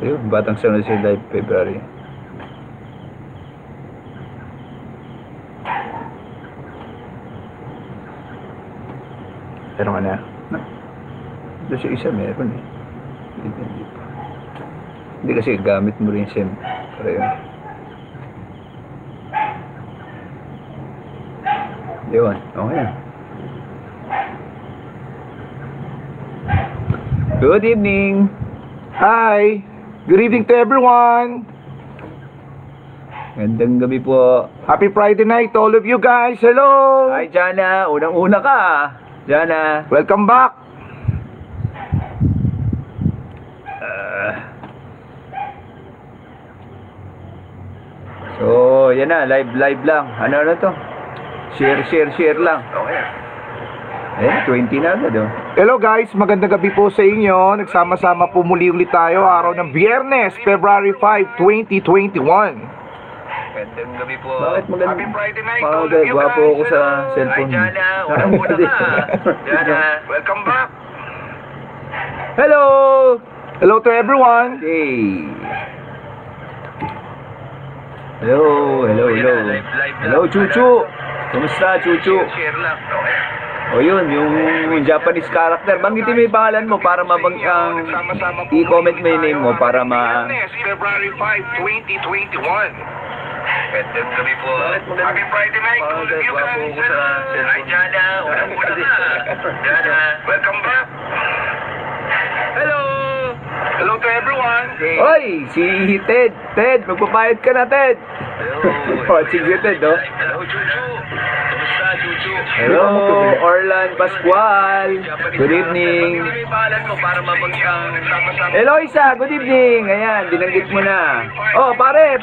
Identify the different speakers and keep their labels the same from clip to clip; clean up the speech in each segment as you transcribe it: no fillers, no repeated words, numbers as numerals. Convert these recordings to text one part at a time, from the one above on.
Speaker 1: Ayun, Batang San Jose Live February. Pero na. Doon sa isa meron eh. Hindi kasi gamit mo rin SIM. Para yun. Yun, okay na. Good evening.
Speaker 2: Hi! Good evening to everyone!
Speaker 1: Gandang gabi po.
Speaker 2: Happy Friday night to all of you guys! Hello!
Speaker 1: Hi, Jana. Unang-una ka. Jana.
Speaker 2: Welcome back!
Speaker 1: So, yan na. Live lang. Ano to? Share lang. Okay. Eh, 20 na agad oh.
Speaker 2: Hello guys, magandang gabi po sa inyo. Nagsama-sama po muli ulit tayo araw ng Biyernes, February 5, 2021.
Speaker 1: Magandang gabi po. Bakit magandang?
Speaker 2: Happy Friday night to all of you
Speaker 1: Gwapo
Speaker 2: guys.
Speaker 1: ako sa
Speaker 2: Hello.
Speaker 1: cellphone.
Speaker 3: Hi, Jana. Unang-una ka. Jana.
Speaker 2: Welcome back!
Speaker 1: Hello!
Speaker 2: Hello to everyone!
Speaker 1: Hey! Hello! Hello, Chuchu! Kumusta, Chuchu?
Speaker 3: Share lang. Okay.
Speaker 1: O yun, yung Japanese character. Banggitin mo yung pangalan mo para i-comment mo yung name mo para
Speaker 2: Biyernes, February 5, 2021.
Speaker 3: Magandang gabi po.
Speaker 2: Happy Friday night to all of you
Speaker 1: Gwapo
Speaker 2: guys.
Speaker 1: ako sa
Speaker 3: Hi,
Speaker 1: cellphone.
Speaker 3: Jana. Unang-una ka. Jana.
Speaker 2: Welcome back!
Speaker 1: Hello!
Speaker 2: Hello to everyone!
Speaker 1: Oy! Si Ted! Ted! Magpapayad ka na, Ted! Watching si Ted, no?
Speaker 3: Hello, Chuchu. Kumusta, Chuchu?
Speaker 1: Hello, Orlan Pascual. Good evening.
Speaker 3: Banggitin mo yung pangalan mo para sama-sama.
Speaker 1: Eloisa, good evening. Ayan, dinanggit mo na. Oh, paring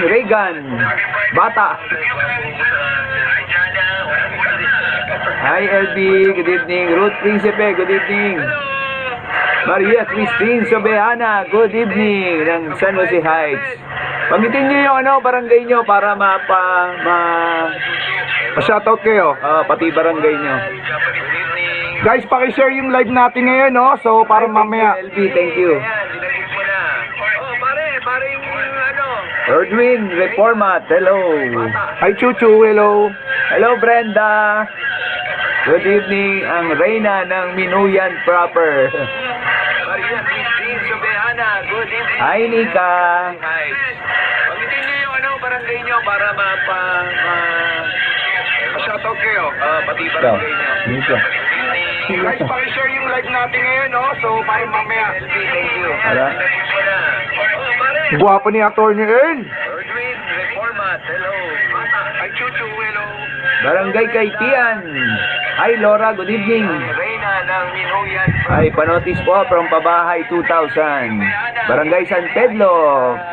Speaker 1: Reagan. Bata.
Speaker 3: Hi, Jana. Unang-una ka.
Speaker 1: Hi, LB. Good evening. Ruth Principe, good evening. Maria Christine Sobeana, good evening ng San Jose Heights. Pamitin niyo yung barangay niyo para
Speaker 2: Pa-shoutout kayo.
Speaker 1: pati barangay niyo.
Speaker 2: Guys, paki-share yung live natin ngayon, no? So, para mamaya.
Speaker 1: LB, thank you.
Speaker 3: Ayan, dinagit mo na. Oh, paring
Speaker 1: Erdwin Reformat, hello.
Speaker 2: Hi, Chuchu. Hello.
Speaker 1: Hello, Brenda. Good evening, ang Reyna ng Minuyan proper.
Speaker 3: Maria Christine Sobeana, good evening.
Speaker 1: Hi, Nika.
Speaker 3: Hi. Pagkitin niyo yung barangay niyo para
Speaker 2: Pa-shoutout kayo.
Speaker 3: pati
Speaker 1: Ikaw,
Speaker 3: barangay niyo.
Speaker 1: Nika.
Speaker 2: Guys, paki-share yung live natin ngayon, no? So, para mamaya.
Speaker 3: Thank you.
Speaker 1: Hala.
Speaker 3: Oh, pare.
Speaker 2: Guwapo ni Atty. Earl.
Speaker 3: Erdwin Reformat, hello.
Speaker 2: Hi, Chuchu. Hello.
Speaker 1: Barangay Kaitian. Hi, Laura, good evening.
Speaker 3: Reyna ng Minuyan.
Speaker 1: Ay, panotis po from Pabahay 2000. Barangay San Pedro,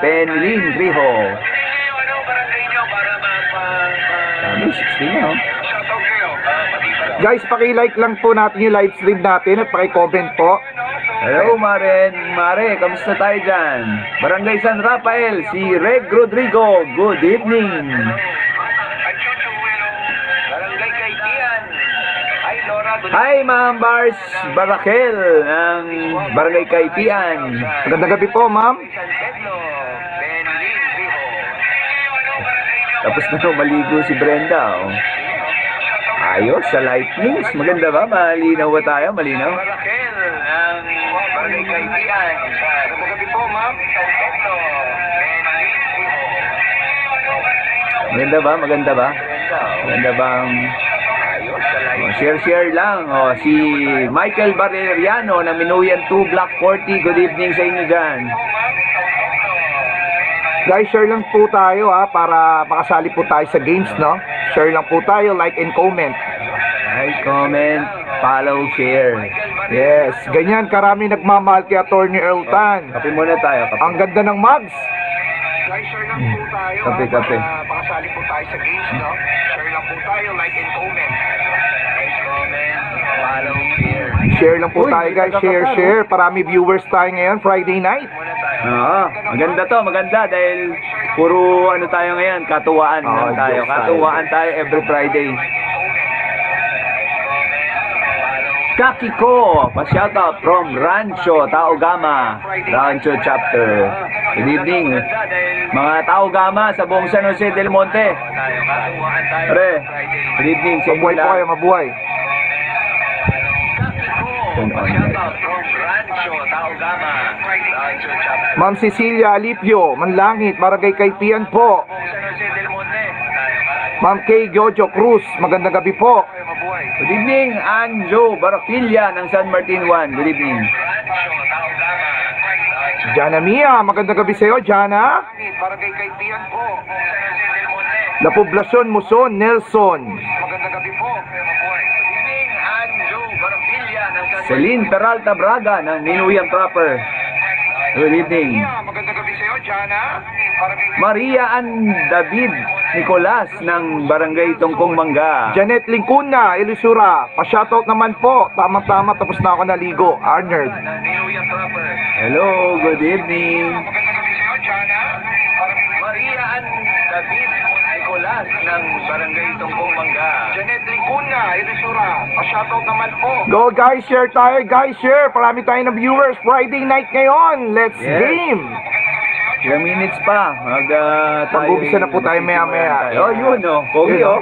Speaker 1: Penlin, Riho.
Speaker 3: Barangay niyo para
Speaker 1: Sabi, 16 na, oh.
Speaker 3: shoutout kayo. Pati barangay.
Speaker 2: Guys, paki-like lang po natin yung live stream natin at paki-comment po.
Speaker 1: Hello, Maren. Mare, kamusta tayo dyan? Barangay San Rafael, si Reg Rodrigo, good evening.
Speaker 3: Hi, Chuchu, hello. Barangay Kaitian. Hi, Laura.
Speaker 1: Hi, Ma'am Bars Barakel ng Barangay Kaitian.
Speaker 2: Magandang gabi po, ma'am.
Speaker 3: San Pedro. Benlin, Riho.
Speaker 1: Tapos na maligo si Brenda, oh. Ayos, sa lightnings. Maganda ba? Malinaw ba tayo? Malinaw?
Speaker 3: Raquel ng Barangay Kaitian. Magandang gabi po, ma'am. San Pedro. Benlin, Riho.
Speaker 1: Maganda ba? Maganda ba? Maganda bang... Oh, share lang. Oh, si Michael Barreriano ng Minuyan 2 Block 40. Good evening sa inyo dyan.
Speaker 2: Guys, share lang po tayo, ha, para makasali po tayo sa games, no? Share lang po tayo, like and comment.
Speaker 1: Like, comment, follow, share.
Speaker 2: Yes, ganyan, karami nagmamahal kay Atty. Earl Tan.
Speaker 1: Kape muna tayo. Kape.
Speaker 2: Ang ganda ng mugs. Guys, share lang po tayo,
Speaker 1: Kape, kape.
Speaker 2: para makasali po tayo sa games, no? Share lang po tayo, like and comment.
Speaker 3: Follow, share.
Speaker 2: Share lang po
Speaker 1: Uy,
Speaker 2: tayo, guys. Share. Parami viewers tayo ngayon, Friday night.
Speaker 1: Oo, maganda to, maganda dahil puro ano tayo ngayon, katuwaan lang tayo.
Speaker 2: jokes tayo.
Speaker 1: Katuwaan tayo every Friday. Kakiko, pa-shoutout from Rancho, Taogama, Rancho Chapter. Good evening, mga Taogama sa buong San Jose del Monte. Pre, good evening sa inyo
Speaker 2: Mabuhay po kayo,
Speaker 1: lahat.
Speaker 2: mabuhay. Ma'am Cecilia Alipio, Manlangit, Barangay Kaipian po. Ma'am Kay Jojo Cruz, magandang gabi po.
Speaker 1: Good evening, Anjo Barapilla ng San Martin 1. Good evening.
Speaker 2: Jana Mia, magandang gabi sa iyo, Jana.
Speaker 3: Barangay Kaipian po.
Speaker 2: La Poblacion Muson, Nelson.
Speaker 3: Magandang gabi po. Good evening, Anjo Barapilla ng San
Speaker 1: Celine Peralta Braga ng Minuyan Proper. Good evening.
Speaker 3: Magandang gabi sa iyo, Jana.
Speaker 1: Maria Ann David Nicolas ng Barangay Tungkong Mangga.
Speaker 2: Janet Lingkuna, Elisura. Pa-shoutout naman po. Tama-tama, tapos na ako naligo. Arnold.
Speaker 1: Hello, good evening.
Speaker 3: Magandang gabi sa iyo, Jana. Maria Ann David Nicolas ng Barangay Tungkong Mangga. Janet Lingkuna, Elisura. Pa-shoutout naman po.
Speaker 2: Go guys, share tayo. Guys, share. Parami tayo ng viewers. Friday night ngayon. Let's
Speaker 1: Yes.
Speaker 2: game.
Speaker 1: Ilang minutes pa.
Speaker 2: Mag-umpisa na po tayo maya-maya.
Speaker 1: Oh, yun oh. Pogi
Speaker 2: Yun,
Speaker 1: oh.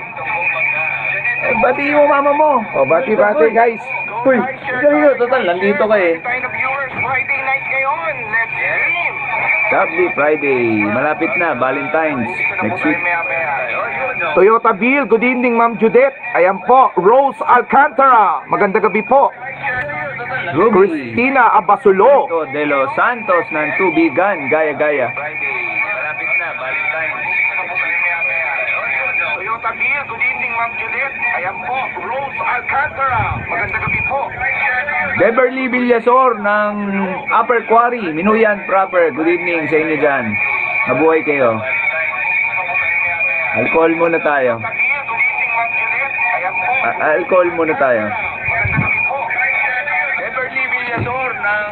Speaker 1: Eh, bati mo mama mo.
Speaker 2: O, bati-bati guys.
Speaker 1: Uy, ikaw total, nandito ka eh.
Speaker 3: Tayo ng viewers, Friday night ngayon. Let's game.
Speaker 1: Lovely Friday. Malapit na, Valentine's. Next week.
Speaker 2: Toyota Bill, good evening Ma'am Judith. Ayan po, Rose Alcantara. Magandang gabi po.
Speaker 1: Ruby.
Speaker 2: Christina Abasulo.
Speaker 1: Tito de los Santos ng Tubigan, Gaya-Gaya.
Speaker 3: Malapit na, Valentine's. Toyota Bill, good evening, Ma'am Judith. Ayan po, Rose Alcantara. Magandang gabi po.
Speaker 1: Beverly Villasor ng Upper Quarry, Minuyan Proper. Good evening sa inyo dyan. Mabuhay kayo. Alcohol muna tayo.
Speaker 3: Bill, good evening, Ma'am Judith. Ayan po,
Speaker 1: Alcohol muna tayo.
Speaker 3: magandang gabi po. Beverly Villasor ng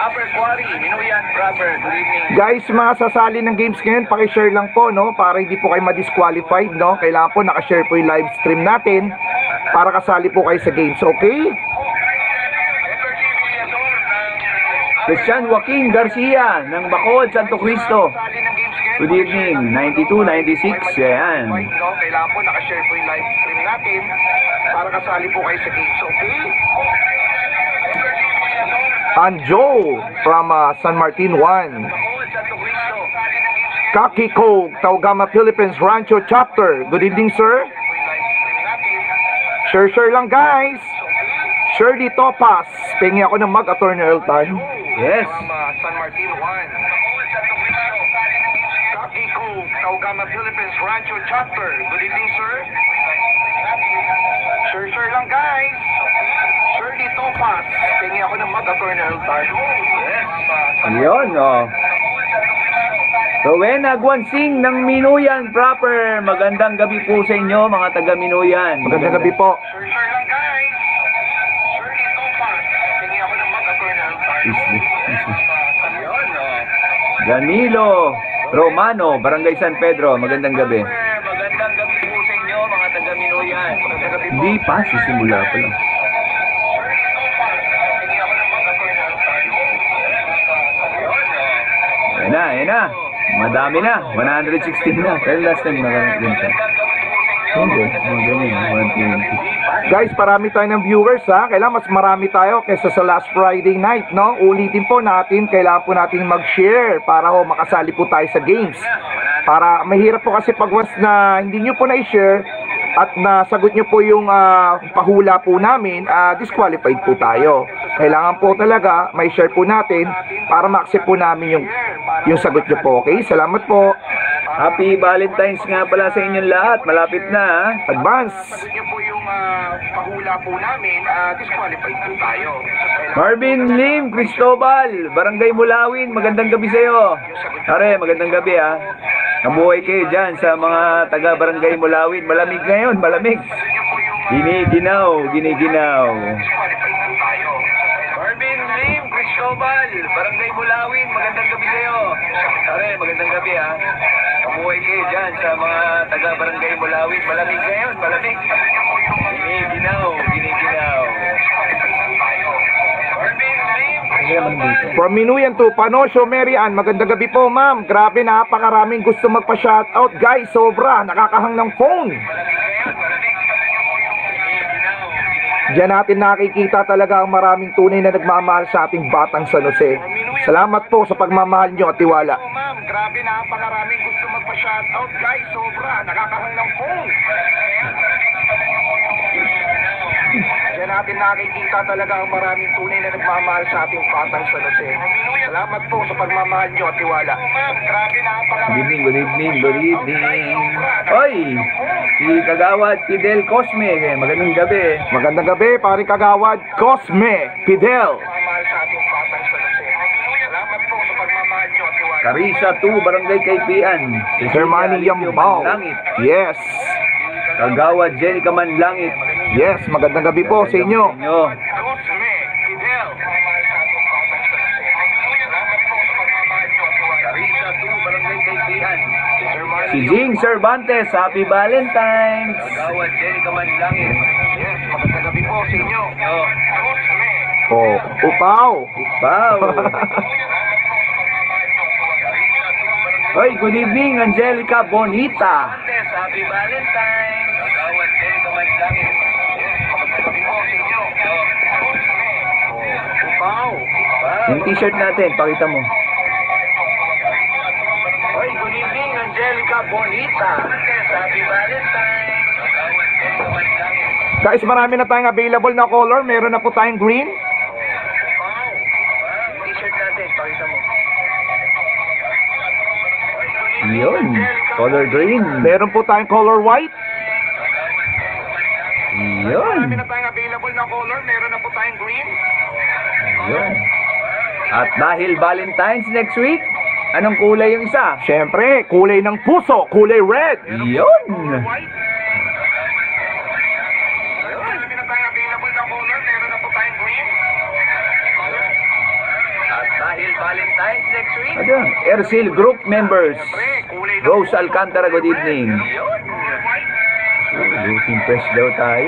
Speaker 3: Upper Quarry, Minuyan Proper. Good evening.
Speaker 2: Guys, mga sasali ng games ngayon, pakishare lang po, no? Para hindi po kayo ma-disqualified, no? Kailangan po nakashare po yung live stream natin para kasali po kayo sa games, okay?
Speaker 3: Beverly Villasor ng
Speaker 1: Christian Joaquin Garcia ng Bacolod, Santo Cristo.
Speaker 3: sali ng games ngayon.
Speaker 1: Good evening. 92, 96. Ayan.
Speaker 3: No, kailangan po nakashare po yung live stream natin para kasali po kayo sa games, okay?
Speaker 2: Anjo from San Martin 1.
Speaker 3: Santo Cristo.
Speaker 2: Kakiko, Taugama Philippines Rancho Chapter. Good evening, sir. Share lang, guys. Shirley Topas. Pengi ako ng mag-attorney Elton.
Speaker 1: Yes.
Speaker 3: San Martin 1. Kakiko, Taugama Philippines Rancho Chapter. Good evening, sir. Share lang, guys. Shirley Topas. Pengi ako ng mag-attorney Elton. Yes.
Speaker 1: Ayun, oh. Rowena Guansing ng Minuyan Proper. Magandang gabi po sa inyo, mga taga Minuyan.
Speaker 2: Magandang gabi po.
Speaker 3: Share lang, guys. Shirley Topas. Pengi ako ng mag-attorney Elton. Ayun,
Speaker 1: Danilo Romano, Barangay San Pedro. Magandang gabi.
Speaker 3: Magandang gabi po sa inyo, mga taga Minuyan. Magandang gabi po.
Speaker 1: Hindi pa, sisimula pa lang. Ayan na. Madami na. 116 na. Pero last time nakarating siya. Hindi. Magaling. 120.
Speaker 2: Guys, parami tayo ng viewers, ha? Kailangan mas marami tayo kaysa sa last Friday night, no? Ulitin po natin, kailangan po natin mag-share para ho makasali po tayo sa games. Para mahirap po kasi pag once na hindi nyo po na-share at nasagot nyo po yung pahula po namin, disqualified po tayo. Kailangan po talaga may share po natin para ma-accept po namin yung sagot nyo po, okay? Salamat po.
Speaker 1: Happy Valentine's nga pala sa inyong lahat. Malapit na, ha?
Speaker 2: Advance.
Speaker 3: Sagot niyo po yung pahula po namin, disqualified po tayo.
Speaker 1: Marvin Lim Cristobal, Barangay Mulawin. Magandang gabi sa'yo. Are, magandang gabi, ha? Nabuhay kayo dyan sa mga taga Barangay Mulawin. Malamig ngayon, malamig. Giniginaw.
Speaker 3: Disqualified po tayo. Marvin Lim Cristobal, Barangay Mulawin, magandang gabi sa'yo. Pare, magandang gabi ha. Kamuhay kayo dyan sa mga taga Barangay Mulawin. Malamig ngayon, malamig. Giniginaw.
Speaker 2: From Minuyan to Panosyo, Marian. Magandang gabi po, ma'am. Grabe, napakaraming gusto magpa-shoutout. Guys, sobra. Nakakahang ng phone. Diyan natin nakikita talaga ang maraming tunay na nagmamahal sa ating batang San Jose. Salamat po sa pagmamahal nyo at tiwala. Ma'am, grabe, napakaraming gusto magpa-shoutout. Guys, sobra. Nakakahang ng phone. Diyan natin nakikita talaga ang maraming tunay na nagmamahal sa ating batang San Jose. Salamat po sa pagmamahal nyo at tiwala. Ma'am, grabe, napakaraming
Speaker 1: Good evening, good evening. Oy, si Kagawad Fidel Cosme. Magandang gabi.
Speaker 2: Magandang gabi, pare Kagawad, Cosme, Fidel.
Speaker 1: Carissa 2, Barangay Kaypian.
Speaker 2: Sir Manny Yambao.
Speaker 1: Manlangit.
Speaker 2: Yes.
Speaker 1: Kagawad Jenica Manlangit.
Speaker 2: Yes, magandang gabi po sa inyo.
Speaker 3: Cosme, Fidel. Carissa 2, Barangay Kaypian.
Speaker 1: Si Jing Cervantes, Happy Valentine's.
Speaker 3: Kagawad Jenica Manlangit.
Speaker 2: Yes, magandang gabi po sa inyo.
Speaker 3: Cosme.
Speaker 2: Oh, upaw.
Speaker 1: Wow. Oy, good evening, Angelica Bonita.
Speaker 3: Happy Valentine's. Kagawad Jenica Manlangit.
Speaker 2: Upaw.
Speaker 1: Yung t-shirt natin, pakita mo.
Speaker 3: Oy, good evening, Angelica Bonita. Happy Valentine's. Kagawad Jenica Manlangit.
Speaker 2: Guys, marami na tayong available na color. Meron na po tayong green.
Speaker 3: T-shirt natin, pakita mo.
Speaker 1: Yun, color green.
Speaker 2: Meron po tayong color white.
Speaker 1: Yun.
Speaker 2: Marami na tayong available na color. Meron na po tayong green.
Speaker 1: Yun. At dahil Valentine's next week, anong kulay yung isa?
Speaker 2: Siyempre, kulay ng puso, kulay red.
Speaker 1: Yun.
Speaker 2: White. Marami na tayong available na color. Meron na po tayong green.
Speaker 3: At dahil Valentine's next week,
Speaker 1: Ano? Ercil Group members.
Speaker 2: Kulay ng
Speaker 1: Rose Alcantara, good evening. Looking fresh daw tayo.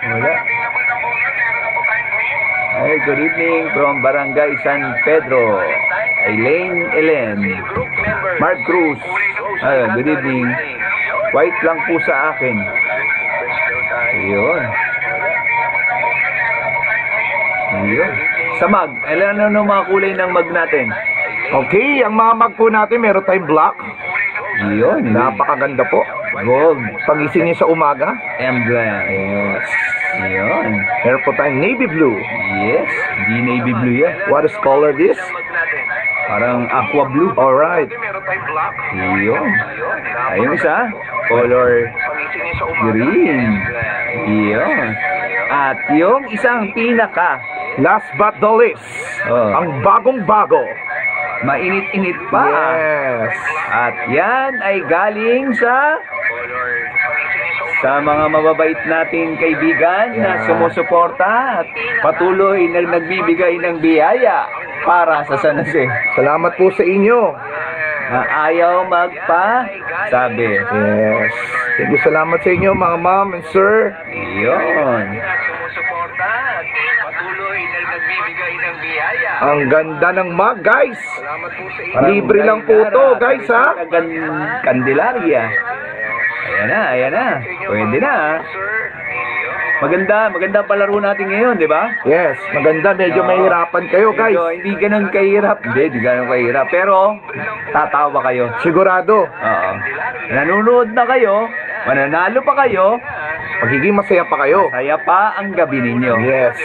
Speaker 1: Wala.
Speaker 2: available na color. Meron na po tayong green.
Speaker 1: Ay, good evening from Barangay San Pedro. Elaine Elen.
Speaker 3: group members.
Speaker 1: Mark Cruz. Ay, good evening. White lang po sa akin. Yun. Yun. Sa mag, ano mga kulay ng mag natin?
Speaker 2: Okay, ang mga mag po natin, meron tayong black.
Speaker 1: Yun.
Speaker 2: Napakaganda po.
Speaker 1: Gold.
Speaker 2: Pagising niyo sa umaga,
Speaker 1: Emblem. Yes. Yun.
Speaker 2: meron po tayong navy blue.
Speaker 1: Yes. Di navy blue yan.
Speaker 2: What is color this?
Speaker 1: Parang aqua blue.
Speaker 2: Alright.
Speaker 3: Meron tayong black.
Speaker 1: Yun. Ayun isa. Color
Speaker 3: Pagising niyo sa umaga.
Speaker 1: green. Yun. At yung isang pinaka
Speaker 2: Last but the least,
Speaker 1: Oh.
Speaker 2: ang bagong-bago.
Speaker 1: mainit-init pa.
Speaker 2: Yes.
Speaker 1: At yan ay galing sa mga mababait nating kaibigan na
Speaker 2: Yeah.
Speaker 1: sumusuporta at patuloy na nagbibigay ng biyaya para sa San Jose.
Speaker 2: Salamat po sa inyo.
Speaker 1: Na ayaw sabi.
Speaker 2: Yes. Thank you, salamat sa inyo, mga ma'am and sir.
Speaker 1: Yun.
Speaker 3: Sumusuporta at patuloy na nagbibigay ng biyaya.
Speaker 2: Ang ganda ng mug, guys.
Speaker 3: Salamat po sa inyo.
Speaker 1: Parang
Speaker 2: Libre lang po to, guys, ha?
Speaker 1: Candelaria. Ayan na. Pwede na. Maganda palaro natin ngayon, di ba?
Speaker 2: Yes, maganda. Medyo
Speaker 1: Oo.
Speaker 2: mahirapan kayo, guys.
Speaker 1: Medyo hindi ganun kahirap. Hindi ganun kahirap. Pero, tatawa kayo.
Speaker 2: Sigurado,
Speaker 1: Oo. Nanonood na kayo, mananalo pa kayo,
Speaker 2: magiging masaya pa kayo.
Speaker 1: saya pa ang gabi ninyo.
Speaker 2: Yes.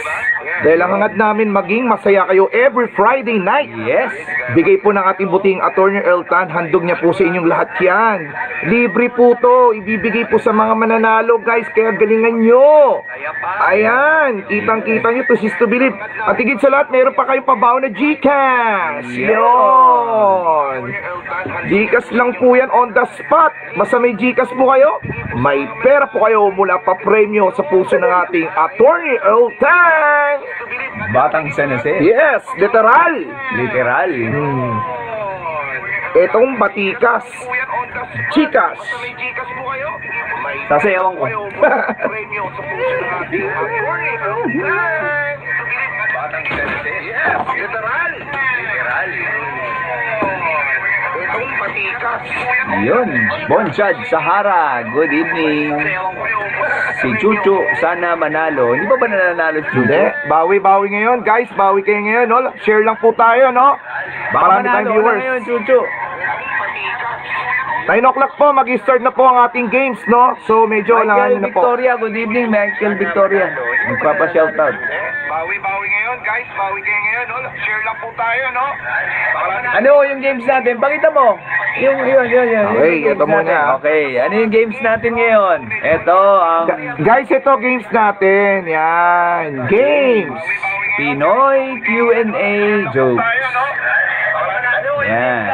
Speaker 2: Dahil ang hangad namin maging masaya kayo every Friday night.
Speaker 1: Yes.
Speaker 2: Bigay po ng ating buting Attorney Earl Tan, handog niya po sa inyong lahat yan. Libre po to, ibibigay po sa mga mananalo, guys, kaya galingan nyo. Ayan, kitang-kita nyo to, sis to believe. At higit sa lahat, meron pa kayong pabaw na Gcash. Yun. Gcash lang po yan on the spot. Basta may Gcash po kayo, may pera po kayo mula pa premyo sa puso ng ating Attorney Earl Tan.
Speaker 1: Batang San Jose.
Speaker 2: Yes, literal.
Speaker 1: Literal.
Speaker 2: Etong batikas. Gcash.
Speaker 3: May Gcash po kayo? May
Speaker 1: Sasayawan ko.
Speaker 3: premyo sa puso ng ating Attorney Earl Tan. Batang San Jose. Yes, literal.
Speaker 1: Yun, Bonchad Sahara, good evening. Si Chuchu, sana manalo. Hindi ba nananalo si Chuchu?
Speaker 2: Hindi, bawi-bawi ngayon. Guys, bawi kayo ngayon, no? Share lang po tayo, no?
Speaker 1: Baka
Speaker 2: Marami tayong
Speaker 1: manalo na
Speaker 2: viewers.
Speaker 1: ngayon, Chuchu.
Speaker 2: 9 o'clock po, mag-start na po ang ating games, no? So, medyo
Speaker 1: Michael
Speaker 2: na po.
Speaker 1: Victoria, good evening, Michael Victoria. Magpapa-shoutout.
Speaker 3: Bawi-bawi ngayon, guys. Bawi kayo ngayon, no? Share lang po tayo, no?
Speaker 1: Ano yung games natin? Pakita mo. Yun.
Speaker 2: Okay,
Speaker 1: yung games
Speaker 2: ito muna.
Speaker 1: natin. Okay, ano yung games natin ngayon? Ito ang
Speaker 2: Guys, ito games natin. Yan. Games.
Speaker 1: Pinoy Q&A jokes.
Speaker 3: Tayo, no?
Speaker 1: Yan.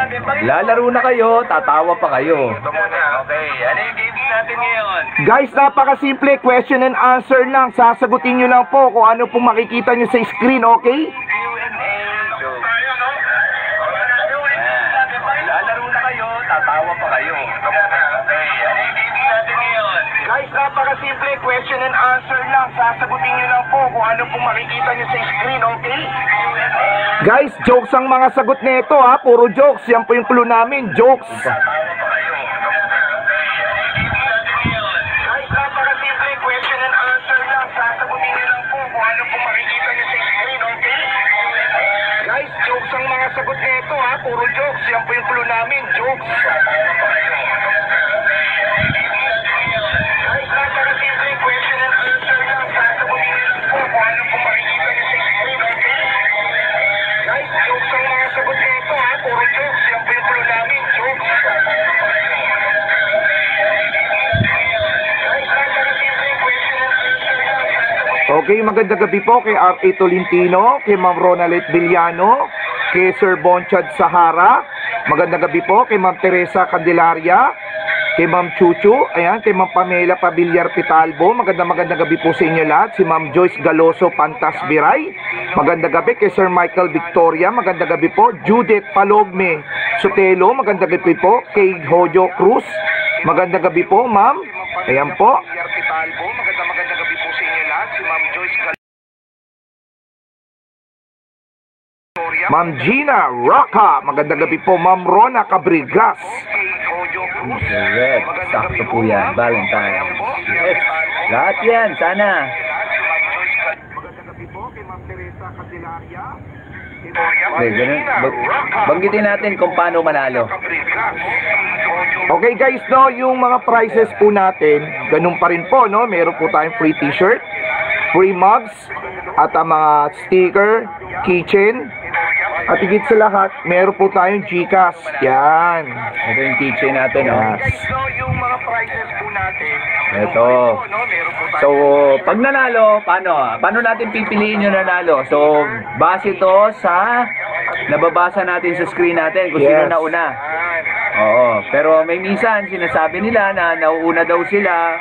Speaker 1: Lalaro na kayo, tatawa pa kayo.
Speaker 3: Ito muna, okay. Ano yung games natin ngayon?
Speaker 2: Guys, napakasimple. Question and answer lang. Sasagutin nyo lang po kung ano pong makikita nyo sa screen, okay?
Speaker 3: Q&A joke. Tayo, no? Lalaro na kayo, tatawa pa kayo. Ito muna, okay. Ano yung games natin ngayon?
Speaker 2: Guys, napakasimple. Question and answer lang. Sasagutin nyo lang po kung ano pong makikita nyo sa screen, okay? Guys, jokes ang mga sagot nito, ha? Puro jokes. Yan po yung clue namin. Jokes.
Speaker 3: Guys, napakasimple. Question and answer lang. Sasagutin nyo lang po kung ano pong makikita nyo sa screen, okay?
Speaker 2: Guys, jokes ang mga sagot nito, ha? Puro jokes. Yan po yung clue namin. Jokes.
Speaker 3: Guys, napakasimple. Question and answer lang. Sasagutin nyo lang po kung ano pong makikita nyo sa screen, okay?
Speaker 2: Guys, jokes ang mga sagot nito, ha? Puro jokes. Yan po yung clue namin. Jokes. Okay, magandang gabi po kay R.A. Tolentino, kay Ma'am Ronalet Villano, kay Sir Bonchad Sahara. Magandang gabi po kay Ma'am Teresa Candelaria, kay Ma'am Chuchu, ayan, kay Ma'am Pamela Pabillar Pitalbo. Magandang gabi po sa inyo lahat. Si Ma'am Joyce Galoso Pantas Biray. Magandang gabi kay Sir Michael Victoria. Magandang gabi po Judith Palogme Sotelo. Magandang gabi po kay Hojo Cruz. Magandang gabi po, Ma'am. Ayan po.
Speaker 3: Magandang gabi po sa inyo lahat. Si Ma'am Joyce Victoria.
Speaker 2: Ma'am Gina Roca. Magandang gabi po, Ma'am Rona Cabrigas.
Speaker 3: Hojo Cruz.
Speaker 1: Correct. Sakto po yan. Valentine. Yes. Lahat yan. Sana.
Speaker 2: Magandang gabi po kay Ma'am Teresa Candelaria.
Speaker 1: Okay, ganun. Banggitin natin kung paano manalo.
Speaker 2: Okay guys, no, yung mga prices po natin, ganun pa rin po, no? Meron po tayong free t-shirt, free mugs, at ang mga sticker, keychain, at higit sa lahat, meron po tayong Gcash. Yan.
Speaker 1: Ito yung keychain natin, oh.
Speaker 2: Yes.
Speaker 3: So, yung mga prices po natin.
Speaker 1: Ito. So, pag nanalo, paano natin pipiliin yung nanalo? So, base to sa nababasa natin sa screen natin kung sino
Speaker 2: Yes.
Speaker 1: nauna. Oo, pero may minsan sinasabi nila na nauuna daw sila.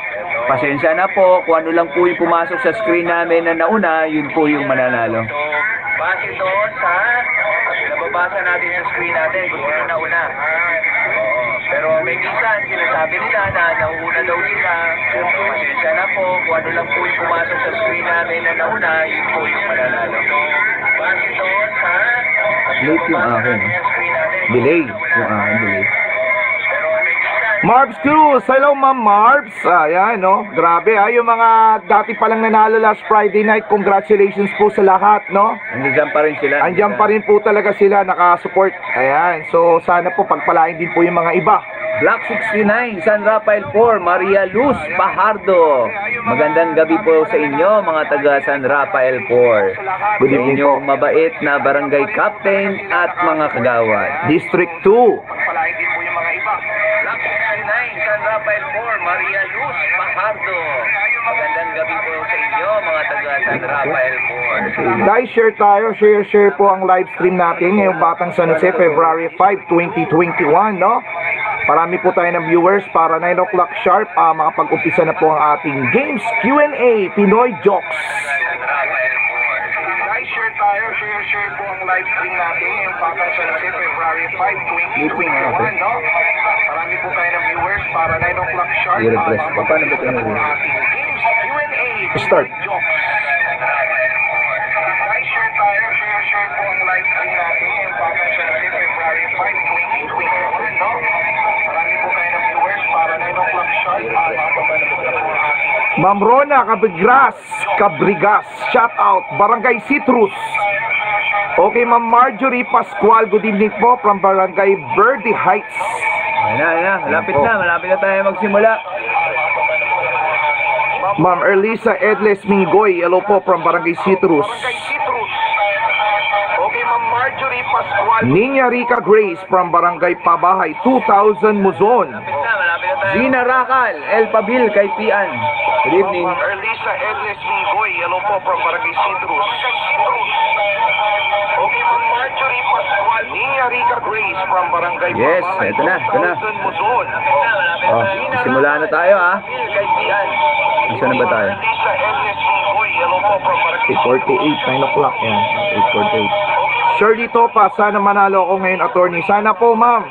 Speaker 1: Pasensya na po, kung ano lang po yung pumasok sa screen namin na nauna, yun po yung mananalo.
Speaker 3: So, base to sa nababasa natin sa screen natin kung sino nauna. Oo. Pero may minsan sinasabi nila na nauuna daw sila. Pasensya na po, kung ano lang po yung pumasok sa screen namin na nauna, yun po yung mananalo. So, base to sa
Speaker 1: Late yung akin.
Speaker 3: screen natin.
Speaker 1: Delay. Yung akin, delay.
Speaker 2: Marbs Cruz, hello Ma'am Marbs. Ayan, no? Grabe, yung mga dati palang nanalo last Friday night, congratulations po sa lahat, no?
Speaker 1: Andiyan pa rin sila.
Speaker 2: Andiyan pa rin po talaga sila, nakasupport. Ayan, so sana po pagpalain din po yung mga iba.
Speaker 1: Black 69, San Rafael 4, Maria Luz Pajardo. Magandang gabi po sa inyo, mga taga San Rafael 4.
Speaker 2: Good evening po.
Speaker 1: Inyong mabait na barangay captain at mga kagawad.
Speaker 2: District 2.
Speaker 3: Pagpalain din po yung mga iba. Black 69, San Rafael 4, Maria Luz Pajardo. Magandang gabi po sa inyo, mga taga San Rafael 4.
Speaker 2: Guys, share tayo, share po ang live stream natin ngayong Batang San Jose, February 5, 2021, no? Parami po tayo ng viewers para 9 o'clock sharp, makapag-umpisa na po ang ating games, Q&A, Pinoy Jokes.
Speaker 3: Guys, share tayo, share po ang live stream natin ngayong Batang San Jose, February 5, 2021, no? Marami po tayo ng viewers para 9 o'clock sharp.
Speaker 1: I-refresh pa. Paano ba ito?
Speaker 3: Ang ating games, Q&A,
Speaker 2: Start.
Speaker 3: Pinoy Jokes. Guys, share tayo, share po ang live stream natin ngayong Batang San Jose, February 5, 2021, no?
Speaker 2: Ma'am Rona Cabrigas, shout out, Barangay Citrus. Okay, Ma'am Marjorie Pascual, good evening po from Barangay Verde Heights.
Speaker 1: Ayan na. Malapit na tayo magsimula.
Speaker 2: Ma'am Erlisa Edles Mingoy, hello po from Barangay Citrus.
Speaker 3: Okay, Ma'am Marjorie Pascual.
Speaker 2: Niña Rica Grace from Barangay Pabahay, 2000 Muzon.
Speaker 3: Malapit na tayo.
Speaker 1: Gina Racal, El Pabil, kay Pian. Good evening.
Speaker 3: Ma'am Erlisa Edles Mingoy, hello po from Barangay Citrus. Okay, Ma'am Marjorie Pascual. Niña Rica Grace from Barangay
Speaker 1: Yes,
Speaker 3: Pabahay,
Speaker 1: ito na.
Speaker 3: 2000 Muzon.
Speaker 1: Oh, simula na tayo ah.
Speaker 3: Kay Pian.
Speaker 1: Saan na ba tayo?
Speaker 3: Erlisa Edles Mingoy, hello po from Barangay
Speaker 2: 8:48, 9 o'clock yan. 8:48. Shirley Topa, sana manalo ako ngayon, attorney. Sana po, ma'am.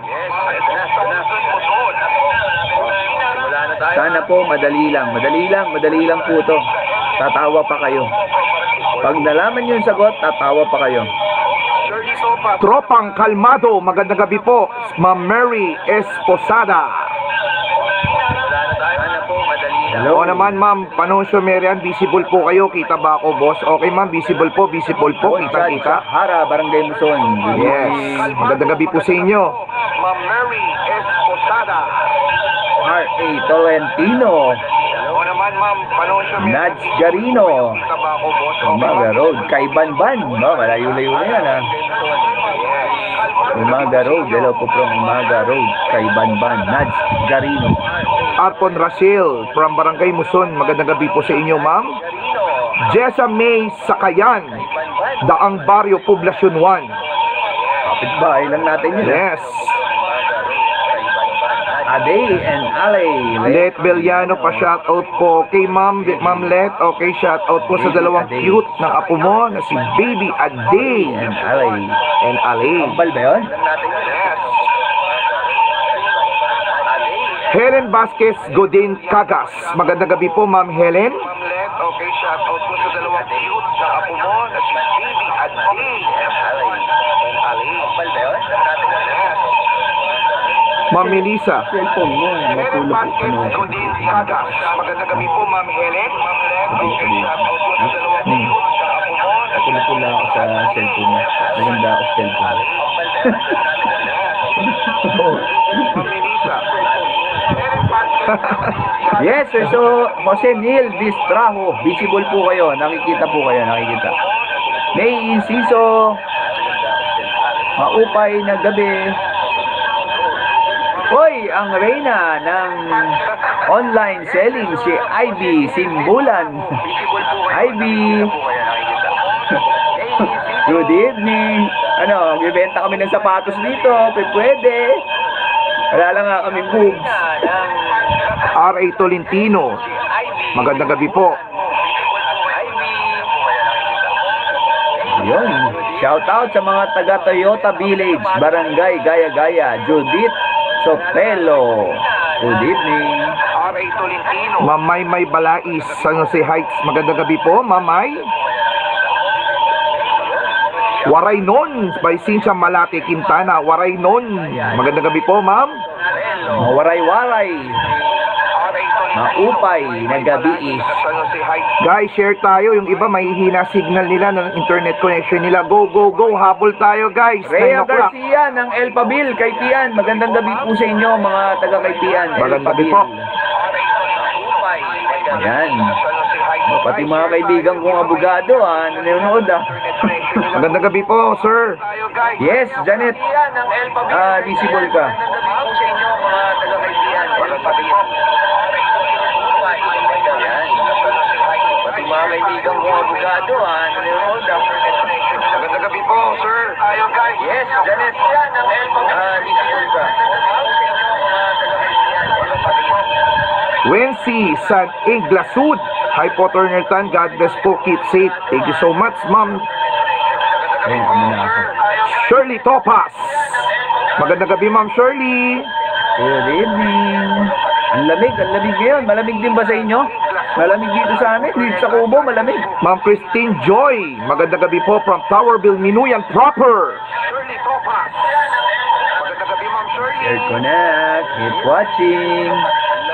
Speaker 1: Sana po, madali lang po to. Tatawa pa kayo. Pag nalaman nyo yung sagot, tatawa pa kayo.
Speaker 2: Tropang Kalmado, magandang gabi po. Ma'am Mary Esposada.
Speaker 3: Sana po, madali lang.
Speaker 1: Hello?
Speaker 2: Oo naman, ma'am. Panosyo Merian, visible po kayo. Kita ba ako, boss? Okay, ma'am. Visible po. Kita-kita.
Speaker 1: Hara, Barangay Muson.
Speaker 2: Yes. Magandang gabi po sa inyo.
Speaker 3: Ma'am Mary Esposada.
Speaker 1: R.A. Tolentino.
Speaker 3: Oo naman, ma'am. Panosyo
Speaker 1: Nats Garino.
Speaker 3: Kita ba ako, boss?
Speaker 1: Umaga Road. Kay Banban. Malayo-layo na yan ha. Umaga Road. Hello po from Umaga Road. Kay Banban. Nats Garino.
Speaker 2: Arpon Rachel from Barangay Muson. Magandang gabi po sa inyo, ma'am. Jessa May Sakayan, Daang Barrio, Poblasyon 1.
Speaker 1: Kapit-bahay lang natin yun.
Speaker 2: Yes.
Speaker 1: Aday and Alay.
Speaker 2: Let Beliano pa shoutout po. Okay, ma'am. Ma'am Let. Okay, shoutout po sa dalawang cute ng apo mo na si Baby Aday
Speaker 1: And Alay.
Speaker 2: and Ali.
Speaker 1: Kampal ba yun?
Speaker 2: Helen Vasquez Godin Cagas. Magandang gabi po, ma'am Helen.
Speaker 3: Ma'am Let, okay, shout out po sa dalawang cute na apo mo na si Baby Aday and Ali. Kampal ba yun? Yes.
Speaker 2: Ma'am Melissa.
Speaker 1: Cellphone mo.
Speaker 3: Helen
Speaker 1: Matulog ko.
Speaker 3: Vasquez Godin Cagas. Magandang gabi po, Ma'am Helen. Ma'am Let, okay, shout out po sa dalawang cute na apo mo na si
Speaker 1: Pula ako sa cellphone mo. Maganda ako sa cellphone.
Speaker 3: Ma'am Melissa. Helen Vasquez.
Speaker 1: Yes, sir. So, Jose Neil Distrajo. Visible po kayo. Nakikita po kayo. Nakikita. May Inciso. Maupay na gabi. Hoy, ang reyna ng online selling, si Ivy Simbulan. Ivy. Good evening. Ano, bibenta kami ng sapatos dito. Pwede. Wala lang nga kaming boobs.
Speaker 2: R.A. Tolentino. Magandang gabi po.
Speaker 1: Yun. Shout out sa mga taga Toyota Village, Barangay Gaya-Gaya, Judith Sopelo. Good evening.
Speaker 3: R.A. Tolentino.
Speaker 2: Mamay May Balais, San Jose Heights. Magandang gabi po, Mamay. Waray Non by Cynthia Malate Quintana. Waray Non. Magandang gabi po, ma'am.
Speaker 1: Mawaray-waray. Maupay na gabi.
Speaker 2: Guys, share tayo. Yung iba mahihina signal nila ng internet connection nila. Go, go, go. Habol tayo, guys. 9
Speaker 1: Rhea
Speaker 2: o'clock.
Speaker 1: Garcia ng El Pabil, kay Pian. Magandang gabi po sa inyo, mga taga kay Pian. El
Speaker 2: Magandang gabi
Speaker 1: Pabil.
Speaker 2: po.
Speaker 1: Ayan. Pati mga kaibigan kong abogado, nanonood
Speaker 2: Magandang gabi po, sir.
Speaker 1: Yes, Janet. Visible ka.
Speaker 3: Pati mga kaibigan kong abogado, nanonood Magandang gabi po, sir. Yes, Janet. Visible ka.
Speaker 2: Wency San Iglasud. Hi po, Turner Tan. God bless po. Keep safe. Thank you so much, ma'am.
Speaker 1: Ayun, ano na ako.
Speaker 2: Shirley Topas. Magandang gabi, ma'am Shirley.
Speaker 1: Good evening. Ang lamig ngayon. Malamig din ba sa inyo? Malamig dito sa amin. Dito sa Kubo, malamig.
Speaker 2: Ma'am Christine Joy. Magandang gabi po from Towerville, Minuyan proper.
Speaker 3: Shirley Topas. Magandang gabi, Ma'am Shirley.
Speaker 1: Share connect. Keep watching.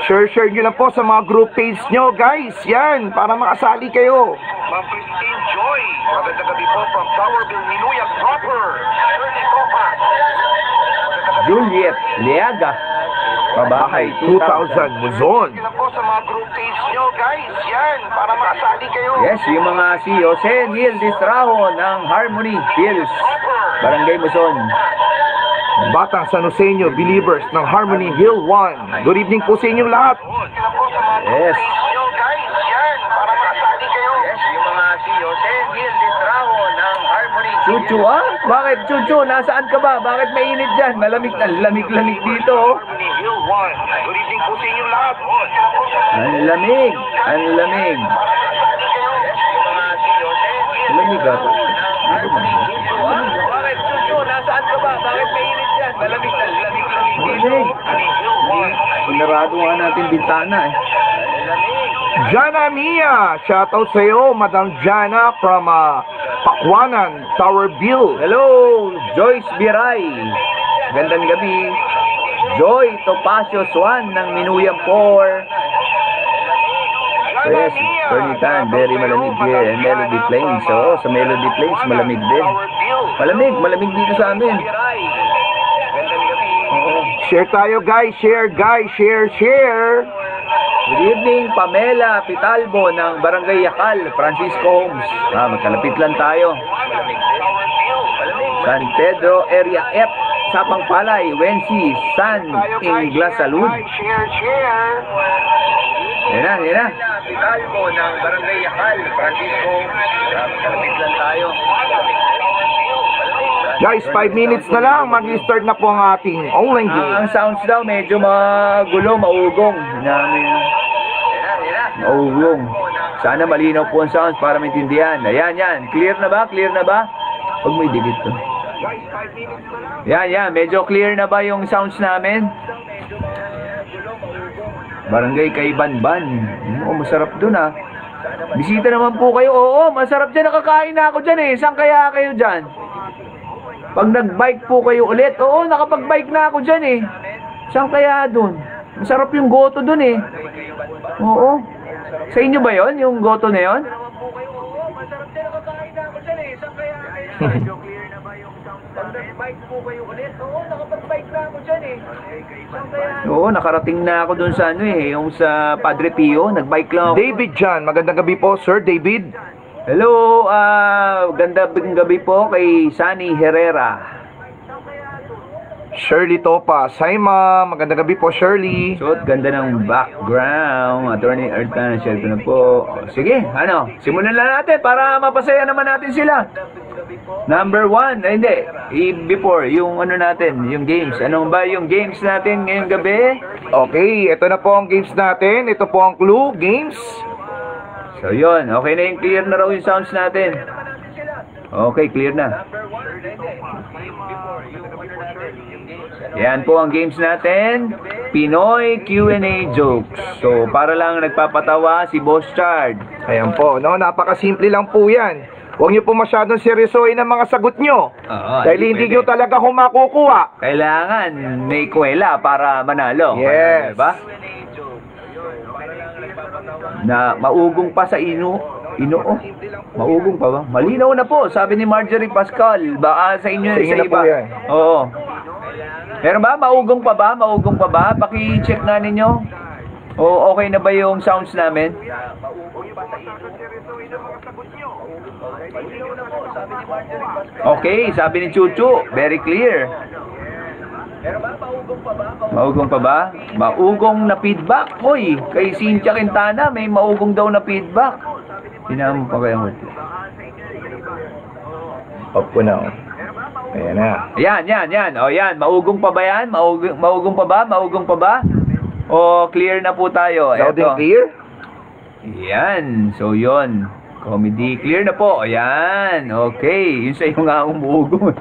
Speaker 2: Share nyo lang po sa mga group page nyo, guys. Yan, para makasali kayo.
Speaker 3: Ma'am Christine Joy. Magandang gabi po from Towerville, Minuya proper. Shirley Topas.
Speaker 1: Juliet Liaga. Pabahay
Speaker 2: 2,000 Luzon.
Speaker 3: Lang po sa mga group page nyo, guys. Yan, para makasali kayo.
Speaker 1: Yes, yung mga si Jose Neil Distrajo ng Harmony Hills, Barangay Muson.
Speaker 2: Batang San Joseño Believers ng Harmony Hill 1. Good evening po sa inyong lahat.
Speaker 1: Yes.
Speaker 3: Nyo, guys. Yan, para makasali kayo. Yes, yung mga si Jose Neil Distrajo ng Harmony.
Speaker 1: Chuchu, ah? Bakit Chuchu? Nasaan ka ba? Bakit mainit dyan? Malamig na lamig dito. Oh.
Speaker 3: Harmony Hill 1. Good evening po sa inyong lahat.
Speaker 1: Ang lamig. Ang lamig. Lamig ah.
Speaker 3: Bakit, Chucho? Nasaan ka ba? Bakit mainit dyan? Malamig na lamig
Speaker 1: Lamig. Pinarado nga natin bintana eh.
Speaker 2: Jana Mia, shoutout sa iyo, Madam Jana from Pakwanan, Towerville.
Speaker 1: Hello, Joyce Biray. Gandang gabi. Joy Topacio Swan ng Minuyang 4. Yes, Pernitan, very malamig here. And Melody Plains. Oo, sa Melody Plains, malamig din. Malamig dito sa amin. Oo.
Speaker 2: Share tayo, guys. Share.
Speaker 1: Good evening, Pamela Pitalbo ng Barangay Yakal, Francisco Homes. Magkalapit lang tayo. San Pedro, Area F, Sapang Palay, Wensi, San Ingla Salud.
Speaker 3: Share.
Speaker 1: Yan na.
Speaker 3: Pitalbo ng Barangay Yakal, Francisco. Kalapit lang tayo.
Speaker 2: Guys, 5 minutes na lang. Mag-start na po ang ating online game.
Speaker 1: Ang sounds daw medyo magulo, maugong. Maugong. Sana malinaw po ang sounds para maintindihan. Ayan, yan. Clear na ba? Huwag mo i-delete to. Yan. Medyo clear na ba yung sounds namin? Barangay kay Banban. Oo, masarap dun ah. Bisita naman po kayo. Oo, masarap dyan. Nakakain na ako dyan eh. Saan kaya kayo dyan? Pag nag-bike po kayo ulit. Oo, nakapag-bike na ako dyan eh. Saan kaya dun? Masarap yung goto dun eh. Oo. Sa inyo ba yon yung goto na yon?
Speaker 3: Masarap din nakakain na ako dyan eh. Saan kaya kayo? Clear na ba yung sound? Pag nag-bike po kayo ulit. Oo, nakapag-bike na ako dyan eh. Saan kaya?
Speaker 1: Oo, nakarating na ako dun sa ano eh. Yung sa Padre Pio. Nag-bike lang ako.
Speaker 2: David Jan, magandang gabi po, Sir David.
Speaker 1: Hello, gandang gabi po kay Sunny Herrera.
Speaker 2: Shirley Topas. Hi, ma'am. Magandang gabi po, Shirley.
Speaker 1: Suot, ganda ng background. Attorney Ertan, share ko na po. Sige, simulan lang natin para mapasaya naman natin sila. Number 1, hindi. Before, yung ano natin, yung games. Ano ba yung games natin ngayong gabi?
Speaker 2: Okay, ito na po ang games natin. Ito po ang clue, games.
Speaker 1: So, yun. Okay na yung clear na raw yung sounds natin. Okay, clear na. Yan po ang games natin. Pinoy Q&A jokes. So, para lang nagpapatawa si Boss Chard.
Speaker 2: Ayan po, no? Napakasimple lang po yan. Huwag niyo po masyadong seryosohin ang mga sagot niyo.
Speaker 1: Oo,
Speaker 2: Dahil hindi niyo talaga makukuha.
Speaker 1: Kailangan may kwela para manalo.
Speaker 2: Yes.
Speaker 1: Diba? Na maugong pa sa Inoo. Maugong pa ba? Malinaw na po, sabi ni Marjorie Pascal. Baka sa inyo,
Speaker 2: Sa inyo
Speaker 1: sa
Speaker 2: na
Speaker 1: iba.
Speaker 2: po yan.
Speaker 1: Oo. Meron ba? Maugong pa ba? Paki-check nga ninyo. O okay na ba yung sounds namin? Okay, sabi ni Chuchu, very clear. Maugong pa ba? Maugong na feedback. Hoy, kay Cynthia Quintana, may maugong daw na feedback. Hinamon pa kaya mo.
Speaker 2: Off ko na. Ayan na.
Speaker 1: Yan. O yan, maugong pa ba yan? Maugong pa ba? O clear na po tayo.
Speaker 2: Loud and
Speaker 1: Eto.
Speaker 2: clear?
Speaker 1: Yan. So yon. Comedy. Clear na po. Ayan. Okay. Yun sa iyo nga umuugong.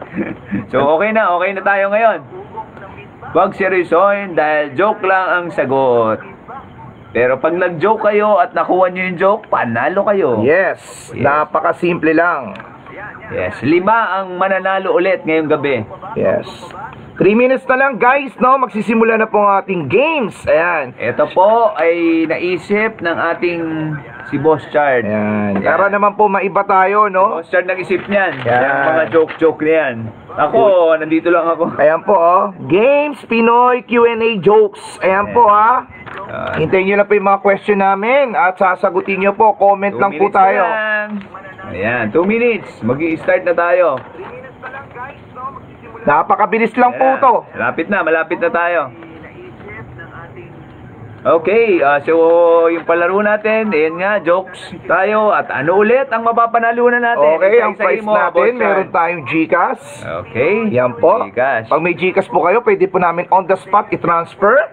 Speaker 1: So okay na tayo ngayon. Huwag seryosohin dahil joke lang ang sagot. Pero pag nag-joke kayo at nakuha nyo yung joke, panalo kayo.
Speaker 2: Yes. Napakasimple lang.
Speaker 1: Yes. 5 ang mananalo ulit ngayong gabi.
Speaker 2: Yes. 3 minutes na lang guys, no? Magsisimula na po ang ating games. Ayan.
Speaker 1: Ito po ay naisip ng ating si Boss Chard.
Speaker 2: Ayan. Para naman po maiba tayo, no?
Speaker 1: Boss Chard nag-isip niyan.
Speaker 2: Yan.
Speaker 1: Yung mga joke-joke na yan. Ako, nandito lang ako.
Speaker 2: Ayan po, oh. Games Pinoy Q&A jokes. Ayan po, ha. Hintayin nyo lang po yung mga question namin at sasagutin nyo po. Comment
Speaker 1: 2
Speaker 2: lang po
Speaker 1: minutes
Speaker 2: tayo.
Speaker 1: na lang. Ayan, 2 minutes. Mag-i-start na tayo.
Speaker 2: Napakabilis lang po
Speaker 1: Ayan.
Speaker 2: to.
Speaker 1: Malapit na tayo. Okay, so yung palaro natin, ayan nga, jokes tayo. At ano ulit ang mapapanalunan natin?
Speaker 2: Okay, ang
Speaker 1: Isa-isahin
Speaker 2: price
Speaker 1: mo,
Speaker 2: natin,
Speaker 1: Boss Chard.
Speaker 2: meron tayong GCash.
Speaker 1: Okay.
Speaker 2: Yan po.
Speaker 1: Gcash.
Speaker 2: Pag may GCash po kayo, pwede po namin on the spot i-transfer.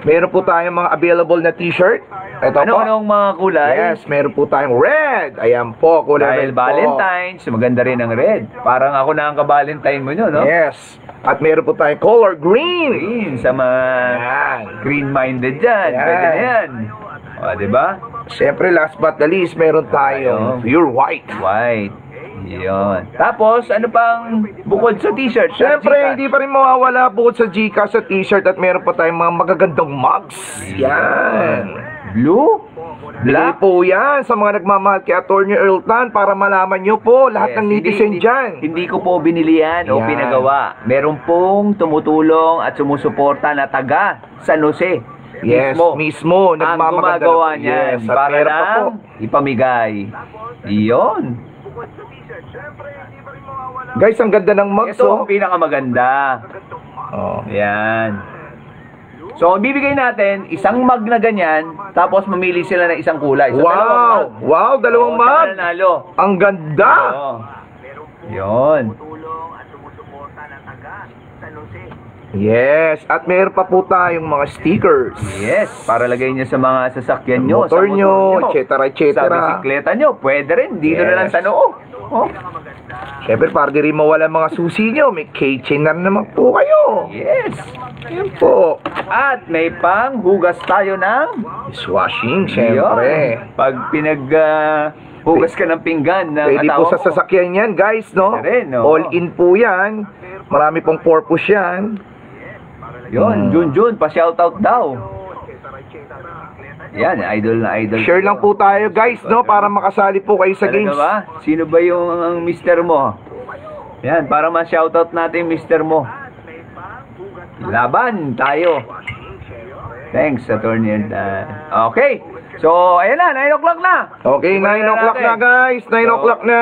Speaker 2: Meron po tayong mga available na t-shirt. Ito po.
Speaker 1: Anong mga kulay?
Speaker 2: Yes, meron po tayong red. Ayan po, kulay
Speaker 1: Dahil
Speaker 2: red po.
Speaker 1: Valentine's, maganda rin ang red. Parang ako na ang ka-Valentine mo nyo, no?
Speaker 2: Yes. At meron po tayong color green.
Speaker 1: Green, sa mga
Speaker 2: Ayan.
Speaker 1: green-minded dyan.
Speaker 2: Ayan.
Speaker 1: Pwede na yan. O, diba?
Speaker 2: Siyempre, last but the least, meron tayong pure white.
Speaker 1: White. Yun. Tapos, ano pang bukod sa t-shirt?
Speaker 2: Siyempre,
Speaker 1: Gcash.
Speaker 2: hindi pa rin mawawala bukod sa GCash sa t-shirt at meron pa tayong mga magagandang mugs. Yan.
Speaker 1: Blue?
Speaker 2: Bigay
Speaker 1: Black?
Speaker 2: po yan sa mga nagmamahal kay Atty. Earl Tan para malaman nyo po lahat ng netizen dyan.
Speaker 1: Hindi ko po binili yan o
Speaker 2: Yan.
Speaker 1: pinagawa. Meron pong tumutulong at sumusuporta na taga San Jose.
Speaker 2: Yes, mismo.
Speaker 1: Ang gumagawa niyan
Speaker 2: Yes, at
Speaker 1: para
Speaker 2: meron pa po.
Speaker 1: lang ipamigay. Iyon.
Speaker 2: Guys, ang ganda ng mugs,
Speaker 1: Ito
Speaker 2: oh.
Speaker 1: ang pinakamaganda.
Speaker 2: Oh.
Speaker 1: Yan. So, ang bibigay natin, isang mug na ganyan, tapos mamili sila ng isang kulay. So,
Speaker 2: Wow! Wow, dalawang mug!
Speaker 1: Nanalo.
Speaker 2: Ang ganda!
Speaker 1: Oo. Yun.
Speaker 2: Yes, at meron pa po tayong mga stickers.
Speaker 1: Yes, para lagay nyo sa mga sasakyan nyo,
Speaker 2: Motor
Speaker 1: sa
Speaker 2: nyo,
Speaker 1: motor
Speaker 2: et cetera, et cetera.
Speaker 1: Sa bisikleta nyo, pwede rin. Dito na lang
Speaker 2: Yes.
Speaker 1: sa noo. Oh.
Speaker 2: Siyempre, para di rin mawala mga susi nyo, may keychain na naman po kayo.
Speaker 1: Yes.
Speaker 2: Yan po.
Speaker 1: At may pang hugas tayo ng
Speaker 2: Dishwashing, siyempre.
Speaker 1: Yun. Pag hugas ka ng pinggan ng
Speaker 2: Pwede po
Speaker 1: asawa
Speaker 2: sa
Speaker 1: mo.
Speaker 2: sasakyan yan, guys, no?
Speaker 1: Pwede rin, no?
Speaker 2: All in po yan. Marami pong purpose yan.
Speaker 1: Yun, Junjun, pa-shoutout daw. Yan, idol na idol.
Speaker 2: Share lang po tayo, guys, no? Para makasali po kayo sa
Speaker 1: Talaga
Speaker 2: games.
Speaker 1: ba? Sino ba yung ang mister mo? Yan, para ma-shoutout natin mister mo. Laban tayo. Thanks, Attorney. Okay. So, ayan na, 9 o'clock na.
Speaker 2: Okay, 9 o'clock na, guys. 9
Speaker 1: So,
Speaker 2: o'clock na.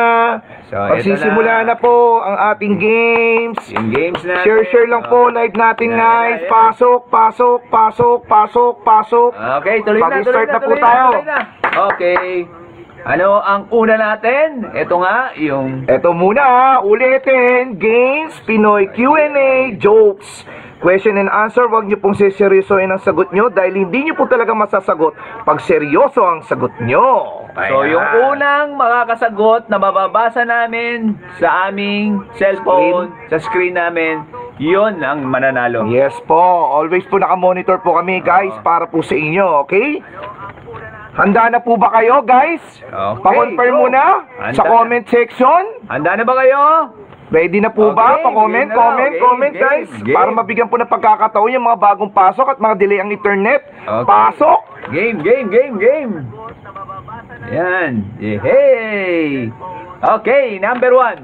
Speaker 1: so,
Speaker 2: Magsisimula
Speaker 1: ito na.
Speaker 2: na po ang ating games.
Speaker 1: Yung games na.
Speaker 2: Share lang po, live natin, guys. Pasok, pasok, pasok, pasok, pasok.
Speaker 1: Okay, tuloy na,
Speaker 2: Mag-start na po
Speaker 1: tuloy
Speaker 2: tayo.
Speaker 1: tuloy na. Okay. Ano ang una natin? Ito nga, yung...
Speaker 2: Eto muna, ha. Ulitin. Games, Pinoy Q&A, jokes. Question and answer, wag niyo pong seryosoin ang sagot niyo dahil hindi niyo po talaga masasagot pag seryoso ang sagot niyo.
Speaker 1: So, yung unang makakasagot na mababasa namin sa aming cellphone, sa screen namin, yun ang mananalo.
Speaker 2: Yes po, always po nakamonitor po kami, guys, para po sa inyo, okay? Handa na po ba kayo, guys?
Speaker 1: Okay,
Speaker 2: Pa-confirm
Speaker 1: go.
Speaker 2: muna
Speaker 1: Handa
Speaker 2: sa
Speaker 1: na.
Speaker 2: comment section.
Speaker 1: Handa na ba kayo?
Speaker 2: Ready na po ba?
Speaker 1: Okay,
Speaker 2: Pa-comment,
Speaker 1: game na.
Speaker 2: comment,
Speaker 1: Game,
Speaker 2: comment,
Speaker 1: game,
Speaker 2: guys.
Speaker 1: game.
Speaker 2: Para mabigyan po ng pagkakataon yung mga bagong pasok at mga delay ang internet.
Speaker 1: Okay.
Speaker 2: Pasok!
Speaker 1: Game. Yan. Hey! Okay, number 1.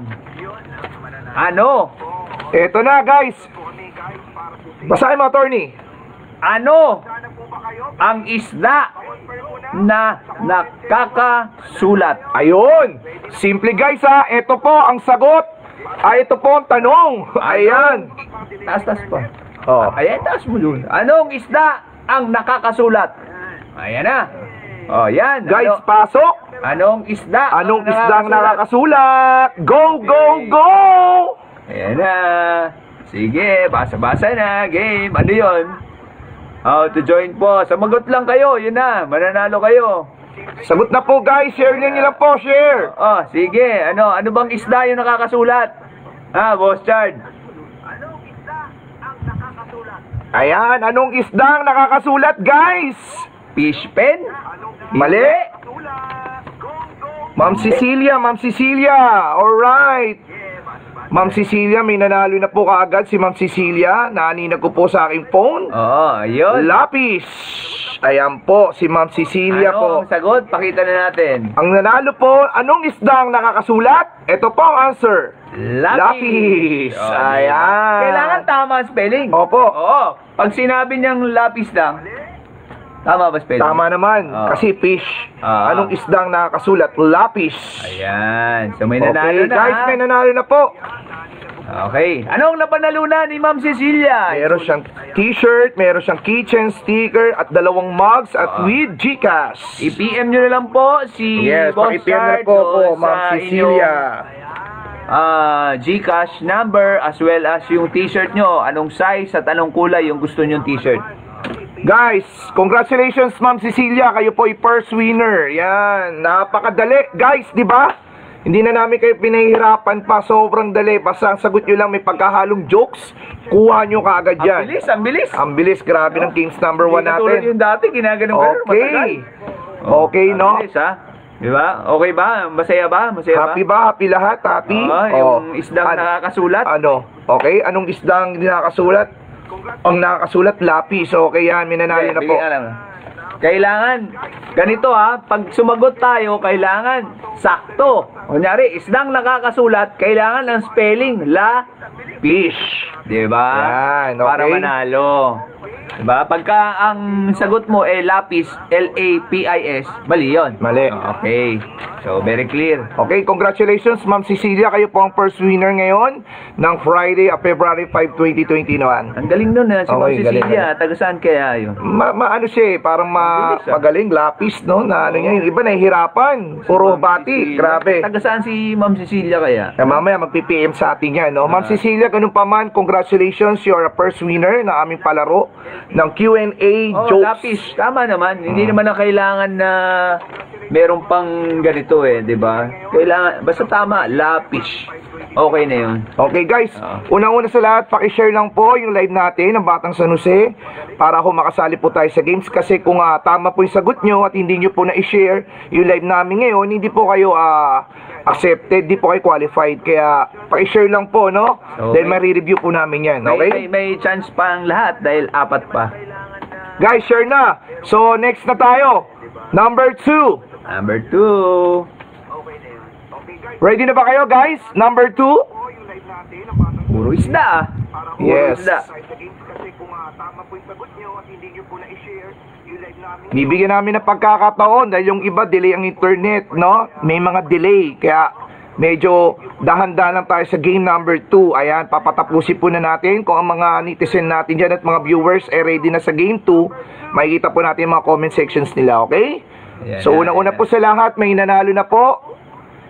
Speaker 1: Ano?
Speaker 2: Eto na, guys. Basahin mo, attorney.
Speaker 1: Ano ang isda na nakakasulat?
Speaker 2: Ayun. Simple, guys, ha. Ito po ang sagot. Ito po ang tanong. Ayan.
Speaker 1: Taas pa.
Speaker 2: Oh.
Speaker 1: Ayan, taas mo dun. Anong isda ang nakakasulat? Ayan na. Oh, yan.
Speaker 2: Guys, pasok.
Speaker 1: Anong isda?
Speaker 2: Anong isdang nakakasulat? Go, go, go!
Speaker 1: Ayan na. Sige, basa-basa na. Game. Ano yun? How to join po. Samagot lang kayo. Yun na. Mananalo kayo.
Speaker 2: Sagot na po, guys. Share nyo lang po. Share.
Speaker 1: Oh, sige. Ano bang isda yung nakakasulat? Boss Chard.
Speaker 2: Ayan. Anong isdang nakakasulat, guys?
Speaker 1: Fish pen?
Speaker 2: Mali. Ma'am Cecilia. Alright. Ma'am Cecilia, may nanalo na po kaagad si Ma'am Cecilia. Naninag ko po sa aking phone.
Speaker 1: Oo, ayun.
Speaker 2: Lapis. Ayan po, si Ma'am Cecilia
Speaker 1: Ano
Speaker 2: po.
Speaker 1: ang sagot? Pakita na natin.
Speaker 2: Ang nanalo po, anong isda ang nakakasulat? Ito po ang answer. Lapis.
Speaker 1: Oh,
Speaker 2: Ayan.
Speaker 1: Kailangan tama ang spelling.
Speaker 2: Opo.
Speaker 1: Oo. Pag sinabi niyang lapis lang, tama ba spelling?
Speaker 2: Tama naman,
Speaker 1: Oo.
Speaker 2: kasi fish.
Speaker 1: Ah.
Speaker 2: Anong isda ang nakakasulat? Lapis.
Speaker 1: Ayan. So may nanalo
Speaker 2: Okay,
Speaker 1: na.
Speaker 2: guys, may nanalo na po.
Speaker 1: Okay. Anong napanalunan ni Ma'am Cecilia?
Speaker 2: Meron siyang t-shirt, meron siyang keychain, sticker, at 2 mugs at with Gcash.
Speaker 1: I-PM nyo na lang po si
Speaker 2: Yes,
Speaker 1: Boss
Speaker 2: pakipyan na
Speaker 1: Chard
Speaker 2: po
Speaker 1: doon
Speaker 2: po, Ma'am
Speaker 1: sa
Speaker 2: Cecilia.
Speaker 1: inyong, Gcash number as well as yung t-shirt nyo. Anong size at anong kulay yung gusto nyong t-shirt?
Speaker 2: Guys, congratulations Ma'am Cecilia, kayo po ay first winner. Yan, napakadali. Guys, di ba? Hindi na namin kayo pinahihirapan pa, sobrang dali. Basta ang sagot nyo lang may pagkahalong jokes, kuha nyo kaagad yan.
Speaker 1: Ang bilis, ang bilis.
Speaker 2: Ang bilis, grabe ng Kings number 1
Speaker 1: Hindi katulad
Speaker 2: natin.
Speaker 1: yung dati, ginaganon ka
Speaker 2: Okay. Okay, no?
Speaker 1: Ang bilis, ha? Di ba? Okay ba? Masaya ba? Masaya
Speaker 2: Happy ba? Happy lahat? Happy?
Speaker 1: Yung isdang nakakasulat.
Speaker 2: Ano? Okay, anong isdang nakakasulat? Ang nakakasulat, lapis. Okay yan, minanalo na po.
Speaker 1: Bigyan alam. Kailangan, ganito ha, pag sumagot tayo, kailangan sakto. Kunyari, isdang nakakasulat, kailangan ang spelling, fish. Diba?
Speaker 2: Yan, okay.
Speaker 1: Para manalo. Diba? Pagka ang sagot mo lapis, L-A-P-I-S, mali yun.
Speaker 2: Mali.
Speaker 1: Okay. So, very clear.
Speaker 2: Okay, congratulations Ma'am Cecilia. Kayo po ang first winner ngayon ng Friday, February 5, 2021.
Speaker 1: Ang galing nun si Ma'am
Speaker 2: Okay, galing,
Speaker 1: Cecilia. Taga saan kaya yun?
Speaker 2: Ano siya eh, parang
Speaker 1: Bilis, ah.
Speaker 2: magaling, lapis, no? Na ano niya, yung iba nahihirapan. Puro bati, grabe.
Speaker 1: Taga saan si Ma'am Cecilia kaya?
Speaker 2: Mamaya mag-PPM sa atin yan, no? Ma'am Cecilia, ganun pa man, congratulations, you're a first winner ng aming palaro ng Q&A
Speaker 1: Oh,
Speaker 2: jokes.
Speaker 1: lapis. Tama naman. Hindi naman na kailangan na meron pang ganito di ba? Kailangan, basta tama, lapis. Okay na yun.
Speaker 2: Okay guys,
Speaker 1: Oo.
Speaker 2: unang-una sa lahat, pakishare lang po yung live natin ng Batang San Jose para ako makasali po tayo sa games kasi kung tama po yung sagot nyo at hindi nyo po na-share yung live namin ngayon, hindi po kayo accepted, hindi po kayo qualified. Kaya pakishare lang po, no?
Speaker 1: Okay.
Speaker 2: Then may-review po namin yan, okay?
Speaker 1: May chance pa ang lahat dahil 4 pa.
Speaker 2: Guys, share na. So next na tayo. Number 2.
Speaker 1: Number 2.
Speaker 2: Ready na ba kayo guys? Number 2.
Speaker 1: Puro isda Puro
Speaker 2: Yes.
Speaker 1: isda.
Speaker 2: Bibigyan namin ng pagkakataon dahil yung iba delay ang internet, no? May mga delay, kaya medyo dahan-dahan lang tayo sa game number 2. Ayan, papatapusin po na natin kung ang mga netizen natin dyan at mga viewers ay ready na sa game 2. Makikita po natin yung mga comment sections nila, okay?
Speaker 1: Yan,
Speaker 2: So
Speaker 1: yan,
Speaker 2: unang-una
Speaker 1: yan.
Speaker 2: po sa lahat, may nanalo na po.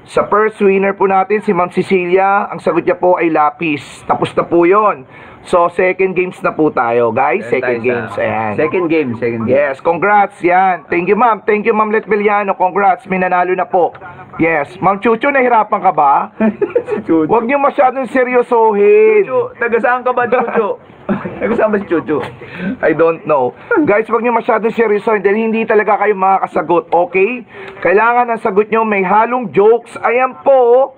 Speaker 2: Sa first winner po natin, si Ma'am Cecilia. Ang sagot niya po ay lapis. Tapos na po yun. So second games na po tayo, guys. Second games, ayan.
Speaker 1: Second game.
Speaker 2: Yes, congrats, yan. Thank you, ma'am. Thank you, Ma'am Letbeliano. Congrats, may nanalo na po. Yes. Ma'am Chucho, nahirapan ka ba?
Speaker 1: Si Chucho.
Speaker 2: Huwag niyo masyadong seryosohin.
Speaker 1: Chucho, taga saan ka ba, Chucho? Taga saan ba si Chucho?
Speaker 2: I don't know. Guys, huwag niyo masyadong seryosohin dahil hindi talaga kayo makakasagot, okay? Kailangan ang sagot niyo may halong jokes. Ayan po,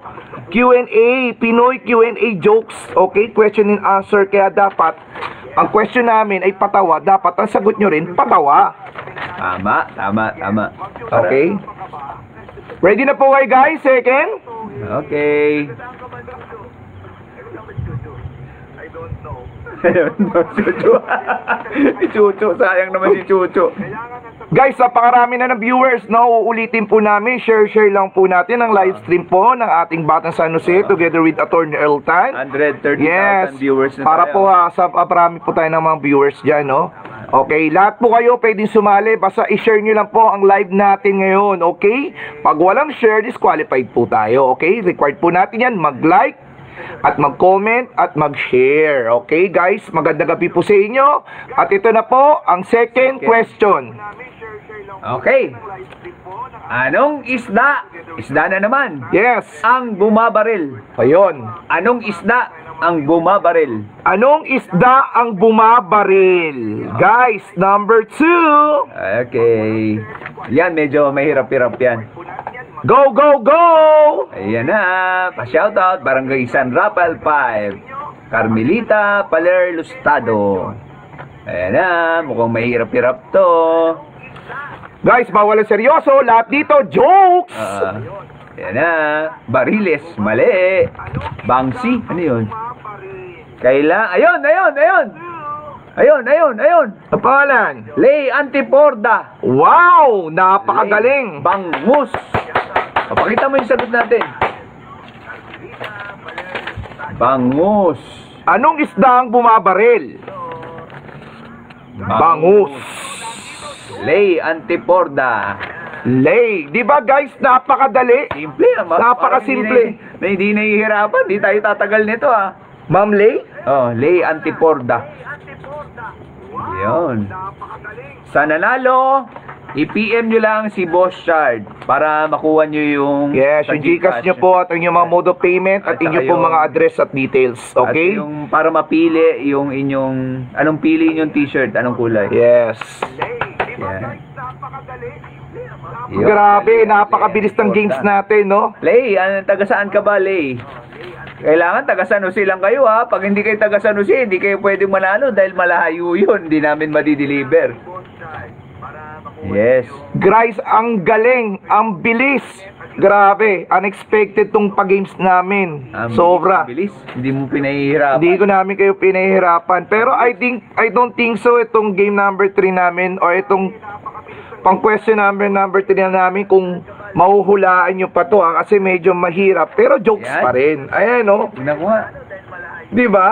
Speaker 2: Q&A, Pinoy Q&A jokes. Okay, question and answer. Kaya dapat, ang question namin ay patawa. Dapat ang sagot niyo rin, patawa.
Speaker 1: Tama.
Speaker 2: Okay? Ready na po kayo guys, second?
Speaker 1: Okay. Chucho. Si Chucho, sayang naman si Chucho.
Speaker 2: Guys, napakarami na ng viewers, no? Uulitin po namin, share lang po natin ang live stream po ng ating Batang San Jose together with Attorney Earl Tan.
Speaker 1: 130,000
Speaker 2: Yes,
Speaker 1: viewers na
Speaker 2: para
Speaker 1: tayo.
Speaker 2: po marami po tayo ng mga viewers dyan, no? Okay, lahat po kayo pwedeng sumali, basta i-share nyo lang po ang live natin ngayon, okay? Pag walang share, disqualified po tayo, okay? Required po natin yan, mag-like, at mag-comment, at mag-share, okay guys? Magandang gabi po sa inyo, at ito na po ang second question.
Speaker 1: Okay. Anong isda? Isda na naman.
Speaker 2: Yes,
Speaker 1: Ang bumabaril.
Speaker 2: ayun.
Speaker 1: Anong isda ang bumabaril?
Speaker 2: Anong isda ang bumabaril? Guys, number 2.
Speaker 1: Okay. Yan, medyo mahirap-hirap yan.
Speaker 2: Go, go, go!
Speaker 1: Ayan na, pa-shoutout, Barangay San Rafael 5, Carmelita Paler Lustado. Ayan na, mukhang mahirap-hirap to.
Speaker 2: Guys, bawal ang seryoso. Lahat dito, jokes!
Speaker 1: Ayan na, Bariles, mali. Bangsi, ano yun? Ayun!
Speaker 2: Ang pangalan?
Speaker 1: Lay Antiporda.
Speaker 2: Wow! Napakagaling!
Speaker 1: Bangus. Pakita mo yung sagot natin. Bangus.
Speaker 2: Anong isda ang bumabaril? Bangus.
Speaker 1: Lay Antiporda.
Speaker 2: Lay. Di ba guys, napakadali?
Speaker 1: Simple naman.
Speaker 2: Napakasimple.
Speaker 1: Hindi nahihirapan. Hindi tayo tatagal nito
Speaker 2: Ma'am Lay?
Speaker 1: Oh, Lay Antiporda. Yun. Sa nanalo, i-PM nyo lang si Boss Chard para makuha nyo yung
Speaker 2: Yes, yung Gcash nyo po at yung mga mode of payment at
Speaker 1: At
Speaker 2: inyo
Speaker 1: saka
Speaker 2: po
Speaker 1: yung-
Speaker 2: mga address at details. Okay?
Speaker 1: At yung para mapili yung inyong anong pili yung t-shirt, anong kulay.
Speaker 2: Yes.
Speaker 1: Yan.
Speaker 2: Grabe, napakabilis ng games natin, no?
Speaker 1: Lay, taga saan ka ba, Lay? Kailangan taga San Jose lang kayo Pag hindi kayo taga San Jose, hindi kayo pwedeng manalo dahil malayo yun. Hindi namin madideliver. Yes.
Speaker 2: Guys, ang galing, ang bilis. Grabe, unexpected tong pag-games namin. Sobra.
Speaker 1: Bilis. Hindi mo pinahihirapan.
Speaker 2: Hindi ko namin kayo pinahihirapan. Pero I don't think so itong game number 3 namin or itong pang question number 3 na namin kung mahuhulaan nyo pa to kasi medyo mahirap. Pero jokes
Speaker 1: Yan.
Speaker 2: pa rin. Ayan, no?
Speaker 1: Tingnan ko nga.
Speaker 2: Di ba?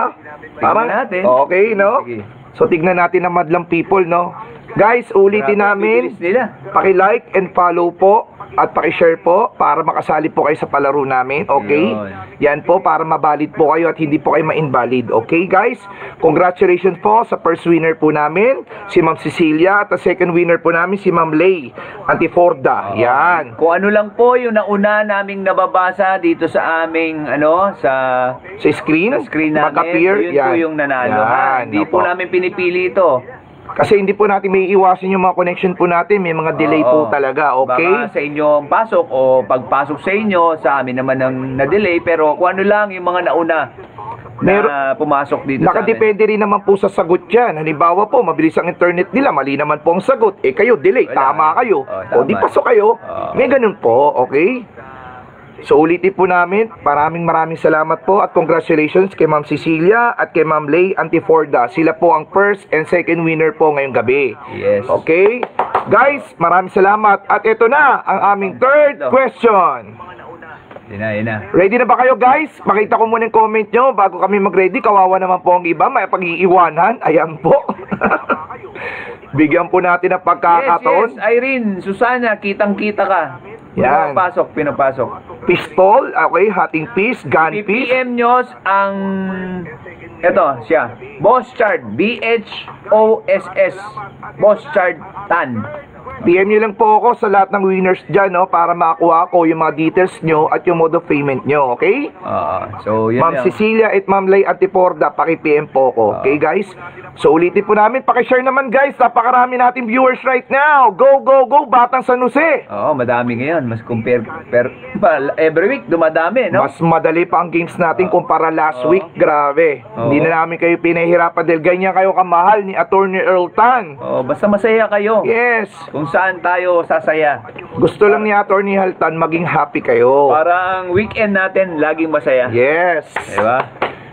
Speaker 2: Parang,
Speaker 1: natin.
Speaker 2: okay, no?
Speaker 1: Sige.
Speaker 2: So, tignan natin ang madlang people, no? Guys, ulitin
Speaker 1: Grabe,
Speaker 2: namin.
Speaker 1: bilis nila.
Speaker 2: Paki-like and follow po at paki-share po para makasali po kayo sa palaro namin, okay?
Speaker 1: Yun.
Speaker 2: Yan po para mabalid po kayo at hindi po kayo ma-invalid, okay guys? Congratulations po sa first winner po namin, si Ma'am Cecilia, at ang second winner po namin si Ma'am Lay Antiporda. Yan.
Speaker 1: Kung ano lang po yung nauna naming nababasa dito sa aming sa
Speaker 2: Screen
Speaker 1: namin,
Speaker 2: mag-appear,
Speaker 1: yun po yung nanalo.
Speaker 2: Yan,
Speaker 1: Hindi po
Speaker 2: opo.
Speaker 1: namin pinipili ito.
Speaker 2: Kasi hindi po natin may iwasan yung mga connection po natin, may mga delay
Speaker 1: Oo.
Speaker 2: po talaga, okay?
Speaker 1: Baka sa inyo ang pasok o pagpasok sa inyo, sa amin naman ang na-delay, pero kung ano lang yung mga nauna na pumasok dito sa amin.
Speaker 2: Nakadepende rin naman po sa sagot yan. Halimbawa po, mabilis ang internet nila, mali naman po ang sagot. Kayo, delay,
Speaker 1: Wala.
Speaker 2: tama kayo.
Speaker 1: Tama.
Speaker 2: O di pasok kayo. May ganun po, okay? So ulitin po namin, maraming salamat po at congratulations kay Ma'am Cecilia at kay Ma'am Lay Antiporda. Sila po ang first and second winner po ngayong gabi.
Speaker 1: Yes.
Speaker 2: Okay? Guys, maraming salamat. At ito na ang aming third question.
Speaker 1: Yun na.
Speaker 2: Ready na ba kayo guys? Pakita ko muna yung comment nyo bago kami mag-ready. Kawawa naman po ang iba, may pag-iiwanan. Ayan po. Bigyan po natin ng pagkakataon.
Speaker 1: Yes, Irene, Susana, kitang-kita ka.
Speaker 2: Yan.
Speaker 1: Pinapasok.
Speaker 2: Pistol, okay, hatting piece, gun piece.
Speaker 1: BPM nyo ang eto siya, Boss Chard, BHOSS, Boss Chard Tan.
Speaker 2: PM nyo lang po ako sa lahat ng winners dyan, no, para makakuha ko yung mga details nyo at yung mode of payment nyo, okay?
Speaker 1: So yun
Speaker 2: Ma'am
Speaker 1: lang.
Speaker 2: Cecilia at Ma'am Lay Antiporda, paki-PM po ako, okay guys? So ulitin po namin, paki-share naman guys, napakarami nating viewers right now. Go, go, go, Batang San Jose!
Speaker 1: Oo, madami ngayon. Mas compare every week dumadami, no?
Speaker 2: Mas madali pa ang games natin kumpara last week, grabe.
Speaker 1: Oo.
Speaker 2: Hindi na namin kayo pinahirapan dahil ganyan kayo kamahal ni Attorney Earl Tan.
Speaker 1: Oh, basta masaya kayo.
Speaker 2: Yes!
Speaker 1: Kung saan tayo sasaya.
Speaker 2: Gusto lang ni Attorney Haltan maging happy kayo.
Speaker 1: Para ang weekend natin laging masaya.
Speaker 2: Yes!
Speaker 1: Diba?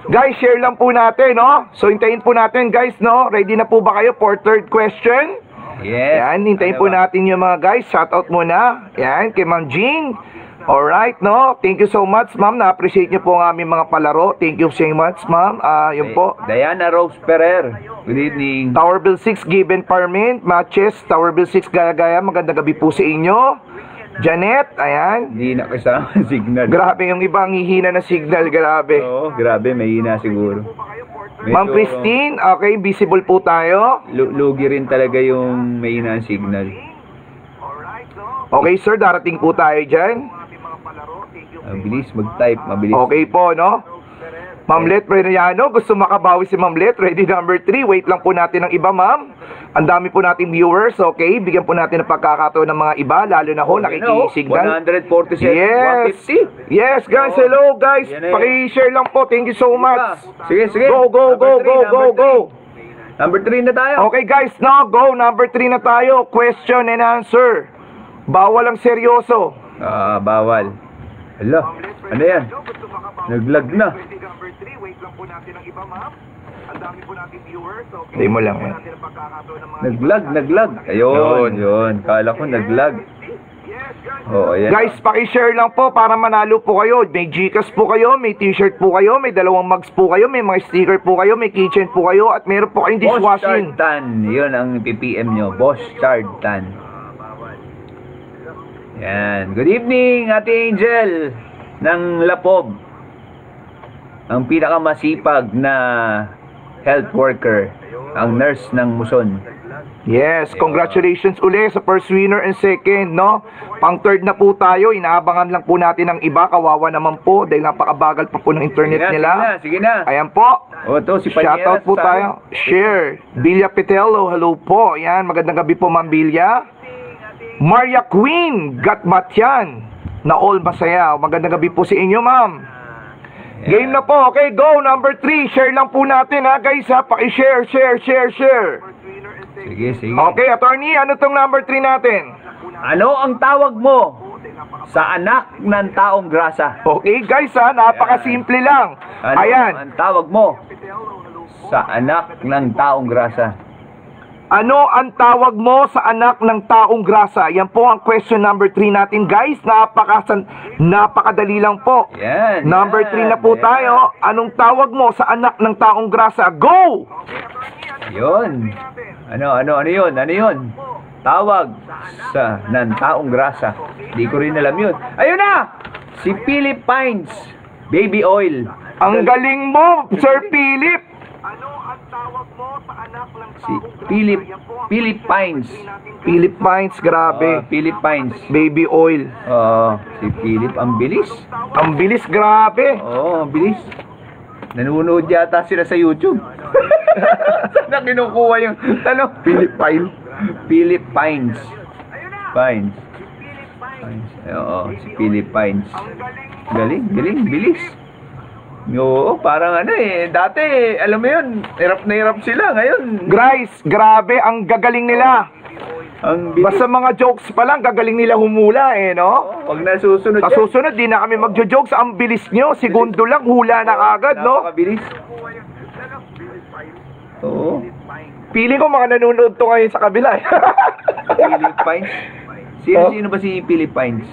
Speaker 2: Guys, share lang po natin, no? So, hintayin po natin, guys, no? Ready na po ba kayo for third question?
Speaker 1: Yes.
Speaker 2: Yan, hintayin
Speaker 1: Ano
Speaker 2: po
Speaker 1: ba?
Speaker 2: natin yung mga guys. Shoutout muna. Yan, kay Ma'am Jean. Alright, no? Thank you so much, ma'am. Na-appreciate niyo po ang aming mga palaro. Thank you so much, ma'am. Yun po.
Speaker 1: Diana Rose Ferrer. Good evening.
Speaker 2: Tower Bill 6, Given Parment. Matches, Tower Bill 6, Gaya-Gaya. Magandang gabi po sa inyo. Janet, ayan.
Speaker 1: Hindi na kasama ang signal.
Speaker 2: Grabe, yung iba ang hihina na signal. Grabe.
Speaker 1: Oo, grabe. May hina siguro. Medyo
Speaker 2: Ma'am Christine, okay, visible po tayo.
Speaker 1: Lugi rin talaga yung may hina ang signal.
Speaker 2: Okay, sir, darating po tayo dyan.
Speaker 1: Mabilis mag-type. Mabilis.
Speaker 2: Okay po, no? Ma'am Let Breniano, gusto makabawi si Ma'am Let. Ready number 3. Wait lang po natin ng iba, ma'am. Ang dami po nating viewers, okay? Bigyan po natin ng pagkakataon ng mga iba, lalo na ho, nakikisignal.
Speaker 1: 147,
Speaker 2: Yes!
Speaker 1: 150.
Speaker 2: Yes, guys, hello, guys.
Speaker 1: Yan na yun.
Speaker 2: Paki-share lang po. Thank you so much.
Speaker 1: Sige, sige.
Speaker 2: Go, go, go, go, go, go.
Speaker 1: Number 3 na tayo.
Speaker 2: Okay, guys, now go. Number 3 na tayo. Question and answer. Bawal ang seryoso.
Speaker 1: Bawal. Hala, ano yan? Naglag na.
Speaker 2: Hindi mo lang yan.
Speaker 1: Naglag. Ayun, yun. Kala ko naglag. Oo, ayan.
Speaker 2: Guys, paki-share lang po para manalo po kayo. May Gcash po kayo, may t-shirt po kayo, may 2 mugs po kayo, may mga sticker po kayo, may kitchen po kayo, at meron po kayong
Speaker 1: Boss
Speaker 2: dishwashing.
Speaker 1: Chartan. Yun ang PPM nyo. Boss Chartan. Yan. Good evening, Ate Angel ng Lapob. Ang pinakamasipag na health worker, ang nurse ng Muson.
Speaker 2: Yes, congratulations uli sa first winner and second, no? Pang third na po tayo, inaabangan lang po natin ang iba, kawawa naman po dahil napakabagal pa po ng internet nila.
Speaker 1: Sige na.
Speaker 2: Ayan po.
Speaker 1: O, to, si Panyera.
Speaker 2: Shoutout po tayo. Share. Bilya Petelo, hello po. Yan, magandang gabi po, Ma'am Bilya. Maria Queen, Gatmatyan, na all masaya. Magandang gabi po sa inyo, ma'am. Game na po. Okay, go. Number 3. Share lang po natin, ha, guys, ha. Paki-share, share.
Speaker 1: Sige.
Speaker 2: Okay, attorney, ano tong number 3 natin?
Speaker 1: Ano ang tawag mo sa anak ng taong grasa?
Speaker 2: Okay, guys, ha. Napakasimple lang.
Speaker 1: Ano
Speaker 2: Ayan.
Speaker 1: ang tawag mo sa anak ng taong grasa?
Speaker 2: Ano ang tawag mo sa anak ng taong grasa? Yan po ang question number 3 natin, guys. Napakadali lang po.
Speaker 1: Yan.
Speaker 2: Number 3 na po tayo. Anong tawag mo sa anak ng taong grasa? Go!
Speaker 1: Yun. Ano yun? Tawag sa ng taong grasa. Di ko rin alam yun. Ayun na! Si Philippines Baby Oil.
Speaker 2: Ang galing mo, Sir Philip! Ano ang tawag mo sa anak ng
Speaker 1: Si Philippines.
Speaker 2: Philippines, grabe.
Speaker 1: Philippines.
Speaker 2: Baby oil.
Speaker 1: Si Philip, ang bilis.
Speaker 2: Ang bilis, grabe.
Speaker 1: Ang bilis. Nanonood yata sila sa YouTube. Saan na kinukuha yung tanong? Philippines. Si Philippines. Galing, bilis. Oo, parang dati, alam mo yun, hirap na hirap sila ngayon.
Speaker 2: Guys, grabe, ang gagaling nila.
Speaker 1: Ang bilis.
Speaker 2: Basta mga jokes pa lang, gagaling nila humula no?
Speaker 1: Pag nasusunod
Speaker 2: Sa susunod, di na kami magjo-jokes. Ang bilis nyo, segundo lang, hula na agad, no?
Speaker 1: Napakabilis. Oo.
Speaker 2: Feeling ko mga nanonood to ngayon sa kabila.
Speaker 1: Philippines. Sino ba si Philippines?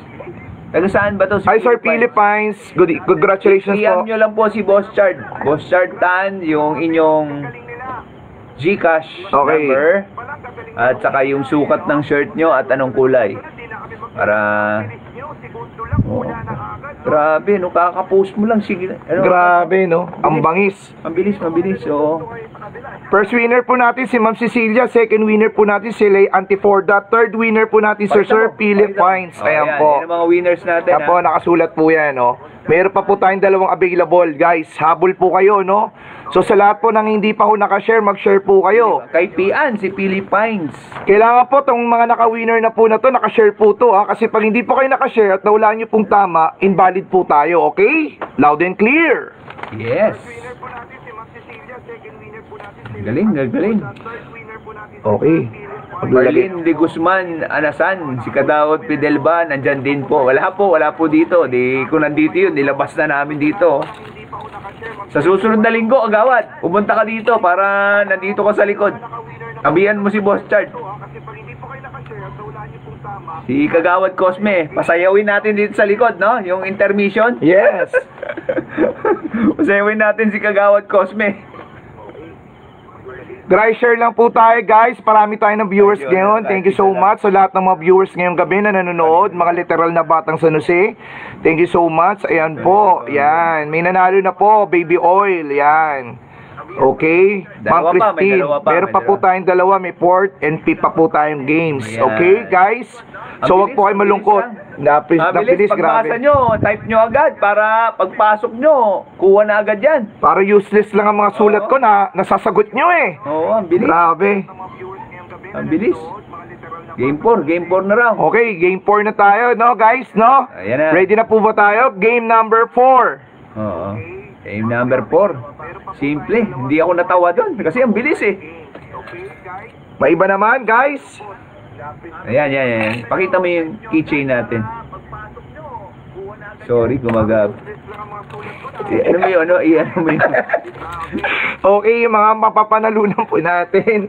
Speaker 1: Taga saan ba to si
Speaker 2: Hi, Sir Philippines. Congratulations
Speaker 1: PM
Speaker 2: po.
Speaker 1: nyo lang po si Boss Chard. Boss Chard Tan, yung inyong Gcash number. At saka yung sukat ng shirt nyo at anong kulay. Para... Grabe, kakapost mo lang. Sige,
Speaker 2: Grabe, no? Ang bangis.
Speaker 1: Mabilis, oo.
Speaker 2: First winner po natin si Ma'am Cecilia. Second winner po natin si Lay Antiforda. Third winner po natin si Sir Philippines. Ayan po.
Speaker 1: Yan ang mga winners natin.
Speaker 2: Ayan po, nakasulat po yan, no? Meron pa po tayong 2 available, guys. Habol po kayo, no? So sa lahat po nang hindi pa ho nakashare, mag-share po kayo.
Speaker 1: Kay Pian, si Philippines.
Speaker 2: Kailangan po tong mga naka-winner na po na to, nakashare po to, ha? Kasi pag hindi po kayo nakashare at nawalaan nyo pong tama, invalid po tayo, okay? Loud and clear.
Speaker 1: Yes. Galing.
Speaker 2: Okay.
Speaker 1: Marlene de Guzman Anasan, si Kadawat Pidelba, nandyan din po. Wala po dito. Kung nandito yun, nilabas na namin dito. Sa susunod na linggo, agawad, pumunta ka dito para nandito ka sa likod. Abihan mo si Boss Chard. Si Kagawad Cosme, pasayawin natin dito sa likod, no? Yung intermission.
Speaker 2: Yes.
Speaker 1: Pasayawin natin si Kagawad Cosme.
Speaker 2: Dry share lang po tayo, guys. Parami tayo ng viewers ngayon. Thank you so much sa lahat ng mga viewers ngayong gabi na nanonood. Mga literal na batang San Jose. Thank you so much. Ayan po. Yan. May nanalo na po. Baby oil. Yan. Okay?
Speaker 1: Dalawa
Speaker 2: Ma'am
Speaker 1: pa, may
Speaker 2: Christine,
Speaker 1: dalawa pa,
Speaker 2: meron
Speaker 1: may
Speaker 2: pa po
Speaker 1: dalawa.
Speaker 2: tayong dalawa, may port and fifth pa po tayong games.
Speaker 1: Ayan.
Speaker 2: Okay, guys? So, wag po kayo malungkot.
Speaker 1: Mabilis,
Speaker 2: Napis,
Speaker 1: pagbasa
Speaker 2: grabe.
Speaker 1: nyo, type nyo agad para pagpasok nyo, kuha na agad yan.
Speaker 2: Para useless lang ang mga sulat
Speaker 1: Oo.
Speaker 2: ko na nasasagot nyo eh.
Speaker 1: Oo, ang bilis.
Speaker 2: Grabe.
Speaker 1: Ang bilis. Game 4 na raw.
Speaker 2: Okay, game 4 na tayo, no, guys, no?
Speaker 1: Ayan na.
Speaker 2: Ready na po ba tayo? Game number 4.
Speaker 1: Oo. Game number 4. Simple. Hindi ako natawa doon kasi ang bilis eh.
Speaker 2: May iba naman, guys.
Speaker 1: Ayan. Pakita mo yung keychain natin. Sorry, gumagab. Ano mo yun? Ano mo yun?
Speaker 2: Okay, yung mga mapapanalunan po natin.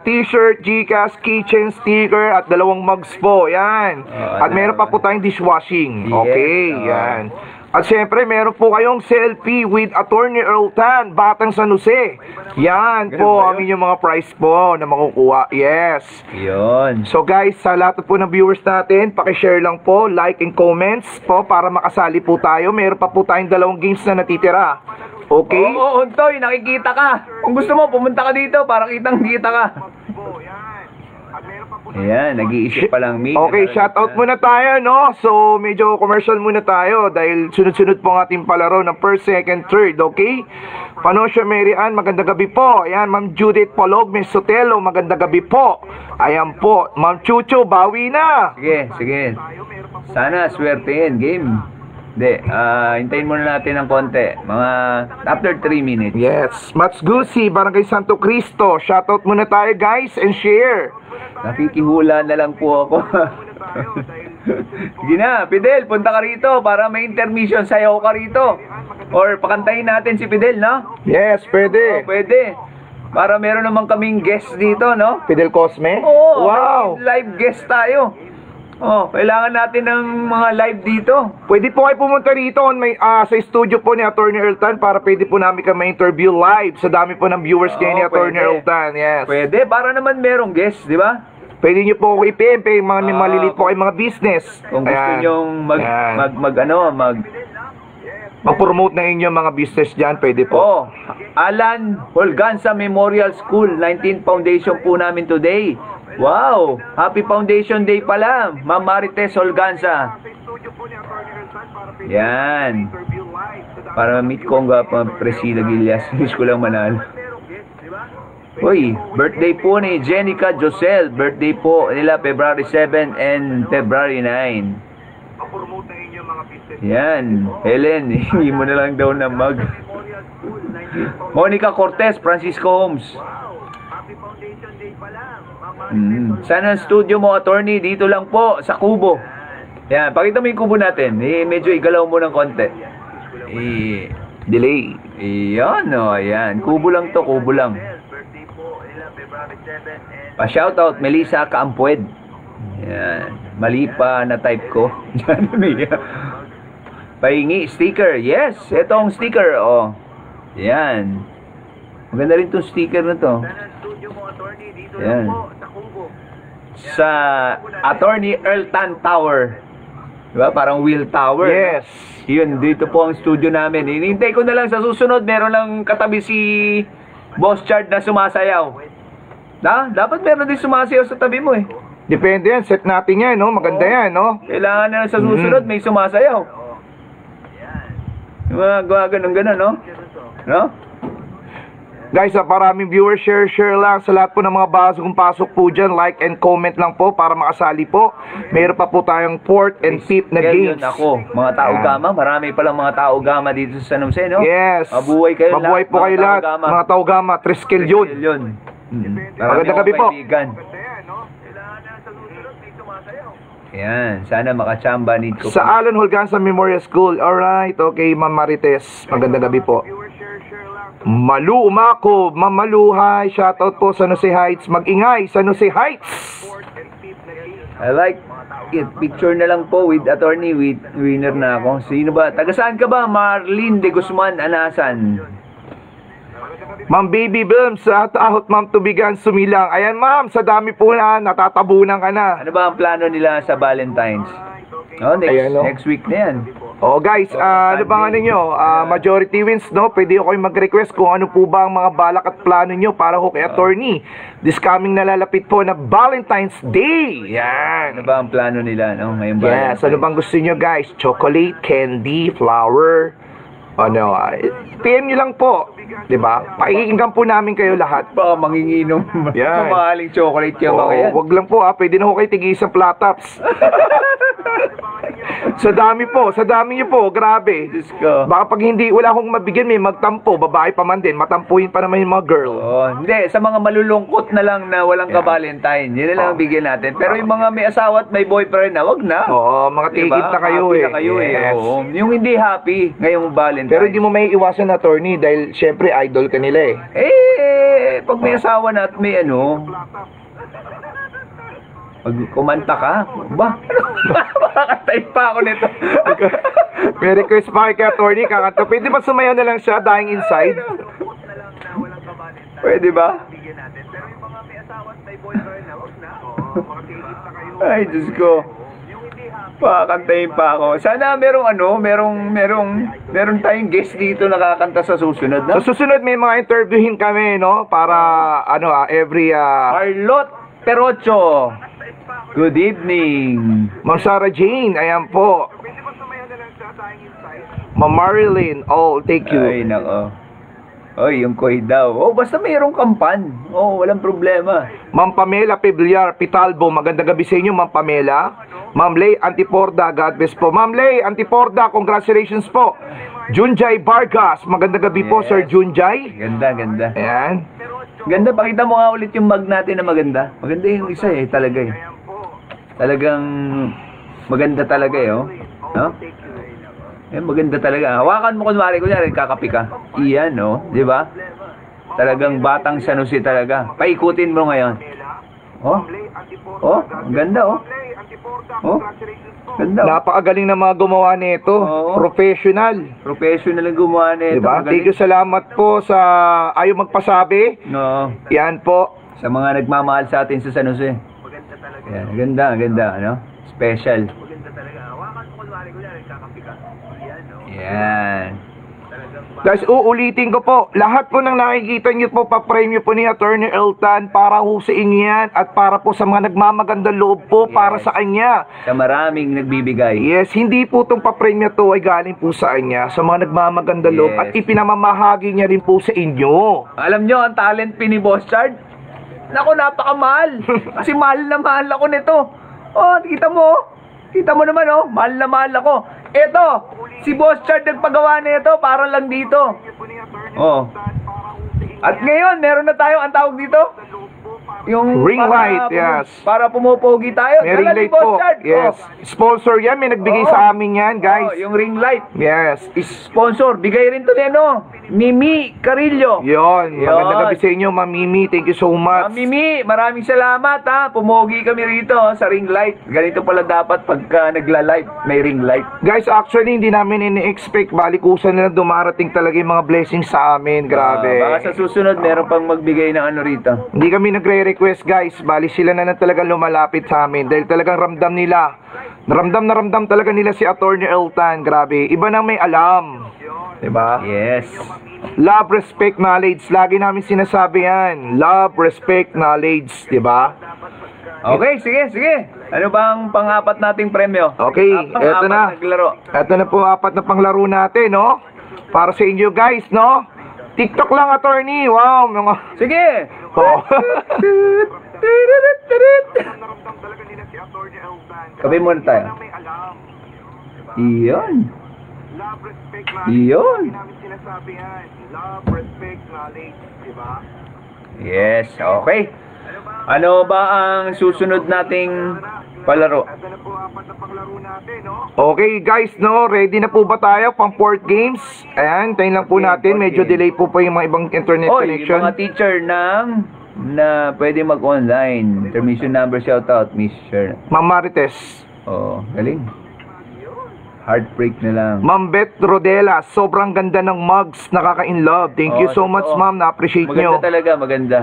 Speaker 2: T-shirt, Gcash, keychain, sticker, at 2 mugs po. Yan. At meron pa po tayong dishwashing.
Speaker 1: Yes,
Speaker 2: Okay, yan. At syempre, meron po kayong selfie with Attorney Earl Tan, Batang San Jose. Yan
Speaker 1: Ganun
Speaker 2: po
Speaker 1: ba
Speaker 2: ang
Speaker 1: yun?
Speaker 2: inyong mga prize po na makukuha. Yes.
Speaker 1: Yun.
Speaker 2: So guys, sa lahat po ng viewers natin, pakishare lang po, like and comments po para makasali po tayo. Meron pa po tayong 2 games na natitira. Okay?
Speaker 1: Oo, Untoy, nakikita ka. Kung gusto mo, pumunta ka dito para kitang-kita ka. Ayan, nag-iisip pa lang, Mick.
Speaker 2: Okay, shoutout muna tayo, no? So, medyo commercial muna tayo dahil sunod-sunod po ang ating palaro ng first, second, third, okay? Panosya Mary Ann, magandang gabi po. Ayan, Ma'am Judith Polog, Miss Sotelo, magandang gabi po. Ayan po, Ma'am Chucho, bawi na.
Speaker 1: Sige. Sana, swertein, game. Hindi, hintayin muna natin ng konti. Mga after 3 minutes.
Speaker 2: Yes, Mats Gusi, Barangay Santo Cristo. Shoutout muna tayo, guys, and share.
Speaker 1: Nakikihula na lang po ako. Sige na, Fidel, punta ka rito para may intermission, sayaw ka rito. Or pakantahin natin si Fidel, no?
Speaker 2: Yes, pwede.
Speaker 1: Pwede. Para meron naman kaming guest dito, no?
Speaker 2: Fidel Cosme?
Speaker 1: Oo,
Speaker 2: Wow.
Speaker 1: may live guest tayo. Oh, kailangan natin ng mga live dito.
Speaker 2: Pwede po kayo pumunta rito sa studio po ni Attorney Earl Tan para pwede po namin kami interview live. Sa dami po ng viewers kayo ni
Speaker 1: Oo,
Speaker 2: Attorney
Speaker 1: pwede.
Speaker 2: Earl Tan. Yes.
Speaker 1: Pwede, para naman merong guest, di ba?
Speaker 2: Pwede nyo po ako i-PM, mga malilit po kayo mga business.
Speaker 1: Kung gusto
Speaker 2: Ayan.
Speaker 1: nyong
Speaker 2: Ayan. mag-promote na inyong mga business dyan, pwede po.
Speaker 1: Oh, Alan Holganza Memorial School, 19 Foundation po namin today. Wow! Happy Foundation Day pala, Ma'am Marites Holganza. Yan. Para meet ko ang Priscilla Gilias. Wish ko lang manalo. Uy, birthday po ni Jenica Josel. Birthday po nila February 7 and February 9. Yan. Helen, hindi mo na lang daw na mag. Monica Cortez, Francisco Holmes. Sana ang studio mo, attorney, dito lang po, sa kubo. Yan, pakita mo yung kubo natin. Medyo igalaw mo ng konti.
Speaker 2: Delay.
Speaker 1: Yan, yan. Kubo lang to, kubo lang. Pa-shoutout, Melissa Kaampued. Yan. Mali pa na type ko. Pahingi, sticker. Yes, etong sticker, oh. Yan. Maganda rin tong sticker na to. Yan. Sa Attorney Earl Tan Tower. Diba? Parang wheel tower.
Speaker 2: Yes.
Speaker 1: Yun, dito po ang studio namin. Hinihintay ko na lang sa susunod. Meron lang katabi si Boss Chard na sumasayaw. Dapat meron din sumasayaw sa tabi mo eh.
Speaker 2: Depende yan, set natin yan, no? Maganda yan, no?
Speaker 1: Kailangan na lang sa susunod may sumasayaw. Yung mga ganun-ganun, no? No?
Speaker 2: Guys, paraming viewers, share lang sa lahat po ng mga bagong pasok po dyan. Like and comment lang po para makasali po. Meron pa po tayong fourth and fifth na games.
Speaker 1: Yun ako, mga tao gama. Marami palang mga tao gama dito sa San Jose, no?
Speaker 2: Yes.
Speaker 1: Mabuhay kayo
Speaker 2: Mabuhay
Speaker 1: lahat,
Speaker 2: po kayo
Speaker 1: mga
Speaker 2: lahat.
Speaker 1: tao gama.
Speaker 2: Mga tao gama, Triskel yun.
Speaker 1: Yun.
Speaker 2: Magandang gabi po.
Speaker 1: Yan, sana makachamba need ko.
Speaker 2: Sa Alan Holganza Memorial School. Alright, okay, Ma'am Marites. Magandang gabi po. Malu Umako, Ma'am Malu, hi. Shoutout po sa San Jose Heights. Mag-ingay sa San Jose Heights.
Speaker 1: I like it. Picture na lang po with attorney, with winner na ako. Sino ba? Taga saan ka ba? Marlene de Guzman Anasan.
Speaker 2: Ma'am Baby Bilms, ahot Ma'am Tubigan Sumilang. Ayan Ma'am, sa dami po na, natatabunan ka na.
Speaker 1: Ano ba ang plano nila sa Valentine's? Oh,
Speaker 2: Ayan, no?
Speaker 1: next week na yan.
Speaker 2: Oh guys, ano bang ano nyo? Majority wins, no? Pwede ko kayo mag-request kung ano po ba ang mga balak at plano nyo para ho kay attorney. This coming nalalapit po na Valentine's Day. Yan.
Speaker 1: Ano ba ang plano nila, no? Ngayon ba?
Speaker 2: Yes, ano bang gusto nyo guys? Chocolate, candy, flower, ano, PM nyo lang po. Diba? Pakikinggan po namin kayo lahat.
Speaker 1: Baka manginginom.
Speaker 2: Yan.
Speaker 1: Mamahaling chocolate yung mga
Speaker 2: Oo,
Speaker 1: yan.
Speaker 2: wag lang po pwede na ho kayo tig-isang platops. Sa dami nyo po, grabe.
Speaker 1: Diyos ko.
Speaker 2: Baka pag hindi, wala akong mabigyan, may magtampo, babae pa man din, matampuin pa naman yung mga girl.
Speaker 1: Oh, hindi, sa mga malulungkot na lang na walang
Speaker 2: Yeah.
Speaker 1: ka-Valentine, yun na lang ang bigyan natin. Pero yung mga may asawa at may boyfriend na, wag na.
Speaker 2: Oo, mga
Speaker 1: Diba?
Speaker 2: tigit na kayo
Speaker 1: Happy
Speaker 2: eh.
Speaker 1: na kayo
Speaker 2: Yes.
Speaker 1: Oo. Yung hindi happy ngayong Valentine.
Speaker 2: Pero hindi mo may iwasan na attorney dahil syempre idol ka nila eh.
Speaker 1: Pag may asawa na at may ano, pag kumanta ka, ba? Makakatay pa ako nito.
Speaker 2: May request pa kay attorney, kakanta. Pwede ba sumayaw na lang siya, dying inside?
Speaker 1: Pwede ba? Ay, Diyos ko. Pakantayin pa ako. Sana merong tayong guest dito nakakanta sa susunod, no?
Speaker 2: Sa susunod may mga interviewin kami, no? Para, every,
Speaker 1: Carlot Perocho. Good evening.
Speaker 2: Ma'am Sarah Jane, ayan po. Ma'am Marilyn, thank you.
Speaker 1: Ay, nako. Oy, yung koy daw. Basta mayroong kampan. Walang problema.
Speaker 2: Ma'am Pamela Pibliar, Pitalbo, magandang gabi sa inyo, Ma'am Pamela. Ma'am Lay Antiporda, God bless po. Ma'am Lay Antiporda, congratulations po. Junjay Vargas, magandang gabi po,
Speaker 1: Yes.
Speaker 2: Sir Junjay.
Speaker 1: Ganda, ganda.
Speaker 2: Ayan.
Speaker 1: Ganda, pakita mo nga ulit yung mug natin na maganda. Maganda yung isa talaga eh. Talagang maganda talaga eh, oh. No? Maganda talaga. Hawakan mo kunwari, kakapi ka. Iyan, no? Di ba? Talagang batang sanusi talaga. Paikutin mo ngayon. Ang ganda, oh. Ganda, oh.
Speaker 2: Napakagaling na mga gumawa nito.
Speaker 1: Oo.
Speaker 2: Professional.
Speaker 1: Professional ang gumawa nito.
Speaker 2: Diba?
Speaker 1: Magaling.
Speaker 2: Thank you, salamat po sa ayaw magpasabi.
Speaker 1: No.
Speaker 2: Yan po.
Speaker 1: Sa mga nagmamahal sa atin sa San Jose. Yan, ganda, ganda, ano? Special. Yan.
Speaker 2: Guys, uulitin ko po, lahat po ng nakikita nyo po, pa-frame nyo po ni Attorney Eltan para ho sa inyo yan at para po sa mga nagmamagandang loob po para sa kanya.
Speaker 1: Sa maraming nagbibigay.
Speaker 2: Yes, hindi po itong pa-frame niya to ay galing po sa kanya, sa mga nagmamagandang loob
Speaker 1: Yes.
Speaker 2: at ipinamamahagi niya rin po sa inyo.
Speaker 1: Alam nyo, ang talent ni Boss Chard? Naku, napakamahal. Kasi mahal na mahal ako nito. Kita mo. Kita mo naman, mahal na mahal ako. Eto, si Boss Chard nagpagawa nito para lang dito. At ngayon, meron na tayo, ang tawag dito? Yung
Speaker 2: Ring light, yes.
Speaker 1: Para pumupogi tayo.
Speaker 2: May ring
Speaker 1: Dala ni
Speaker 2: light
Speaker 1: Boss
Speaker 2: po.
Speaker 1: Chard.
Speaker 2: Yes. Sponsor yan, may nagbigay
Speaker 1: Oo.
Speaker 2: sa amin yan, guys.
Speaker 1: Yung ring light.
Speaker 2: Yes.
Speaker 1: Sponsor, bigay rin to ni Mimi Carillo.
Speaker 2: Yon,
Speaker 1: Yun.
Speaker 2: magandang gabi sa inyo, Ma'am Mimi. Thank you so much.
Speaker 1: Ma'am Mimi, maraming salamat ha. Pumogi kami rito sa ring light. Ganito pala dapat pagka nagla-light, may ring light.
Speaker 2: Guys, actually, hindi namin ini-expect. Balikusan na dumarating talaga yung mga blessings sa amin. Grabe.
Speaker 1: Baka sa susunod, meron pang magbigay ng ano rito.
Speaker 2: Hindi kami nagre-request, guys. Bali sila na talagang lumalapit sa amin. Dahil talagang ramdam nila. Na ramdam talaga nila si Attorney Eltan. Grabe. Iba nang may alam. Diba?
Speaker 1: Yes.
Speaker 2: Love, respect, knowledge. Lagi namin sinasabi yan. Love, respect, knowledge. Diba?
Speaker 1: Okay, sige. Ano bang pang-apat nating premyo?
Speaker 2: Okay,
Speaker 1: Pang-apat
Speaker 2: eto na.
Speaker 1: naglaro.
Speaker 2: Ito na po, 4 na panglaro natin, no? Para sa inyo, guys, no? TikTok lang, attorney. Wow, mga...
Speaker 1: Sige.
Speaker 2: Oh.
Speaker 1: Kape muna tayo. Iyon. Yes, okay. Ano ba ang susunod nating palaro?
Speaker 2: Okay, guys, no? Ready na po ba tayo pang port games? Ayan, tayo lang po natin. Medyo delay po pa yung mga ibang internet
Speaker 1: Oy,
Speaker 2: connection.
Speaker 1: yung mga teacher na pwede mag-online. Intermission number shoutout, Miss Sher.
Speaker 2: Ma'am Marites.
Speaker 1: Galing. Heartbreak na lang.
Speaker 2: Ma'am Beth Rodela, sobrang ganda ng mugs. Nakaka-in-love. Thank you so
Speaker 1: totoo.
Speaker 2: much, ma'am. Na-appreciate
Speaker 1: Maganda
Speaker 2: nyo.
Speaker 1: talaga, maganda.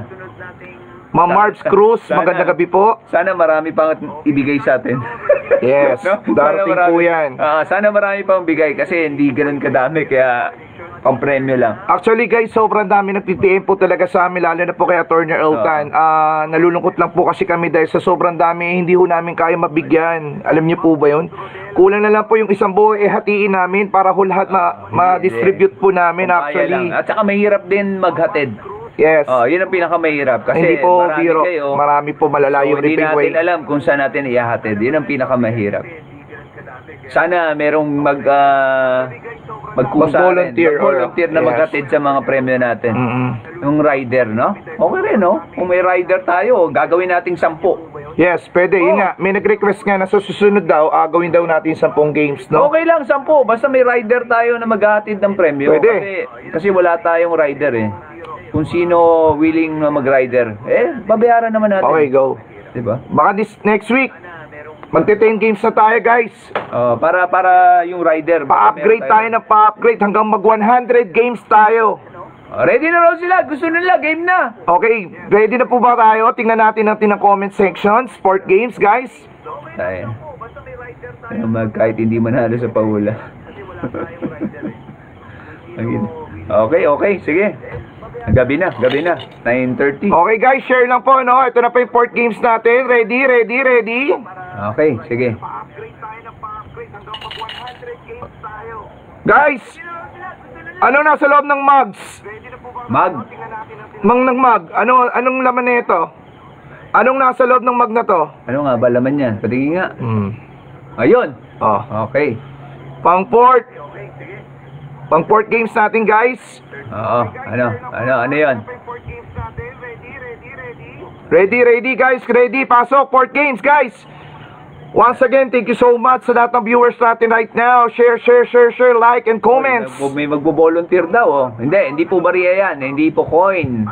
Speaker 2: Ma'am Marbs Cruz,
Speaker 1: Sana-
Speaker 2: magandang gabi po.
Speaker 1: Sana marami pang ibigay sa atin.
Speaker 2: Yes, darating po yan.
Speaker 1: Sana marami pang bigay kasi hindi ganun kadami kaya pang premyo lang.
Speaker 2: Actually guys, sobrang dami nagtitiim po talaga sa amin, lalo na po kay Attorney Eltan. Nalulungkot lang po kasi kami dahil sa sobrang dami, hindi ho namin kaya mabigyan. Alam niyo po ba yun? Kulang na lang po yung isang buo, hatiin namin para ho lahat ma-distribute po namin
Speaker 1: Kung kaya
Speaker 2: actually.
Speaker 1: lang. At saka mahirap din maghatid.
Speaker 2: Yes.
Speaker 1: Yun ang pinakamahirap kasi
Speaker 2: Hindi po
Speaker 1: marami
Speaker 2: biro,
Speaker 1: kayo.
Speaker 2: marami po malalayong
Speaker 1: Hindi
Speaker 2: ripping way.
Speaker 1: natin alam kung saan natin ihahatid. Yun ang pinakamahirap. Sana merong magkusa
Speaker 2: Mag-volunteer,
Speaker 1: Mag-volunteer na
Speaker 2: yes.
Speaker 1: maghatid sa mga premyo natin.
Speaker 2: Mm-mm.
Speaker 1: Yung rider, no? Okay rin, no? Kung may rider tayo, gagawin nating 10.
Speaker 2: Yes, pwede. Yun nga, may nag-request nga na sa susunod daw, gawin daw natin 10 games, no?
Speaker 1: Okay lang, 10. Basta may rider tayo na maghahatid ng premyo.
Speaker 2: Pwede.
Speaker 1: Kasi wala tayong rider, eh. Kung sino willing na mag-rider, babayaran naman natin.
Speaker 2: Okay, go.
Speaker 1: Diba?
Speaker 2: Baka next week, magte-10 games na tayo, guys.
Speaker 1: Para yung rider.
Speaker 2: Pa-upgrade tayo ng pa-upgrade hanggang mag-100 games tayo.
Speaker 1: Ready na raw sila. Gusto nila. Game na.
Speaker 2: Okay, ready na po ba tayo? Tingnan natin ang comment section. Sport games, guys.
Speaker 1: Tayo. Kahit hindi manalo sa pahula. Okay. Sige. Gabi na. 9:30.
Speaker 2: Okay, guys, share lang po, no? Ito na pa yung sport games natin. Ready?
Speaker 1: Okay, sige.
Speaker 2: Guys, ano nasa loob ng mugs?
Speaker 1: Mag.
Speaker 2: Mug. Anong laman nito? Anong nasa loob ng mug na to?
Speaker 1: Ano nga ba laman yan? Patingin nga. Ayun.
Speaker 2: Oh,
Speaker 1: Okay.
Speaker 2: pang-port games natin, guys.
Speaker 1: Oo. Ano yun?
Speaker 2: Ready, guys. Ready. Pasok. Port games, guys. Once again, thank you so much sa lahat ng viewers natin right now. Share, like, and comments.
Speaker 1: May magbo-volunteer daw, oh. Hindi po bariya yan. Hindi po coin.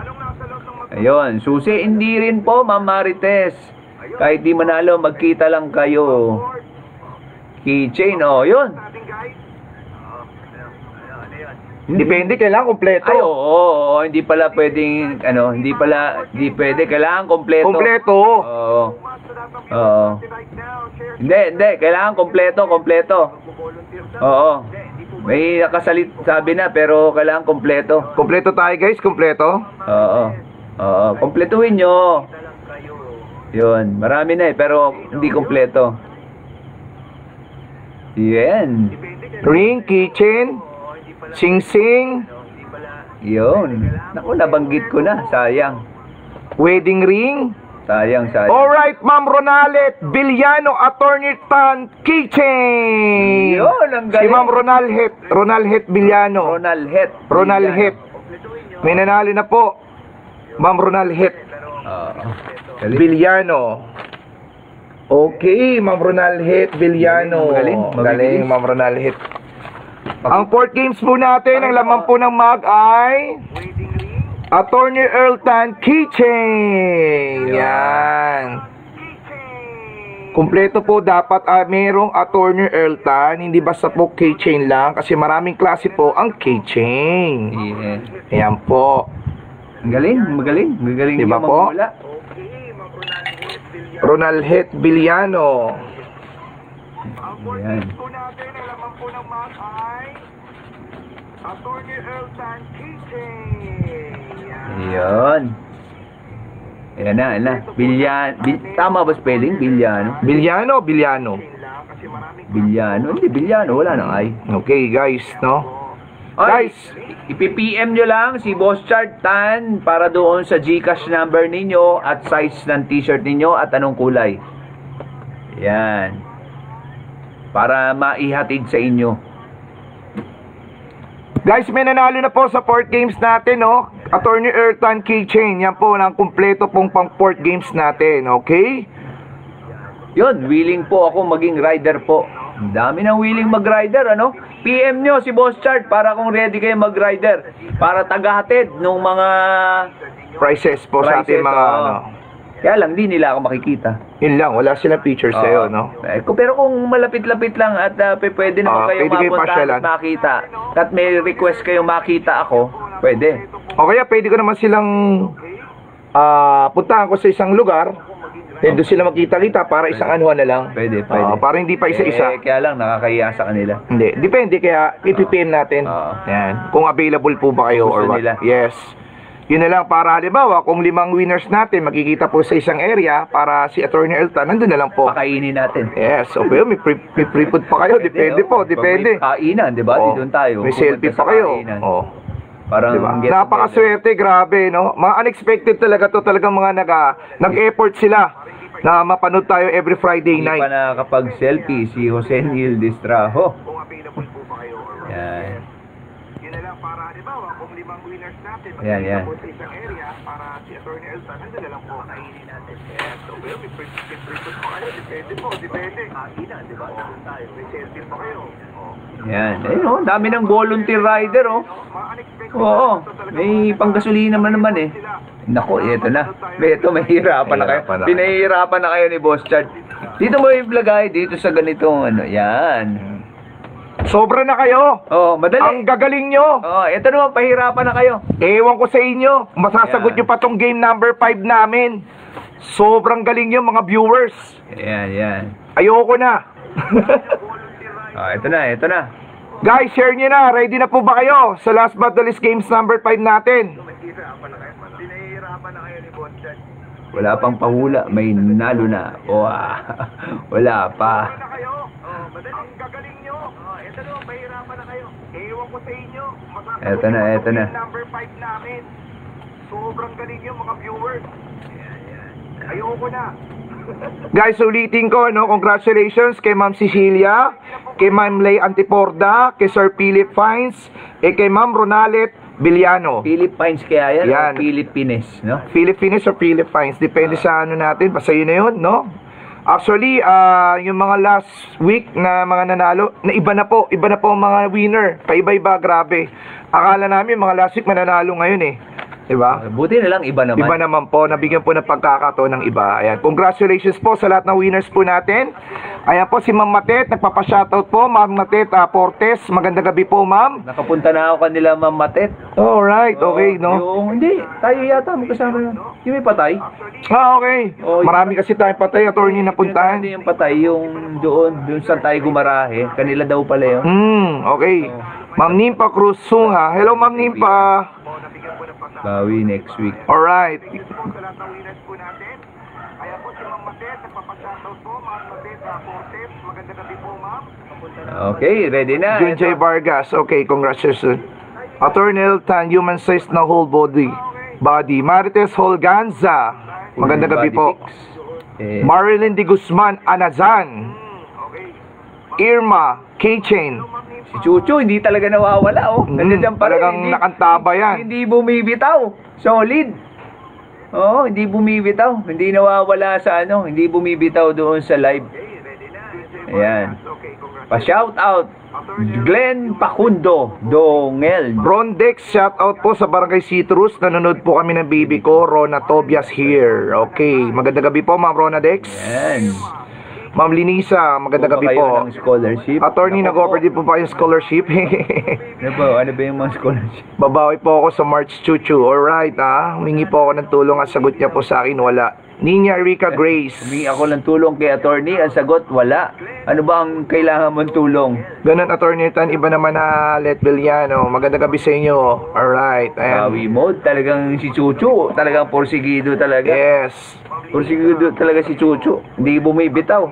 Speaker 1: Ayun. Susi, hindi rin po, Ma'am Marites. Kahit di manalo, magkita lang kayo. Keychain, yun.
Speaker 2: Depende, kailangan kompleto.
Speaker 1: Ay, oo. Hindi pala pwedeng, hindi pwede. Kailangan kompleto.
Speaker 2: Kompleto.
Speaker 1: Oo. Hindi. Kailangan kompleto. Oo. May nakasalit sabi na, pero kailangan kompleto.
Speaker 2: Kompleto tayo, guys. Kompleto.
Speaker 1: Oo. Kompletuhin nyo. Yun. Marami na pero hindi kompleto. Yan.
Speaker 2: Ring, kitchen, sing-sing,
Speaker 1: Yun. Naku, nabanggit ko na. Sayang.
Speaker 2: wedding ring.
Speaker 1: Sayang.
Speaker 2: Alright, Ma'am Ronalet Villano, Attorney Tan Kitchen.
Speaker 1: Yun, ang
Speaker 2: Si
Speaker 1: galing.
Speaker 2: Ma'am Ronalhet Villano. Ronalhet. May nanalo na po. Ma'am Ronalhet
Speaker 1: Galing.
Speaker 2: Villano. Okay, Ma'am Ronalhet Villano.
Speaker 1: Magaling.
Speaker 2: Ma'am Ronalhet. Ang port games po natin, ang laman po ng mag ay Attorney Earl Tan Kitchen. Yan. Kumpleto po dapat merong Attorney Earl Tan, hindi basta po keychain lang kasi maraming klase po ang keychain.
Speaker 1: Yeah.
Speaker 2: Ayan po.
Speaker 1: Magaling.
Speaker 2: Diba
Speaker 1: yung
Speaker 2: po?
Speaker 1: magmula.
Speaker 2: Ronalhet Villano.
Speaker 1: Yan.
Speaker 2: Po natin, ang laman po ng mag ay Attorney Earl Tan Kitchen.
Speaker 1: Yun. Ayan na. Tama ba spelling? Villano.
Speaker 2: Villano.
Speaker 1: Hindi, Villano. Wala nang ay.
Speaker 2: Okay, guys, no?
Speaker 1: Guys, ipi-PM nyo lang si Boss Chart Tan para doon sa GCash number ninyo at size ng t-shirt ninyo at anong kulay. Yan. Para maihatid sa inyo.
Speaker 2: Guys, may nanalo na po sa port games natin, no? Attorney Earl Tan Keychain. Yan po, ang kumpleto pong pang port games natin, okay?
Speaker 1: Yun, willing po ako maging rider po. Ang dami ng willing mag-rider, PM nyo si Boss Chart para kung ready kayo mag-rider. Para tagahatid nung mga
Speaker 2: Prices po sa ating mga,
Speaker 1: Kaya lang, di nila ako makikita.
Speaker 2: Yun lang, wala silang pictures sa'yo, no?
Speaker 1: Pero kung malapit-lapit lang at pwede naman kayo
Speaker 2: pwede kayo
Speaker 1: mapunta
Speaker 2: pasyalan.
Speaker 1: at makita. At may request kayo makita ako, pwede.
Speaker 2: O kaya pwede ko naman silang puntahan ko sa isang lugar Doon sila magkita-kita para isang anuhan na lang.
Speaker 1: Pwede.
Speaker 2: Para hindi pa isa-isa.
Speaker 1: Kaya lang, nakakahiya sa kanila.
Speaker 2: Hindi, depende kaya ipipin natin. Yan. Kung available po ba kayo or
Speaker 1: Gusto
Speaker 2: what.
Speaker 1: nila.
Speaker 2: Yes. Yun na lang para halimbawa, kung 5 winners natin magkikita po sa isang area para si Attorney Elton, nandun na lang po.
Speaker 1: Pakainin natin.
Speaker 2: Yes, okay, may pre-food pa kayo, depende po, depende.
Speaker 1: Pag may kainan, di ba?
Speaker 2: Oh,
Speaker 1: Doon tayo.
Speaker 2: may selfie
Speaker 1: Pupunta sa
Speaker 2: pa kayo.
Speaker 1: kainan.
Speaker 2: Oh.
Speaker 1: Parang
Speaker 2: Diba?
Speaker 1: get together.
Speaker 2: Napakaswerte, grabe, no? Mga unexpected talaga to, talagang mga nag-effort sila na mapanood tayo every Friday
Speaker 1: Hindi
Speaker 2: night.
Speaker 1: pa nakakapag-selfie si Jose Neil Distrajo. Yan.
Speaker 2: Yun na lang para, halimbawa, kung 5 winners natin,
Speaker 1: Yan.
Speaker 2: sa isang area para si Attorney Elton, nandun na lang po, kainin natin. Yes, so, well, may pre-food pa kayo, depende po, depende. Kainan, di ba? Nandun tayo, may selfie pa kayo.
Speaker 1: Yan. Ayun, oh, dami ng volunteer rider, oh. Oo, may panggasolina naman eh. Nako, eto na. Eto, mahirapan na kayo.
Speaker 2: Mahirapan na.
Speaker 1: Pinahihirapan na kayo ni Boss Chad. Dito mo iblagay, dito sa ganitong ano. Yan.
Speaker 2: Sobra na kayo.
Speaker 1: Oh, madali.
Speaker 2: Ang gagaling nyo.
Speaker 1: Oh, eto naman, pahirapan na kayo.
Speaker 2: Ewan ko sa inyo. Masasagot
Speaker 1: Yan.
Speaker 2: nyo pa tong game number 5 namin. Sobrang galing nyo mga viewers.
Speaker 1: Yan.
Speaker 2: Ayoko na.
Speaker 1: Oh, eto na.
Speaker 2: Guys, share nyo na. Ready na po ba kayo sa last but not least games number 5 natin?
Speaker 1: Wala pang pahula, may nalo na. Oh, wala pa.
Speaker 2: Ang gagaling nyo. Ito na, mahirapan na kayo. Ewan ko sa inyo.
Speaker 1: Eto na.
Speaker 2: Number 5 namin. Sobrang galing nyo mga viewers. Ayoko na. Guys, ulitin ko, no? Congratulations kay Ma'am Cecilia, kay Ma'am Lay Antiporda, kay Sir Philip Fines, kay Ma'am Ronalet Villano.
Speaker 1: Philippines kaya yan,
Speaker 2: Yan.
Speaker 1: o Philippines, no?
Speaker 2: Philippines or Philippines, depende sa ano natin, basta yun na yun, no? Actually, yung mga last week na mga nanalo, na iba na po ang mga winner, paiba-iba, grabe. Akala namin mga last week mananalo ngayon eh. Diba?
Speaker 1: Buti na lang, iba naman.
Speaker 2: Iba naman po, nabigyan po ng pagkakataon ng iba. Ayan, congratulations po sa lahat ng winners po natin. Ayan po si Ma'am Matet, nagpapa-shoutout po, Ma'am Matet Portes. Magandang gabi po, Ma'am.
Speaker 1: Nakapunta na ako kanila, Ma'am Matet.
Speaker 2: Alright, okay, no?
Speaker 1: Hindi, tayo yata, magkasama yun. Yung may patay.
Speaker 2: Okay.
Speaker 1: Oh,
Speaker 2: Marami kasi tayong patay, attorney na puntahan.
Speaker 1: Hindi yung patay, yung doon sa tayo gumarahe. Kanila daw pala yun.
Speaker 2: Okay. Ma'am Nimpa Cruz Sunga. Hello, Ma'am Nimpa.
Speaker 1: Bawi next week.
Speaker 2: Alright.
Speaker 1: Okay, ready na.
Speaker 2: Junjay Vargas. Okay, congratulations. Attorney Tan, human size na whole body. Marites Holganza. Magandang gabi po. Marilyn de Guzman Anazan. Irma Keychain.
Speaker 1: Si Chucho, hindi talaga nawawala, oh. Nandiyan pa rin.
Speaker 2: Talagang nakantaba yan.
Speaker 1: Hindi bumibitaw. Solid. Oo, hindi bumibitaw. Hindi nawawala sa ano. Hindi bumibitaw doon sa live. Ayan. Pa-shout out. Glenn Pacundo Dongel.
Speaker 2: Rondex, shout out po sa Barangay Citrus. Nanonood po kami ng baby ko, Rona Tobias here. Okay, magandang gabi po, Ma'am Rona Dex.
Speaker 1: Ayan.
Speaker 2: Ma'am Linisa, magandang gabi po.
Speaker 1: Ng scholarship.
Speaker 2: Attorney, nag-offer din po ba yung scholarship?
Speaker 1: Ano ba yung mga scholarship?
Speaker 2: Babawi po ako sa March Chuchu. Alright, humingi po ako ng tulong. Ang sagot niya po sa akin, wala. Ninya Rica Grace.
Speaker 1: Humingi ako ng tulong kay attorney. Ang sagot, wala. Ano ba ang kailangan mong tulong?
Speaker 2: Ganun, Attorney Tan. Iba naman na Let Villano. Magandang gabi sa inyo. Alright.
Speaker 1: Bawi mode. Talagang si Chuchu. Talagang porsigido talaga.
Speaker 2: Yes.
Speaker 1: Porsigido talaga si Chuchu. Hindi bumibitaw.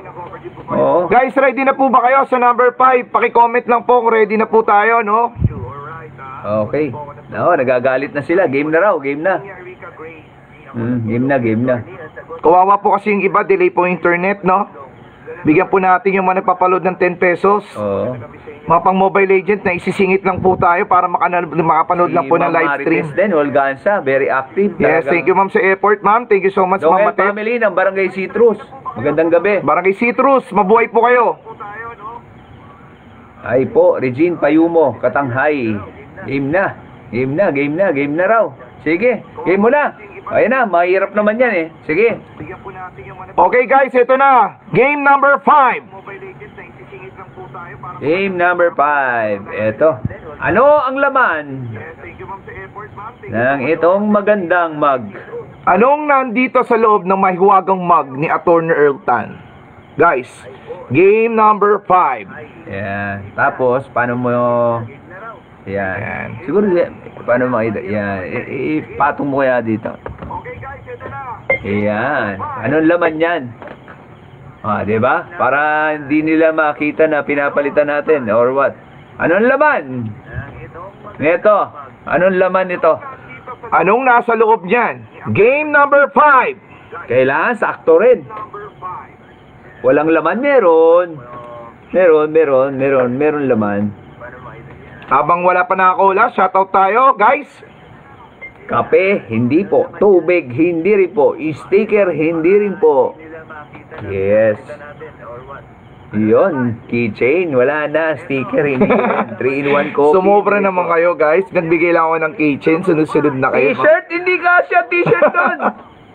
Speaker 1: Oo.
Speaker 2: Guys, ready na po ba kayo sa number 5? Paki-comment lang po kung ready na po tayo, no?
Speaker 1: Okay. No, nagagalit na sila. Game na raw. Game na. Game na.
Speaker 2: Kawawa po kasi yung iba, delay po yung internet, no? Bigyan po natin yung mga nagpapaload ng 10 pesos.
Speaker 1: Oo.
Speaker 2: Mga pang Mobile Legends na isisingit lang po tayo para makapanood lang po ng live stream.
Speaker 1: Marites din, Holganza, very active.
Speaker 2: Yes, thank you ma'am sa effort, ma'am. Thank you so much, Ma'am
Speaker 1: Dongel
Speaker 2: Matet.
Speaker 1: family ng Barangay Citrus. Magandang gabi.
Speaker 2: Barangay Citrus, mabuhay po kayo.
Speaker 1: Ay po, Regine Payumo, Katanghay. Game na raw. Sige, game mo na. Ayan na, mahirap naman yan eh. Sige.
Speaker 2: Okay guys, ito na. Game number 5.
Speaker 1: Game number 5. Eto. Ano ang laman ng itong magandang mug?
Speaker 2: Anong nandito sa loob ng mahiwagang mug ni Attorney Earl Tan? Guys, game number 5.
Speaker 1: Yan. Tapos, paano mo... Yan. Siguro, paano makita? Yan. Ipatong mo kaya dito. Yan. Anong laman yan? Diba? Para hindi nila makita na pinapalitan natin or what? Anong laman? Ito. Anong laman ito?
Speaker 2: Anong nasa loob niyan? Game number 5.
Speaker 1: Kailangan sakto rin. Walang laman, meron. Meron laman.
Speaker 2: Habang wala pa nakakula, shoutout tayo, guys.
Speaker 1: Kape, hindi po. Tubig, hindi rin po. Sticker, hindi rin po. Yes. Yun, keychain, wala na. Sticker, hindi rin. 3-in-1 coffee.
Speaker 2: Sumobra naman kayo, guys. Nagbigay lang ako ng keychain. Sunod-sunod na kayo.
Speaker 1: T-shirt, hindi kasya. T-shirt doon.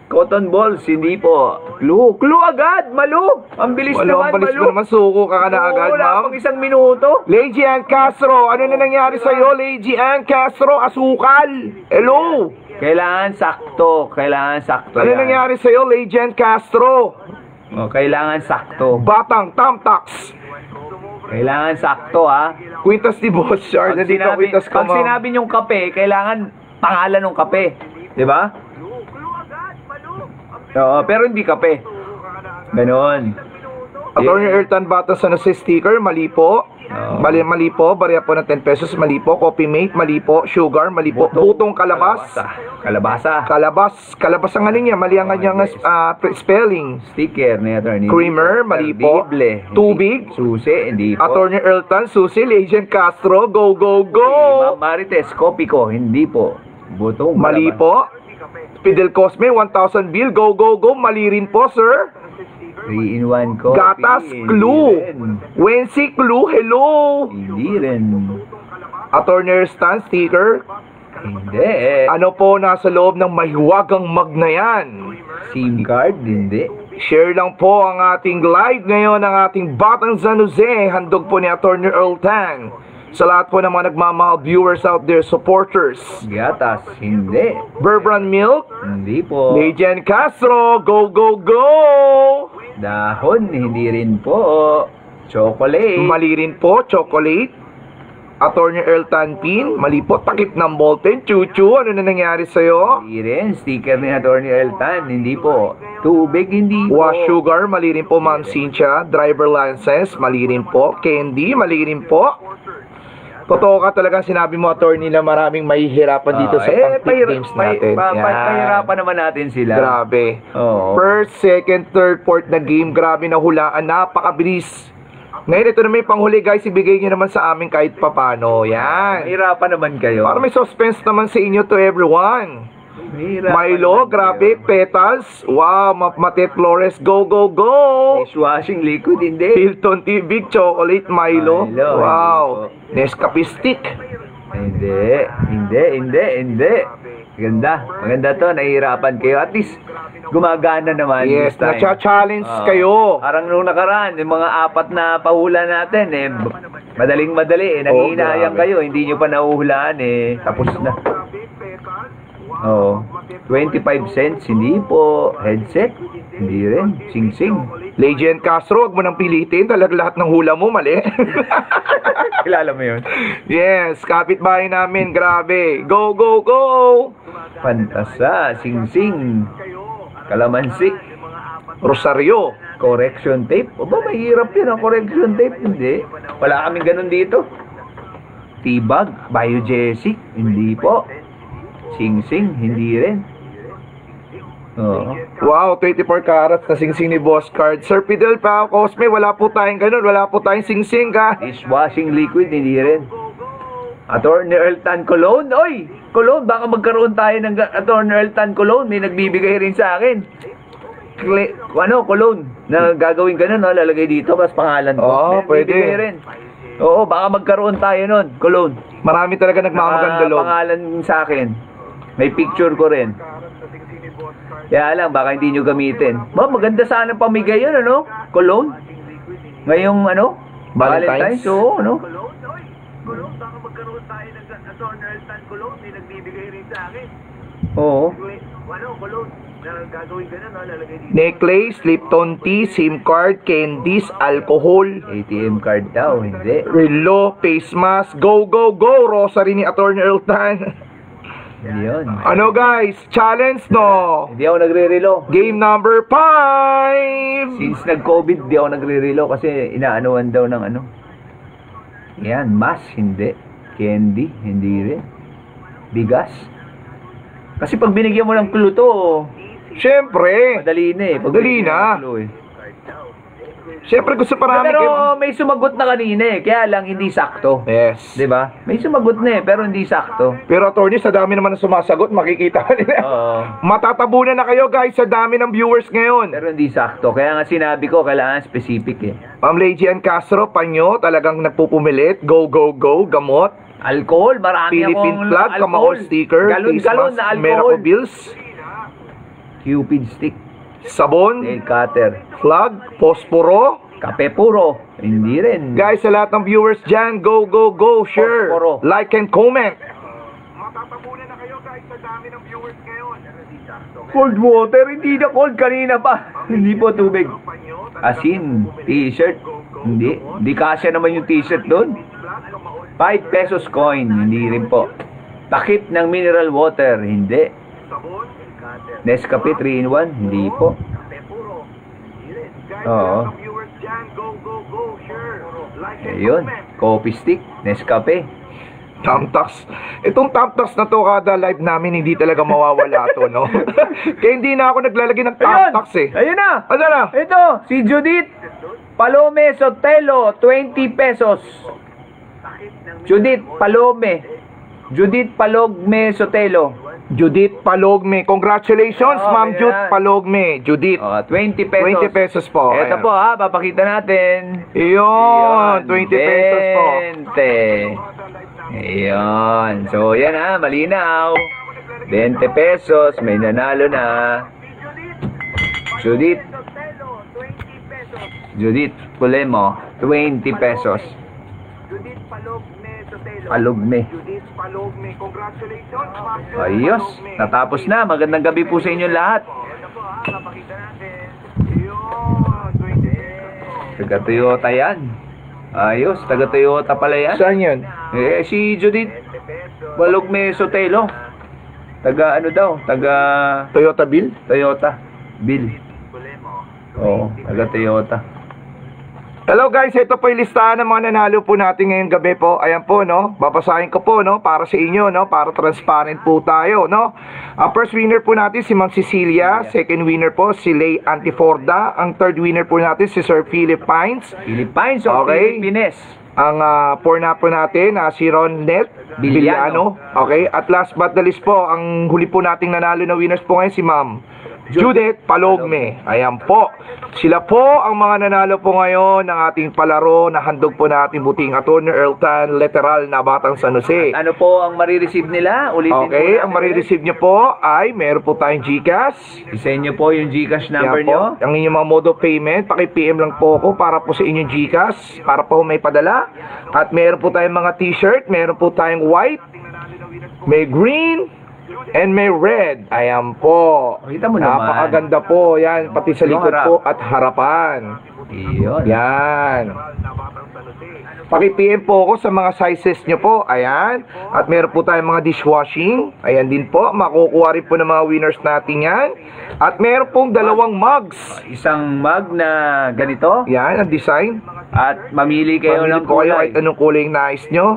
Speaker 1: Cotton balls, hindi po. Clue agad, Malu. Ang bilis
Speaker 2: Wala,
Speaker 1: naman,
Speaker 2: ang balis
Speaker 1: Malu.
Speaker 2: mo naman. Suko ka na agad,
Speaker 1: Wala
Speaker 2: ma'am.
Speaker 1: pang 1 minuto.
Speaker 2: Lady Ann Castro, ano na nangyari sa'yo? Lady Ann Castro, asukal. Hello.
Speaker 1: Kailangan sakto.
Speaker 2: Ano
Speaker 1: yan.
Speaker 2: nangyari sa'yo, Lady Ann Castro?
Speaker 1: Kailangan sakto.
Speaker 2: Batang Tamtax.
Speaker 1: Kailangan sakto, ha.
Speaker 2: Quintas ni Boss Char. Nandito Quintas ka,
Speaker 1: pag
Speaker 2: ma'am.
Speaker 1: sinabi niyong kape, kailangan pangalan ng kape. Di ba? Oo, pero hindi kape. Ganon.
Speaker 2: Attorney Ertan Batas sa sticker, mali po.
Speaker 1: Oo.
Speaker 2: Mali po, bariya po ng 10 pesos, mali po. Coffee mate, mali po. Sugar, mali po. Butong kalabas. Kalabas ang ano niya, mali ang kanyang spelling.
Speaker 1: Sticker ni attorney.
Speaker 2: Creamer, mali po.
Speaker 1: Perdible, hindi.
Speaker 2: Tubig.
Speaker 1: Susi, hindi po.
Speaker 2: Attorney Ertan, Susi, Legend Castro, go, go, go!
Speaker 1: Ma'am Marites, kopi ko, hindi po. Butong
Speaker 2: Mali
Speaker 1: kalabas.
Speaker 2: po. Fidel Cosme, 1,000 bill, go, go, go. Mali rin po, sir.
Speaker 1: 3-in-1 coffee.
Speaker 2: Gatas,
Speaker 1: hindi
Speaker 2: clue.
Speaker 1: rin.
Speaker 2: Wency, clue, hello.
Speaker 1: Hindi rin.
Speaker 2: Attorney Stan, sticker.
Speaker 1: Hindi.
Speaker 2: Ano po nasa loob ng mahiwagang mug na yan?
Speaker 1: SIM card, hindi.
Speaker 2: Share lang po ang ating live ngayon ng ating Batang San Jose. Handog po ni Attorney Earl Tang. Sa lahat po ng mga nagmamahal viewers out there, supporters.
Speaker 1: Gatas, hindi.
Speaker 2: Bourbon Milk.
Speaker 1: Hindi po.
Speaker 2: Legend Castro, go, go, go!
Speaker 1: Dahon, hindi rin po. Chocolate.
Speaker 2: Mali rin po, chocolate. Attorney Earl Tanpin, mali po, takip ng Bolton. Chuchu, ano na nangyari sa'yo?
Speaker 1: Hindi rin. Sticker ni Attorney Eltan, hindi po. Tubig, hindi po.
Speaker 2: Wash sugar, mali rin po, Ma'am Cynthia. Driver license, mali rin po. Candy, mali rin po. Totoo ka talagang sinabi mo, attorney, na maraming mahihirapan dito sa pang-tip games natin. Yan.
Speaker 1: Pahirapan naman natin sila.
Speaker 2: Grabe.
Speaker 1: Oo.
Speaker 2: First, second, third, fourth na game, grabe na hulaan. Napakabilis. Ngayon, ito na may panghuli, guys. Ibigay nyo naman sa amin kahit papano. Yan.
Speaker 1: Mahirapan naman kayo.
Speaker 2: Para may suspense naman sa inyo to everyone.
Speaker 1: Mahirapan
Speaker 2: Milo,
Speaker 1: naman
Speaker 2: grabe,
Speaker 1: kayo.
Speaker 2: petals. Wow, Mate Flores, go, go, go.
Speaker 1: Dishwashing liquid, hindi.
Speaker 2: Hilton TV, chocolate, Milo.
Speaker 1: Milo,
Speaker 2: Wow.
Speaker 1: hindi
Speaker 2: Nescafe stick.
Speaker 1: Hindi. Maganda to. Nahihirapan kayo. At least, gumagana naman.
Speaker 2: Yes,
Speaker 1: this time.
Speaker 2: nacha-challenge
Speaker 1: Oo.
Speaker 2: kayo.
Speaker 1: Parang nung nakaraan, yung mga 4 na pahula natin, madaling-madali. Nanghihinayang
Speaker 2: grabe.
Speaker 1: kayo. Hindi nyo pa nahuhulaan, tapos na. Oo. 25 cents, hindi po. Headset, hindi rin. Sing-sing.
Speaker 2: Legend Castro, wag mo nang pilitin. Talagang lahat ng hula mo, mali.
Speaker 1: Kilala mo yun?
Speaker 2: Yes, kapitbahay namin, grabe. Go, go, go!
Speaker 1: Pantasa, sing-sing. Kalamansi.
Speaker 2: Rosario.
Speaker 1: Correction tape? Aba, mahirap yun ang correction tape. Hindi. Wala kaming ganun dito. Tibag, biogesic, hindi po. Sing-sing, hindi rin. Oo.
Speaker 2: Wow, 24 carats na sing-sing ni Boss Card. Sir Fidel pa, Cosme, wala po tayong ganun. Wala po tayong sing-sing, ka.
Speaker 1: Dishwashing liquid, hindi rin. Attorney Eltan Cologne. Oy! Cologne, baka magkaroon tayo ng Attorney Eltan Cologne. May nagbibigay rin sa akin. Cologne. Na gagawin ganun, no? Lalagay dito, mas pangalan ko.
Speaker 2: Oo,
Speaker 1: May
Speaker 2: pwede.
Speaker 1: bibigay rin. Oo, baka magkaroon tayo nun. Cologne.
Speaker 2: Marami talaga nagmamakaganda loob.
Speaker 1: Pangalan sa akin. May picture ko rin. Kaya lang, baka hindi nyo gamitin. Maganda sana pamigay yun, ano? Cologne. Ngayong, ano?
Speaker 2: Valentine's?
Speaker 1: Oo, ano?
Speaker 3: Kulong, baka magkaroon tayo ng Attorney Eltan Kulong, may nagbibigay rin sa akin.
Speaker 1: Oo.
Speaker 2: necklace, Lipton tea, SIM card, candies, alcohol,
Speaker 1: ATM card daw, hindi.
Speaker 2: relo, face mask, go, go, go, rosary ni Atty. Earl Tan.
Speaker 1: Hindi yun.
Speaker 2: Ano guys, challenge no?
Speaker 1: Hindi ako nagre-relo.
Speaker 2: Game number 5!
Speaker 1: Since nag-COVID, di ako nagre-relo kasi inaanuan daw ng ano. Yan, mas, hindi. Candy, hindi rin. Bigas. Kasi pag binigyan mo ng clue to,
Speaker 2: Siyempre,
Speaker 1: madali na eh. Pag
Speaker 2: Madali
Speaker 1: binigyan
Speaker 2: na.
Speaker 1: mo ng clue eh.
Speaker 2: siyempre gusto pa namin
Speaker 1: Pero
Speaker 2: kayo.
Speaker 1: may sumagot na kanina eh, kaya lang hindi sakto.
Speaker 2: Yes.
Speaker 1: 'Di ba? May sumagot na eh, pero hindi sakto.
Speaker 2: Pero attorney, sa dami naman ng sumasagot, makikita ka nila.
Speaker 1: Oo.
Speaker 2: Matatabunan na kayo guys sa dami ng viewers ngayon.
Speaker 1: Pero hindi sakto. Kaya nga sinabi ko, kailangan specific eh.
Speaker 2: Ma'am Legian Castro, panyo, talagang nagpupumilit. Go, go, go, gamot.
Speaker 1: Alcohol, marami
Speaker 2: Philippine
Speaker 1: akong
Speaker 2: flag,
Speaker 1: alcohol.
Speaker 2: Kamahol sticker, face
Speaker 1: Galon-galon
Speaker 2: mask,
Speaker 1: na alcohol.
Speaker 2: Miracle Bills,
Speaker 1: Cupid stick,
Speaker 2: sabon,
Speaker 1: nail cutter,
Speaker 2: flag, posporo.
Speaker 1: kape puro. Hindi rin.
Speaker 2: Guys, sa lahat ng viewers dyan, go, go, go, share,
Speaker 1: Posporo.
Speaker 2: like and comment. Matatabunan na kayo guys sa dami ng viewers ngayon.
Speaker 1: Cold water, hindi na cold kanina pa. Hindi po tubig. Asin, t-shirt. Hindi kasya naman yung t-shirt doon. 5 pesos coin, hindi rin po. Takip ng mineral water, hindi. Nescafe 3-in-1, hindi po. Oo. Ayun, coffee stick, Nescafe.
Speaker 2: Tamtax. Itong tamtax na to, kada live namin, hindi talaga mawawala to, no? Kaya hindi na ako naglalagay ng tamtax eh.
Speaker 1: Ayun na!
Speaker 2: Ano na?
Speaker 1: Ito, si Judith Palome Sotelo, 20 pesos. Judith Palome. Judith Palogme Sotelo.
Speaker 2: Judith Palogme. Congratulations,
Speaker 1: Oo,
Speaker 2: Ma'am
Speaker 1: ayan.
Speaker 2: Judith Palogme. Judith.
Speaker 1: 20 pesos.
Speaker 2: 20 pesos po.
Speaker 1: Ito
Speaker 2: Ayan.
Speaker 1: po ha, papakita natin.
Speaker 2: Iyon, 20 pesos po.
Speaker 1: 20. Ayun. So, yan ha, malinaw. 20 pesos, may nanalo na. Judith. Judith Pulemo, 20 pesos.
Speaker 2: Judith Palogme Sotelo.
Speaker 1: Palogme.
Speaker 2: Judith Palogme. Congratulations, Ma'am Judith
Speaker 1: Ayos,
Speaker 2: Palogme.
Speaker 1: natapos na. Magandang gabi po sa inyo lahat.
Speaker 2: Ito po ha, napakita natin. Iyon, 20 pesos.
Speaker 1: Taga Toyota yan. Ayos, taga Toyota pala yan.
Speaker 2: Saan yun?
Speaker 1: Eh, si Judith Palogme Sotelo. Taga ano daw? Taga
Speaker 2: Toyota Bill?
Speaker 1: Toyota. Bill. Oo, taga Toyota.
Speaker 2: Hello guys, ito po yung listahan ng mga nanalo po natin ngayong gabi po. Ayan po, no? Babasahin ko po, no? Para sa inyo, no? Para transparent po tayo, no? Ang first winner po natin si Ma'am Cecilia. Second winner po si Lay Antiforda. Ang third winner po natin si Sir Philip Pines.
Speaker 1: Philippines o
Speaker 2: Okay.
Speaker 1: Philippines?
Speaker 2: Ang four na po natin, si Ron Net
Speaker 1: Villano.
Speaker 2: Okay, at last but the least po, ang huli po nating nanalo na winners po ngayon si Ma'am Judith Palogme. Ayan po. Sila po ang mga nanalo po ngayon ng ating palaro na handog po natin buting Atty. Earl Tan, literal na Batang San Jose.
Speaker 1: Ano po ang marireceive nila? Ulitin
Speaker 2: Okay,
Speaker 1: po
Speaker 2: ang
Speaker 1: natin
Speaker 2: marireceive nyo po ay meron po tayong GCash.
Speaker 1: ulit. Isend nyo po yung Gcash number
Speaker 2: Yan po,
Speaker 1: nyo.
Speaker 2: ang inyong mga mode of payment, paki-PM lang po ako para po sa inyong GCash, para po may padala. At meron po tayong mga t-shirt, meron po tayong white, may green, and may red. Ayan po.
Speaker 1: Kita mo naman.
Speaker 2: Napakaganda po. Yan, pati sa
Speaker 1: Yung
Speaker 2: likod
Speaker 1: harap.
Speaker 2: po at harapan.
Speaker 1: Iyon.
Speaker 2: Yan. Paki-PM po ako sa mga sizes nyo po. Ayan. At meron po tayong mga dishwashing. Ayan din po. Makukuha rin po ng mga winners natin yan. At meron pong dalawang mugs.
Speaker 1: Isang mug na ganito.
Speaker 2: Yan, ang design.
Speaker 1: At mamili kayo
Speaker 2: Pamili
Speaker 1: ng
Speaker 2: po kayo
Speaker 1: kulay.
Speaker 2: kahit anong kulay yung nais nyo.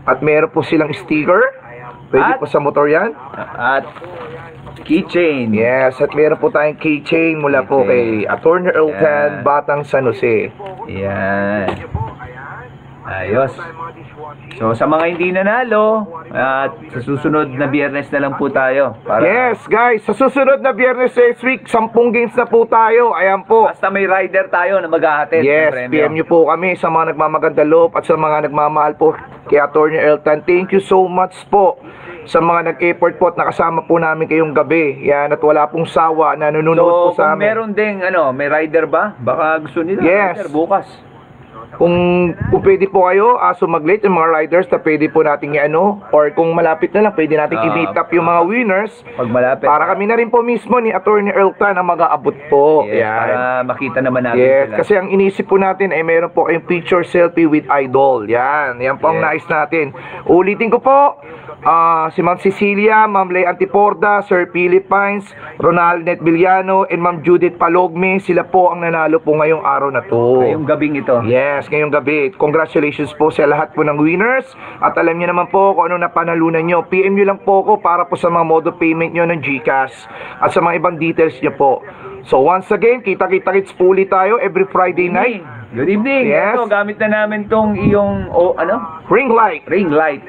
Speaker 2: At meron po silang sticker. Pwede
Speaker 1: At-
Speaker 2: po sa motor yan.
Speaker 1: At keychain.
Speaker 2: Yes, at meron po tayong keychain mula po kay Atty. Earl Tan,
Speaker 1: Yan.
Speaker 2: Batang San Jose.
Speaker 1: Yan. Ayos. So sa mga hindi nanalo, at sa susunod na Biyernes na lang po tayo. Para
Speaker 2: Yes, guys, sa susunod na Biyernes next week, 10 games na po tayo. Ayan po.
Speaker 1: Basta may rider tayo na maghahatid ng
Speaker 2: Yes,
Speaker 1: premyo.
Speaker 2: PM nyo po kami sa mga nagmamaganda loob at sa mga nagmamahal po kay Atty. Earl Tan. Thank you so much po sa mga nag-effort po at nakasama po namin kayong gabi. Yan, at wala pong sawa na nanonood po
Speaker 1: So
Speaker 2: sa
Speaker 1: kung
Speaker 2: amin.
Speaker 1: meron ding may rider ba? Baka gusto nila
Speaker 2: Yes.
Speaker 1: rider bukas.
Speaker 2: kung pwede po kayo, sumaglit yung mga riders na pwede po nating i-ano, or kung malapit na lang, pwede nating i-meet up yung mga winners.
Speaker 1: Pag malapit.
Speaker 2: Para kami na rin po mismo ni Attorney Earl Tan ang mag-aabot po.
Speaker 1: Yes,
Speaker 2: Yan.
Speaker 1: para makita naman natin
Speaker 2: Yes,
Speaker 1: sila.
Speaker 2: kasi ang inisip po natin ay meron po kayong picture selfie with idol. Yan po ang
Speaker 1: Yes.
Speaker 2: nais natin. Ulitin ko po, si Ma'am Cecilia, Ma'am Lay Antiporda, Sir Philip Pines, Ronald Net Villano, and Ma'am Judith Palogme, sila po ang nanalo po ngayong araw na to.
Speaker 1: Ngayong gabing ito.
Speaker 2: Yes, ngayong gabi. Congratulations po sa lahat po ng winners. At alam niyo naman po kung ano na panalunan nyo. PM nyo lang po ko para po sa mga mode of payment nyo ng GCash at sa mga ibang details nyo po. So once again, kita-kits po ulit tayo every Friday night.
Speaker 1: Good evening.
Speaker 2: Yes.
Speaker 1: Ito, gamit na namin tong iyong,
Speaker 2: Ring light.
Speaker 1: ring light.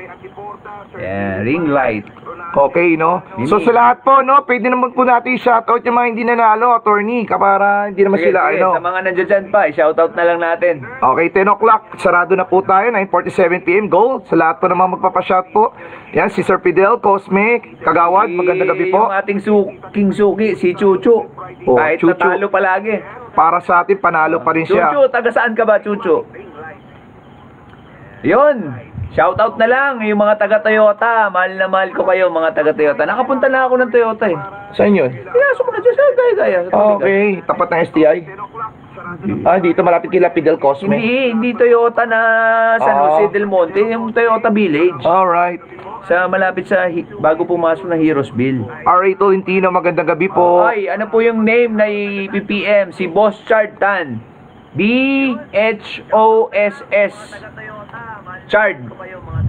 Speaker 1: Yeah, ring light.
Speaker 2: Okay, no? So sa lahat po, no, pwede naman po natin shoutout yung mga hindi nanalo, attorney, para hindi naman
Speaker 1: Sige,
Speaker 2: sila,
Speaker 1: sige, sa mga nandiyan dyan pa, shoutout na lang natin.
Speaker 2: Okay, 10 o'clock, sarado na po tayo, 9:47 PM, go. Sa lahat po naman magpapashout po. Yan, si Sir Fidel, Cosmic, Kagawad, magandang gabi po.
Speaker 1: Yung ating suki, si Chuchu.
Speaker 2: Oh,
Speaker 1: Kahit
Speaker 2: Chuchu.
Speaker 1: natalo palagi.
Speaker 2: Para sa atin, panalo pa rin siya.
Speaker 1: Chuchu, taga saan ka ba, Chuchu? Yun. Shoutout na lang yung mga taga Toyota. Mahal na mahal ko kayo, mga taga Toyota. Nakapunta na ako ng Toyota eh.
Speaker 2: Saan yun?
Speaker 1: Kaya sumunod dyan sa gaya-gaya.
Speaker 2: Okay, tapat ng STI. Dito malapit kila Fidel Cosme.
Speaker 1: Hindi Toyota na San Jose del Monte, yung Toyota Village.
Speaker 2: Alright.
Speaker 1: Sa malapit sa bago pumasok na Heroesville.
Speaker 2: R.A. Tolentino, magandang gabi po.
Speaker 1: Ay, ano po yung name na PPM? Si Boss Chard Tan. B-H-O-S-S. Chard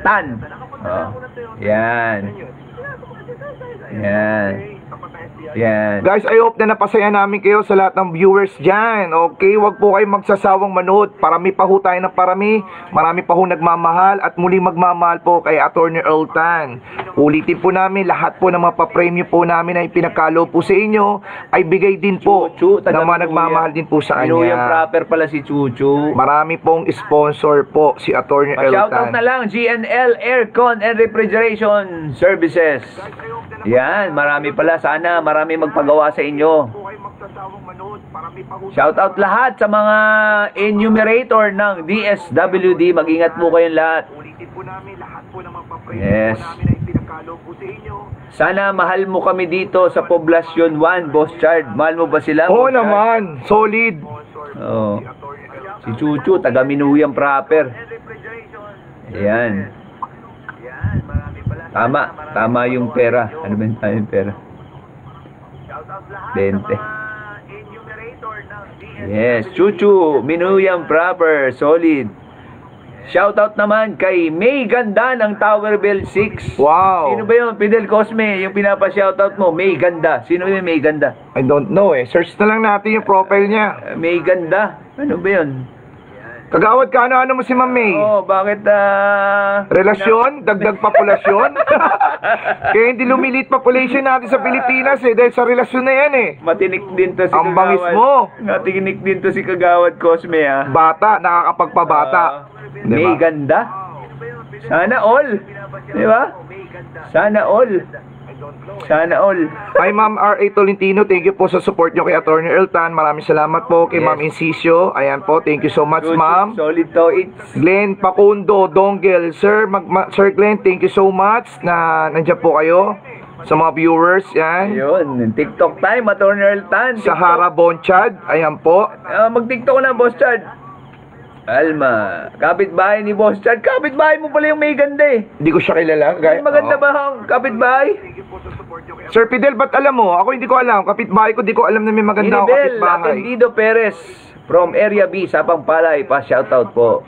Speaker 1: Tan. Oh. Yan. Yan. Yan.
Speaker 2: Guys, I hope na napasaya namin kayo sa lahat ng viewers dyan. Okay, wag po kayong magsasawang manood. Parami pa ho tayo ng parami. Marami pa ho nagmamahal. At muling magmamahal po kay Attorney Earl Tan. Ulitin po namin, lahat po ng mga papremyo po namin na ipinakalo po sa inyo ay bigay din po
Speaker 1: Chuchu,
Speaker 2: ng mga nagmamahal din po sa
Speaker 1: Yung
Speaker 2: kanya.
Speaker 1: proper pala si Chuchu.
Speaker 2: Marami pong sponsor po si Attorney Earl
Speaker 1: Shoutout
Speaker 2: Tan.
Speaker 1: na lang GNL Aircon and Refrigeration Services. Yan, marami pala. Sana marami magpagawa sa inyo. Shoutout lahat sa mga enumerator ng DSWD. Mag-ingat po kayong lahat. Yes. Sana mahal mo kami dito sa Poblacion 1, Boss Chard. Mahal mo ba sila?
Speaker 2: Oo
Speaker 1: Boss Chard?
Speaker 2: naman, solid.
Speaker 1: Oo. Si Chuchu, taga Minuyang proper. Ayan. Tama yung pera. Ano ba yung pera? 20. Yes, Chuchu, Minuyang proper, solid. Shoutout naman kay May Ganda ng Tower Bell 6.
Speaker 2: Wow.
Speaker 1: Sino ba yun? Fidel Cosme, yung pinapa-shoutout mo, May Ganda. Sino yung May Ganda?
Speaker 2: I don't know eh. Search na lang natin yung profile niya.
Speaker 1: May Ganda. Ano ba yun?
Speaker 2: Kagawad ka, ano mo si Ma'am May?
Speaker 1: Oh, bakit
Speaker 2: Relasyon? Dagdag populasyon? Kaya hindi lumilit population natin sa Pilipinas eh. Dahil sa relasyon na yan eh.
Speaker 1: matinik din to si
Speaker 2: Ang bangis
Speaker 1: Kagawad.
Speaker 2: mo.
Speaker 1: Matinik din to si Kagawad Cosme ah.
Speaker 2: Bata, nakakapagpabata. Diba?
Speaker 1: May Ganda. Sana all. Di ba? Sana all. Sana all.
Speaker 2: Hi Ma'am R.A. Tolentino, thank you po sa support nyo kay Attorney Earl Tan. Maraming salamat po kay
Speaker 1: Yes.
Speaker 2: Ma'am Incisio. Ayan po, thank you so much Ma'am.
Speaker 1: Solid to. It's
Speaker 2: Glenn Pacundo, Donggel. Sir, Sir Glenn, thank you so much na nandiyan po kayo sa mga viewers. Yan.
Speaker 1: yun. TikTok time, Attorney Earl Tan.
Speaker 2: Sahara Bonchad, ayan po.
Speaker 1: Mag-TikTok na, Boss Chad. Alma, kapitbahay ni Boss Chad. Kapitbahay mo pala yung May Ganda eh.
Speaker 2: Hindi ko siya kilala.
Speaker 1: Maganda
Speaker 2: Oo.
Speaker 1: ba ang kapitbahay?
Speaker 2: Sir Fidel, ba't alam mo? Ako hindi ko alam. Kapitbahay ko, di ko alam na may maganda akong
Speaker 1: Inibel
Speaker 2: kapitbahay.
Speaker 1: Atendido Perez from Area B, Sapang Palay. Pa-shoutout po.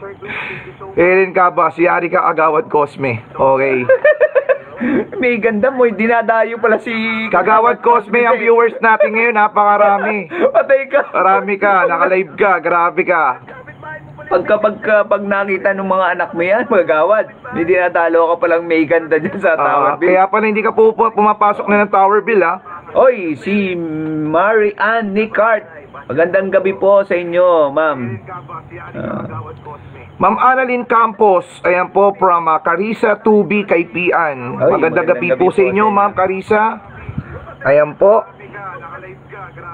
Speaker 2: Ellen ka ba? Si Yari ka Agawad Cosme. Okay.
Speaker 1: May Ganda mo, dinadayo pala si...
Speaker 2: Kagawad Cosme, ang viewers natin ngayon, napakarami.
Speaker 1: Patay ka.
Speaker 2: Marami ka, naka-live ka, grabe ka.
Speaker 1: Pag nakita ng mga anak mo yan, magagawad. May dinadalo ka palang May Ganda dyan sa Tower Bill.
Speaker 2: Kaya pala hindi ka pumapasok na ng Tower Bill, ha?
Speaker 1: Oy, si Mary Ann Nicart. Magandang gabi po sa inyo, ma'am.
Speaker 2: Ma'am Annalyn Campos, ayan po from Carissa 2B Kaipian.
Speaker 1: Ay,
Speaker 2: Magandang gabi po sa inyo, Ma'am Carissa. Ayan po.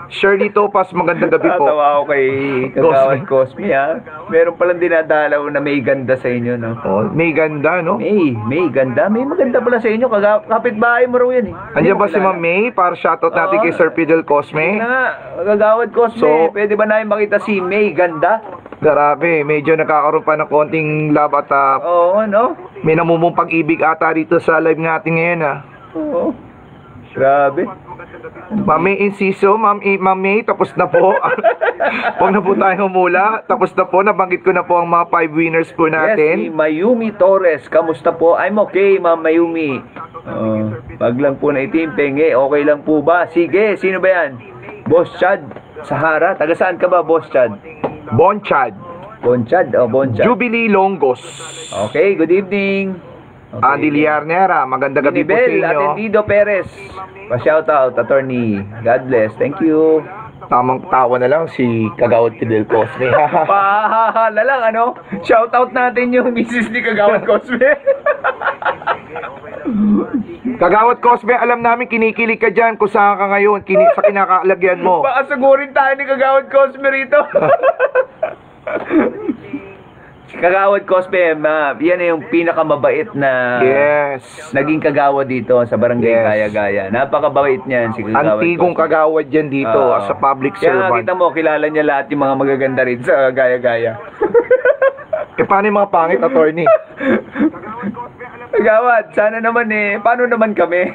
Speaker 2: Shirley Topas, magandang gabi po.
Speaker 1: Tatawa ako kay Kagawad Cosme, ha? Meron palang dinadalaw na may ganda sa inyo, no?
Speaker 2: Oh, may ganda, no?
Speaker 1: May ganda. May maganda pala sa inyo. Kapit-bahay mo raw yan, eh.
Speaker 2: Andiyan ba si Ma'am May para shoutout natin kay Sir Fidel
Speaker 1: Yun
Speaker 2: Cosme?
Speaker 1: na nga, Kagawad Cosme,
Speaker 2: So-
Speaker 1: pwede ba namin makita si May ganda?
Speaker 2: Grabe, medyo nagkakaroon pa ng konting love at
Speaker 1: Oo, no?
Speaker 2: may namumong pag-ibig ata dito sa live natin ngayon,
Speaker 1: Oo. Grabe.
Speaker 2: Ma'am May Inciso, Ma'am May, tapos na po. Huwag na po tayo humula. Tapos na po, nabanggit ko na po ang mga 5 winners po
Speaker 1: Yes, si
Speaker 2: natin.
Speaker 1: Mayumi Torres. Kamusta po? I'm okay, Ma'am Mayumi. Pag lang po na itimpeng, okay lang po ba? Sige, sino ba yan? Boss Chad Sahara. Taga saan ka ba, Boss Chad?
Speaker 2: Bonchad,
Speaker 1: Bonchad? Bonchad.
Speaker 2: Jubilee Longos,
Speaker 1: Okay, good evening.
Speaker 2: Andy Liarnera, magandang gabi po sa
Speaker 1: Binibel
Speaker 2: inyo.
Speaker 1: Atendido Perez. Pa-shoutout, attorney. God bless. Thank you.
Speaker 2: Tamang tawa na lang si Kagawad Fidel Cosme.
Speaker 1: Pahahala lang, ano? Shoutout natin yung misis ni Kagawad Cosme.
Speaker 2: Kagawad Cosme, alam namin kinikilig ka dyan kung saan ka ngayon, sa kinakalagyan mo.
Speaker 1: Baka sagurin tayo ni Kagawad Cosme rito. Si Kagawad Cosme, yan na yung pinakamabait na
Speaker 2: Yes.
Speaker 1: naging kagawad dito sa Barangay
Speaker 2: Yes.
Speaker 1: Gaya-Gaya. Napakabait niyan si Kagawad
Speaker 2: Antigong
Speaker 1: Cosme.
Speaker 2: kagawad yan dito
Speaker 1: Oo.
Speaker 2: as a public
Speaker 1: Kaya
Speaker 2: servant.
Speaker 1: kita mo, kilala niya lahat yung mga magaganda rin sa Gaya-Gaya.
Speaker 2: Paano yung mga pangit, attorney?
Speaker 1: Kagawad, sana naman paano naman kami?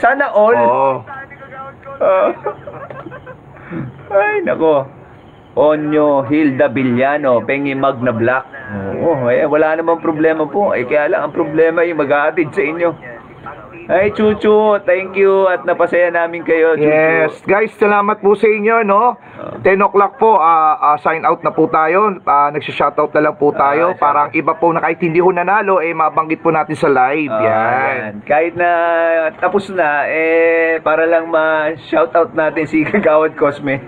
Speaker 1: Sana all.
Speaker 2: Oo.
Speaker 1: Ay, nako. Onyo Hilda Villano, Pengi Magna Black. Oo, wala namang problema po. Kaya lang, ang problema ay mag-aatid sa inyo. Ay, Chuchu, thank you at napasaya namin kayo, Chuchu.
Speaker 2: Yes, guys, salamat po sa inyo, no? 10 o'clock po, sign out na po tayo. Nagsha-shoutout na lang po tayo. Parang iba po na kahit hindi ho nanalo, mabanggit po natin sa live. Yan.
Speaker 1: Kahit na tapos na, para lang ma-shoutout natin si Kagawad Cosme.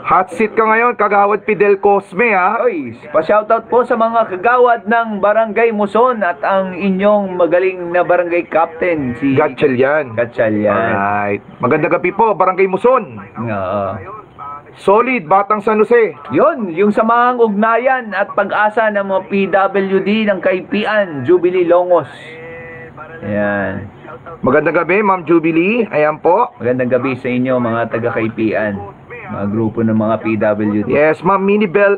Speaker 2: Hot seat ka ngayon, Kagawad Fidel Cosme, ha?
Speaker 1: Oy, pa-shoutout po sa mga kagawad ng Barangay Muson at ang inyong magaling na barangay captain, si
Speaker 2: Gatchalian.
Speaker 1: Gatchalian.
Speaker 2: Alright. Magandang gabi po, Barangay Muson.
Speaker 1: Oo.
Speaker 2: Solid, Batang San Jose.
Speaker 1: Yun, yung samahang ugnayan at pag-asa ng mga PWD ng Kaipian, Jubilee Longos. Ayan.
Speaker 2: Magandang gabi, Ma'am Jubilee. Ayan po.
Speaker 1: Magandang gabi sa inyo, mga taga-Kaipian. Mga grupo ng mga PWD.
Speaker 2: Yes, Ma'am Minibel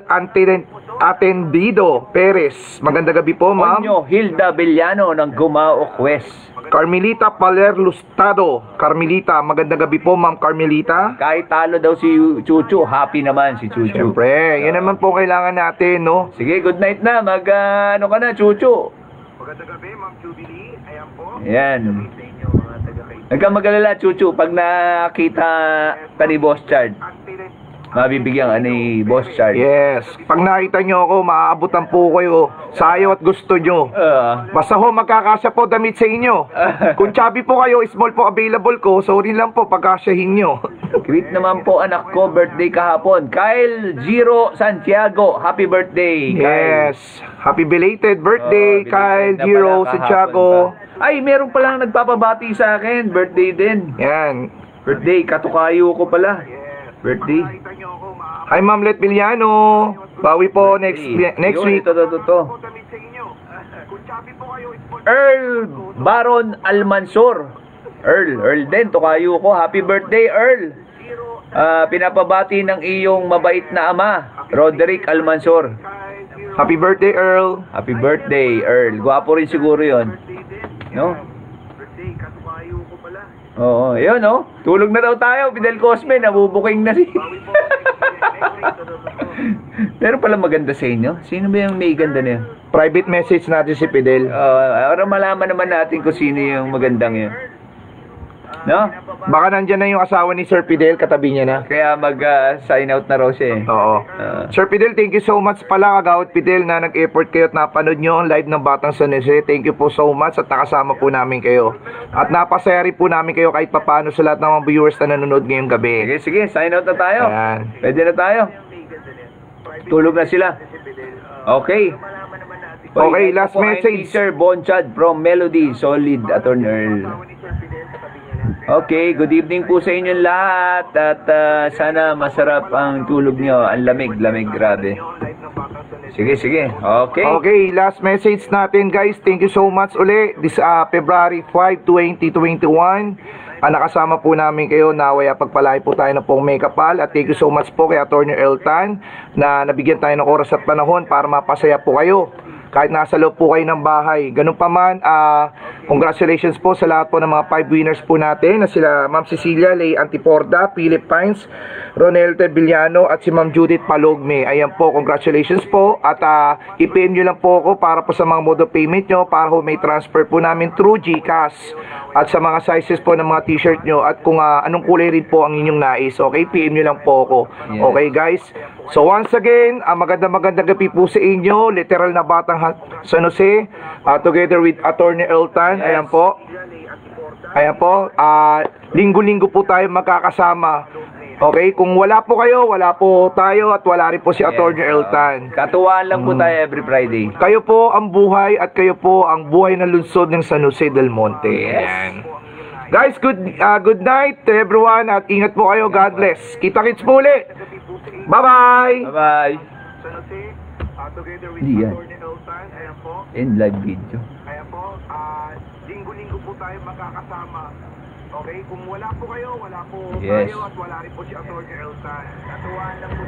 Speaker 2: Atendido Perez. Magandang gabi po, Ma'am.
Speaker 1: Onyo Hilda Villano ng Gumaok West.
Speaker 2: Carmelita Paler Lustado. Carmelita, magandang gabi po, Ma'am Carmelita.
Speaker 1: Kahit talo daw si Chuchu, happy naman si Chuchu.
Speaker 2: Siyempre, yan naman po kailangan natin, no?
Speaker 1: Sige, good night na. Ano ka na, Chuchu?
Speaker 2: Magandang gabi, Ma'am Jubilee. Ayan po.
Speaker 1: Yan. Huwag kang mag-alala, Chuchu. Pag nakita ka ni Boss Chard, mabibigyan ka ni Boss Chard.
Speaker 2: Yes. Pag nakita nyo ako, maaabutan po kayo sa ayaw at gusto nyo. Basta ho, magkakasya po damit sa inyo. Kung chubby po kayo, small po available ko, sorry lang po, pagkasyahin nyo.
Speaker 1: Greet naman po anak ko, birthday kahapon. Kyle Giro Santiago, happy birthday. Kyle.
Speaker 2: Yes. Happy belated birthday,
Speaker 1: Oh,
Speaker 2: Kyle
Speaker 1: belated na
Speaker 2: Giro
Speaker 1: pala kahapon
Speaker 2: Santiago.
Speaker 1: pa. Ay, meron palang nagpapabati sa akin. Birthday din.
Speaker 2: Yan.
Speaker 1: Birthday, katukayo ko pala. Birthday.
Speaker 2: Hi, Ma'am Let Villano. Bawi po next
Speaker 1: Yun,
Speaker 2: week.
Speaker 1: Ito. Earl Baron Almansor. Earl din, tukayo ko. Happy birthday, Earl. Pinapabati ng iyong mabait na ama, Roderick Almansor.
Speaker 2: Happy birthday, Earl.
Speaker 1: Happy birthday, Earl. Gwapo rin siguro yon, no? Oo, yun, no? Tulog na daw tayo, Fidel Cosme, nabubuking na si... Pero pala maganda sa inyo. Sino ba yung may ganda niya?
Speaker 2: Private message natin si Fidel.
Speaker 1: Para malaman naman natin kung sino yung magandang yun. No?
Speaker 2: Baka nandyan na yung asawa ni Sir Fidel, katabi niya na.
Speaker 1: Kaya mag-sign out na raw siya eh.
Speaker 2: Oo. Sir Fidel, thank you so much pala, Kagawad Fidel, na nag-effort kayo at napanood nyo ang live ng Batang San Jose. Thank you po so much at nakasama po namin kayo. At napasaya rin po namin kayo kahit papano sa lahat ng mga viewers na nanonood ngayong gabi.
Speaker 1: Sige, sign out na tayo.
Speaker 2: Ayan.
Speaker 1: Pwede na tayo. Tulog na sila. Okay.
Speaker 2: Okay, last message.
Speaker 1: Sir Bonchad from Melody, Solid, Attorney Earl. Okay, good evening po sa inyong lahat at sana masarap ang tulog nyo. Ang lamig, grabe. Sige. Okay.
Speaker 2: Okay, last message natin guys. Thank you so much uli. This February 5, 2021. Nakasama po namin kayo. Nawaya pagpalay po tayo ng pong Megapal. At thank you so much po kay Atty. Eltan na nabigyan tayo ng oras at panahon para mapasaya po kayo. Kahit nasa loob po kayo ng bahay. Ganun pa man, congratulations po sa lahat po ng mga 5 winners po natin na sila Ma'am Cecilia Lay Antiporda, Philip Pines, Ronel Tevillano at si Ma'am Judith Palogme. Ayan po, congratulations po. At i-pay nyo lang po ako para po sa mga mode of payment nyo para po may transfer po namin through GCash. At sa mga sizes po ng mga t-shirt nyo at kung anong kulay rin po ang inyong nais. Okay, PM nyo lang po ako.
Speaker 1: Yes.
Speaker 2: Okay guys? So once again, magandang gabi po sa inyo. Literal na Batang San Jose, together with Atty. Eltan.
Speaker 1: Yes.
Speaker 2: Ayan po. Linggo-linggo po tayo magkakasama. Okay, kung wala po kayo, wala po tayo at wala rin po si Atty. Eltan.
Speaker 1: Katuwaan lang po tayo every Friday.
Speaker 2: Kayo po ang buhay at kayo po ang buhay ng lungsod ng San Jose del Monte.
Speaker 1: Yes.
Speaker 2: Ayan. Guys, good night to everyone at ingat po kayo. God bless. Kita-kits po ulit. Bye-bye.
Speaker 1: Bye-bye.
Speaker 2: Together with
Speaker 1: Hindi yan.
Speaker 2: Atty. Eltan, ayan po.
Speaker 1: In live video.
Speaker 2: Ayan po, linggo-linggo po tayo magkakasama. Okay, kung wala po kayo, wala po
Speaker 1: Yes.
Speaker 2: tayo at wala rin po si Atty. Eltan. Katuwaan lang po